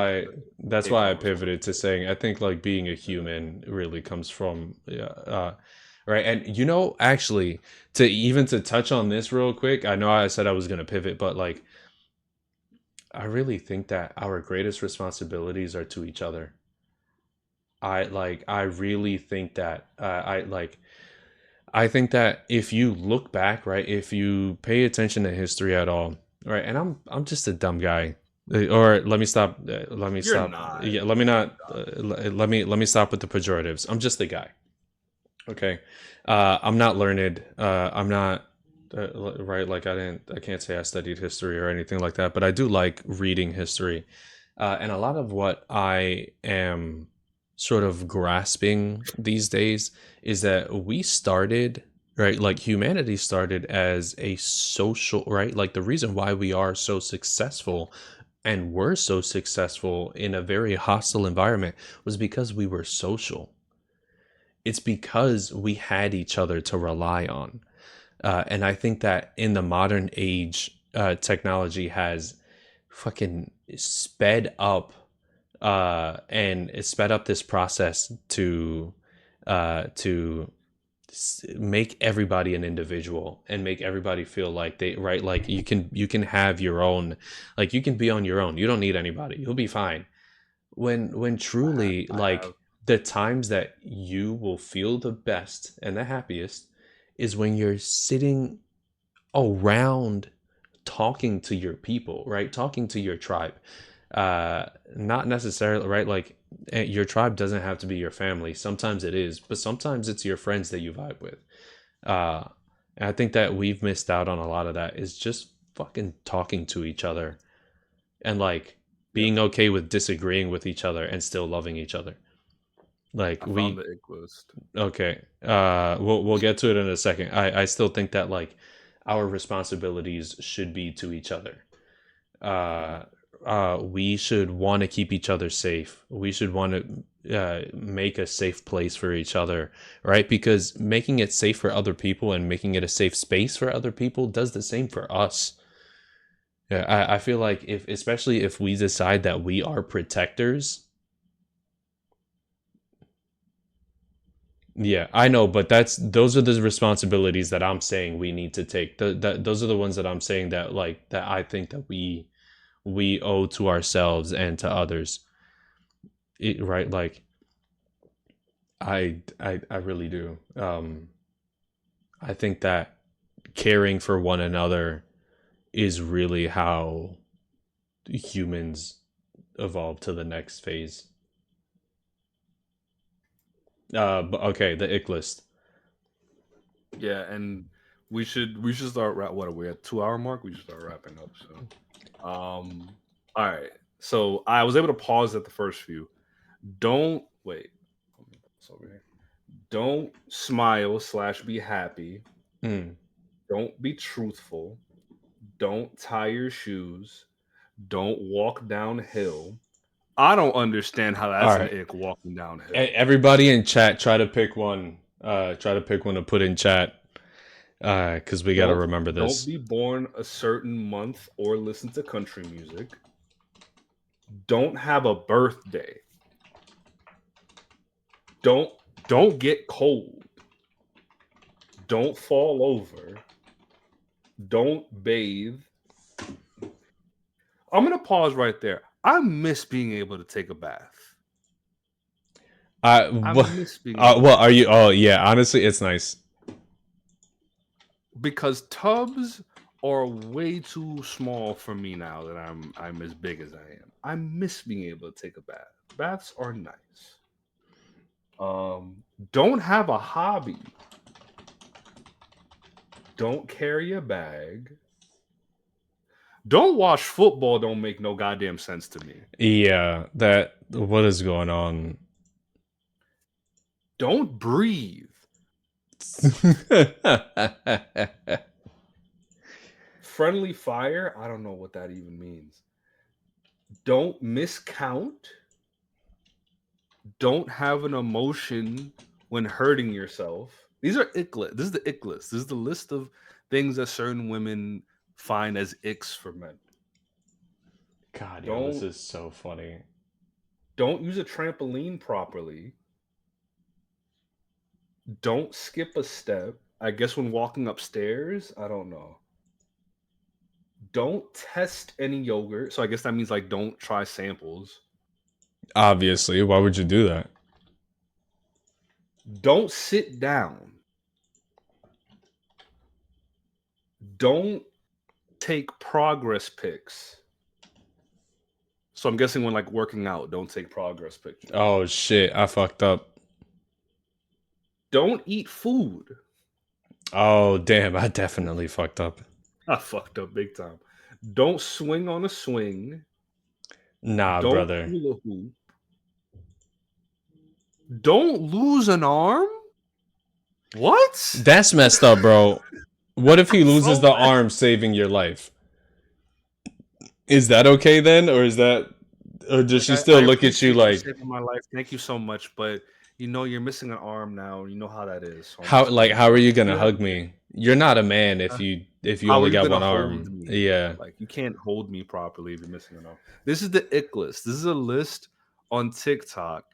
why I on pivoted to responsibility. saying I think like being a Yeah. human really comes from yeah, right. And you know, actually, to even to touch on this real quick, I know I said I was gonna pivot, but like I really think that our greatest responsibilities are to each other. I really think that I think that if you look back, right, if you pay attention to history at all, right, and I'm just a dumb guy, or let me stop. Let me You're stop. not. Yeah, let me not. Let me stop with the pejoratives. I'm just a guy. Okay, I'm not learned. I'm not right. Like I didn't. I can't say I studied history or anything like that. But I do like reading history, and a lot of what I am sort of grasping these days is that we started right. Like humanity started as a social right. Like the reason why we are so successful and were so successful in a very hostile environment was because we were social. It's because we had each other to rely on. And I think that in the modern age, technology has fucking sped up and it sped up this process to make everybody an individual and make everybody feel like they right like you can have your own like you can be on your own, you don't need anybody, you'll be fine when truly I have. like the times that you will feel the best and the happiest is when you're sitting around talking to your people, right? Talking to your tribe. Not necessarily, right? Like your tribe doesn't have to be your family. Sometimes it is, but sometimes it's your friends that you vibe with. Uh, and I think that we've missed out on a lot of that is just fucking talking to each other and like Yeah. being okay with disagreeing with each other and still loving each other. Like I found we the ick list. okay. We'll get to it in a second. I still think that like our responsibilities should be to each other. Mhm. Uh we should want to keep each other safe. We should want to make a safe place for each other, right? Because making it safe for other people and making it a safe space for other people does the same for us. Yeah, I feel like if especially if we decide that we are protectors. Yeah, I know, but that's those are the responsibilities that I'm saying we need to take. Those are the ones that I'm saying that like that I think that we owe to ourselves and to others. Right? Like I really do. I think that caring for one another is really how humans evolve to the next phase. But okay, the ick list. Yeah, and we should start what are we at 2 hour mark? We should start wrapping up soon. All right. So I was able to pause at the first few. Don't wait. Let me pause over here. Don't smile slash be happy. Mm. Don't be truthful. Don't tie your shoes. Don't walk downhill. I don't understand how All that's an right. ick walking downhill. Everybody in chat, try to pick one. Try to pick one to put in chat. Because we got to Don't remember don't this. be born a certain month or listen to country music. Don't have a birthday. Don't don't get cold. Don't fall over. Don't bathe. I'm gonna pause right there. I miss being able to take a bath. I miss being able to Well, take are a you? bath Oh, yeah. Honestly, it's nice. because tubs are way too small for me now that I'm as big as I am. I miss being able to take a bath. Baths are nice. Don't have a hobby. Don't carry a bag. Don't watch football. Don't make no goddamn sense to me. Yeah. That. What is going on? Don't breathe. Friendly fire. I don't know what that even means. Don't miscount. Don't have an emotion when hurting yourself. These are ick list. This is the ick list. This is the list of things that certain women find as icks for men. God, yo, this Don't is so funny. don't use a trampoline properly. Don't skip a step. I guess when walking upstairs, I don't know. Don't test any yogurt. So I guess that means like don't try samples. Obviously, why would you do that? Don't sit down. Don't take progress pics. So I'm guessing when like working out, don't take progress pictures. Oh shit, I fucked up. Don't eat food. Oh damn, I definitely fucked up. I fucked up big time. Don't swing on a swing. Nah, Don't brother. hula hoop. Don't lose an arm. What? That's messed up, bro. What if he loses So the bad. arm saving your life? Is that okay then? Or does Like she I still look at you appreciate you like saving my life. Thank you so much, but you know you're missing an arm now. You know how that is. So I'm how just like gonna how are you see gonna you in a hug bit. me? You're not a man Uh, if you How are only you got gonna one hold arm. me? Yeah. Like you can't hold me properly if you're missing an arm. This is the ick list. This is a list on TikTok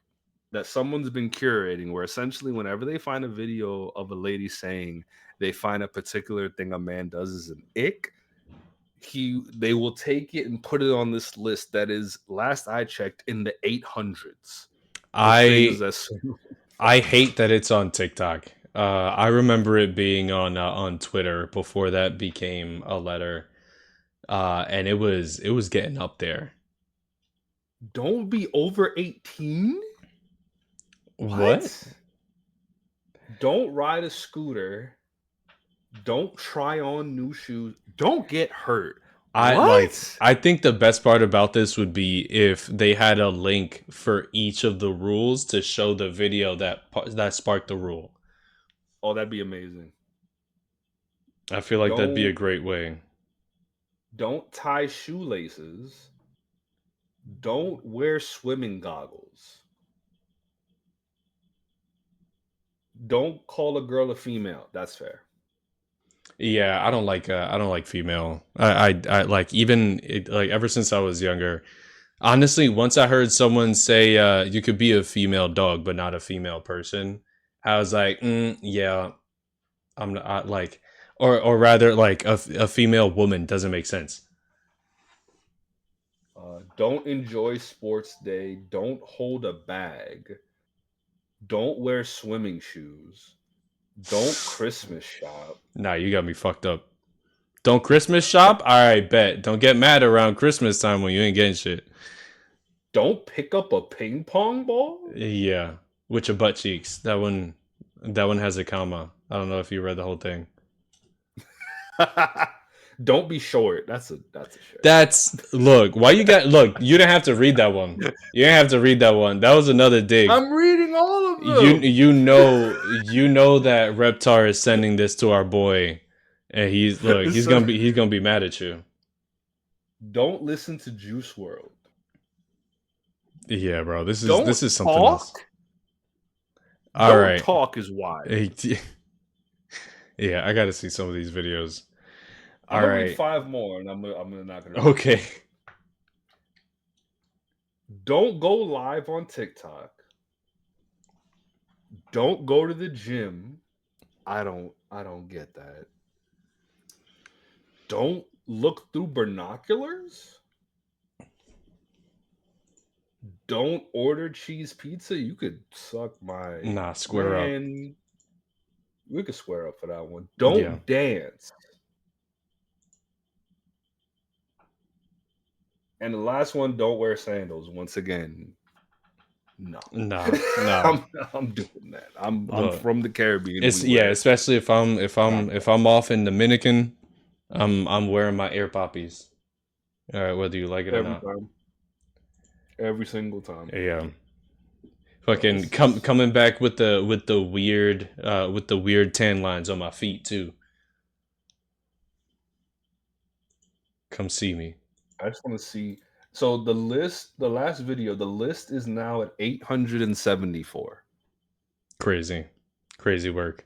that someone's been curating where essentially whenever they find a video of a lady saying they find a particular thing a man does is an ick, they will take it and put it on this list that is last I checked in the 800s of things I that's I hate that it's on TikTok. I remember it being on Twitter before that became a letter. And it was getting up there. don't be over 18. What? What? Don't ride a scooter. Don't try on new shoes. Don't get hurt. What? I think the best part about this would be if they had a link for each of the rules to show the video that sparked the rule. Oh, that'd be amazing. I feel like that'd be a Don't great way. don't tie shoelaces. Don't wear swimming goggles. Don't call a girl a female. That's fair. Yeah, I don't like female. I like even like ever since I was younger. Honestly, once I heard someone say you could be a female dog but not a female person, I was like, yeah, I'm not like, or rather, like a female woman doesn't make sense. Don't enjoy sports day. Don't hold a bag. Don't wear swimming shoes. Don't Christmas shop. Nah, you got me fucked up. Don't Christmas shop? All right, bet. Don't get mad around Christmas time when you ain't getting shit. Don't pick up a ping pong ball. Yeah, with your butt cheeks. That one has a comma. I don't know if you read the whole thing. Don't be short. That's a shirt. That's look. Why you got look? You didn't have to read that one. You didn't have to read that one. That was another dig. I'm reading all of them. You know that Reptar is sending this to our boy, and So, he's gonna be mad at you. don't listen to Juice World. Yeah, bro. Don't This is something else. talk. All Don't right. talk is wide. Yeah, I got to see some of these videos. I'm All gonna read right. five more, and I'm not gonna read them. Okay. Don't go live on TikTok. Don't go to the gym. I don't get that. Don't look through binoculars. Don't order cheese pizza. You could suck my Nah, square up. man. We could square up for that one. Yeah. Don't dance. And the last one, don't wear sandals. Once again, no. Nah, nah. I'm doing that. I'm Look, from the Caribbean. it's We yeah, wear especially rock if I'm off in Dominican, I'm wearing my air poppies. All right, whether you like it or every not. time, every single time. Yeah. Bro, Fucking this is. coming back with the weird tan lines on my feet too. Come see me. I just want to see. So the list, the last video, the list is now at 874. Crazy, crazy work.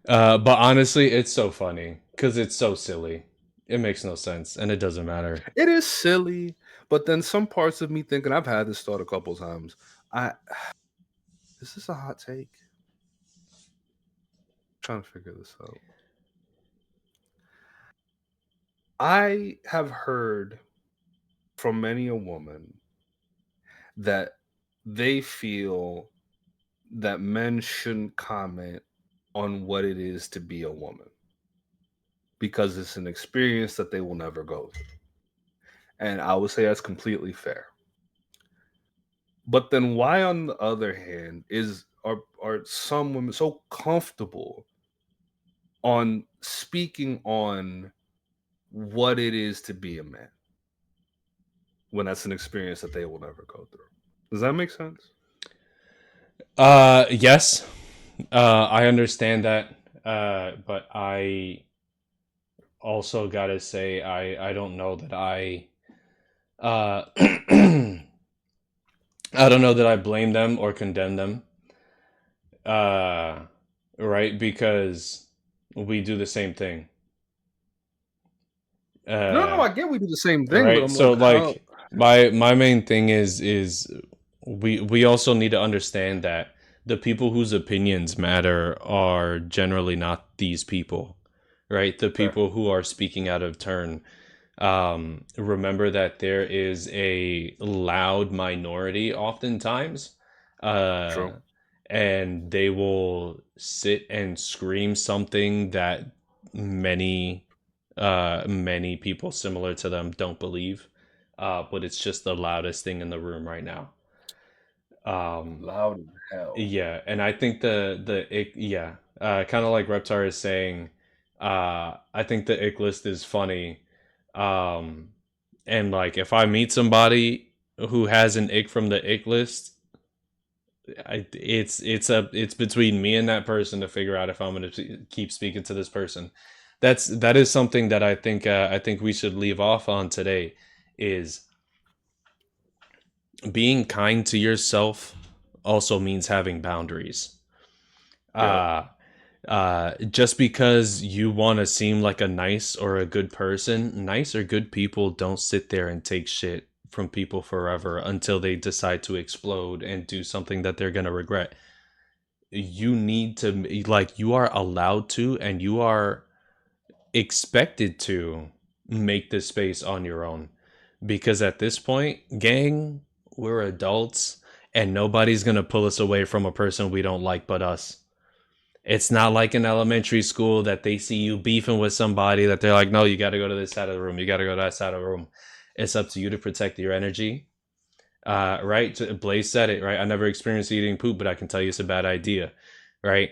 But honestly, it's so funny because it's so silly. It makes no sense, and it doesn't matter. It is silly, but then some parts of me thinking, I've had this thought a couple times. I Is this a hot take? I'm trying to figure this out. I have heard from many a woman that they feel that men shouldn't comment on what it is to be a woman because it's an experience that they will never go through. And I would say that's completely fair. But then why on the other hand are some women so comfortable on speaking on what it is to be a man when that's an experience that they will never go through? Does that make sense? Yes, I understand that. But I also gotta say, I don't know that I I don't know that I blame them or condemn them. Uh, right? Because we do the same thing. No, Uh, I get we do the same thing, but right. I'm So like, how? like my main thing is we also need to understand that the people whose opinions matter are generally not these people, right? The Fair. people who are speaking out of turn. Remember that there is a loud minority oftentimes, uh, True. and they will sit and scream something that many many people similar to them don't believe, but it's just the loudest thing in the room right now. Um, Loud as hell. yeah, and I think yeah, kind of like Reptar is saying, I think the ick list is funny. Um, and like if I meet somebody who has an ick from the ick list, it's between me and that person to figure out if I'm going to keep speaking to this person. That is something that I think we should leave off on today is being kind to yourself also means having boundaries. Yep. Uh just because you want to seem like a nice or a good person, nice or good people don't sit there and take shit from people forever until they decide to explode and do something that they're going to regret. You need to, like, you are allowed to and you are expected to make this space on your own, because at this point, gang, we're adults and nobody's going to pull us away from a person we don't like but us. It's not like in elementary school that they see you beefing with somebody that they're like, no, you got to go to this side of the room, you got to go to that side of the room. It's up to you to protect your energy. Right, Blaze said it, right? I never experienced eating poop, but I can tell you it's a bad idea, right?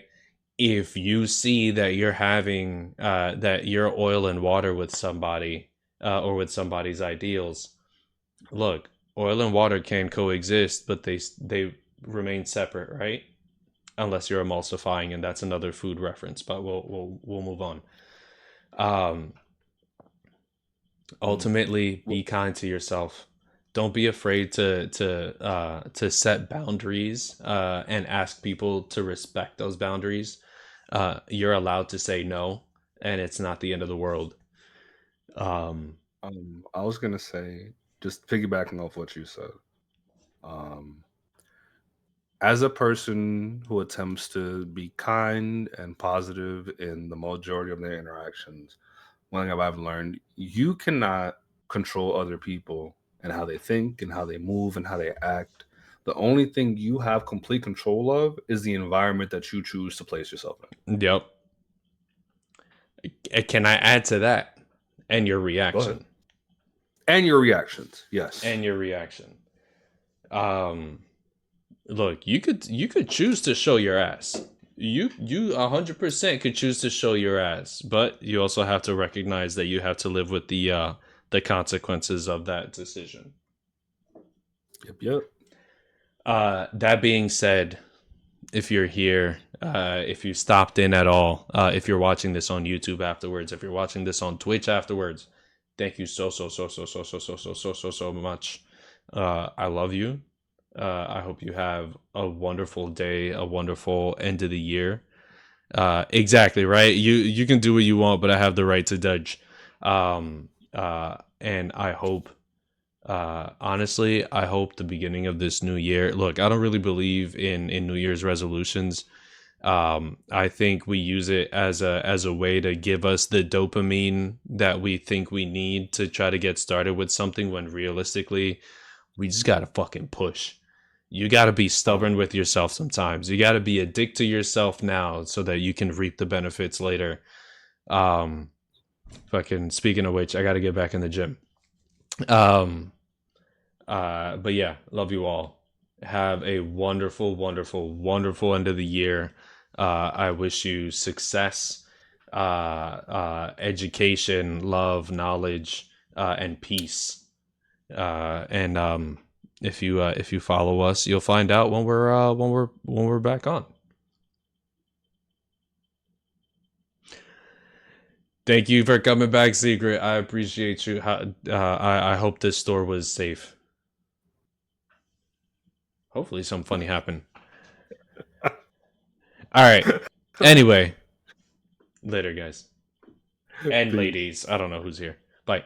If you see that you're having that you're oil and water with somebody, or with somebody's ideals, look, oil and water can coexist, but they remain separate, right? Unless you're emulsifying, and that's another food reference, but we'll move on. um Um, Ultimately, wh- be kind to yourself. Don't be afraid to set boundaries, and ask people to respect those boundaries. You're allowed to say no, and it's not the end of the world. um I was gonna say, just piggybacking off what you said. Um, as a person who attempts to be kind and positive in the majority of their interactions, one thing I've learned: you cannot control other people and how they think and how they move and how they act. The only thing you have complete control of is the environment that you choose to place yourself in. yep. Can I add to that? And your Go ahead. reaction. And your reactions. Yes. And your reaction. um Look, you could choose to show your ass. You 100% could choose to show your ass, but you also have to recognize that you have to live with the consequences of that decision. Yep. Yep. That being said, if you're here, if you stopped in at all, if you're watching this on YouTube afterwards, if you're watching this on Twitch afterwards, Thank you so much. I love you. I hope you have a wonderful day, a wonderful end of the year. Exactly right. You can do what you want, but I have the right to judge. And I hope, honestly, I hope the beginning of this new year. Look, I don't really believe in New Year's resolutions. I think we use it as a way to give us the dopamine that we think we need to try to get started with something, when realistically we just gotta fucking push. You gotta be Oh, stubborn with yourself sometimes. You gotta be a dick to yourself now so that you can reap the benefits later. Um, fucking speaking of which, I gotta get back in the gym. Um, but yeah, love you all. Have a wonderful, wonderful, wonderful end of the year. I wish you success, education, love, knowledge, and peace. And if you follow us, you'll find out when we're back on. Thank you for coming back, Secret. I appreciate you. I hope this store was safe. Hopefully, something funny happened. All right. Anyway, later, guys and peace. ladies. I don't know who's here. Bye.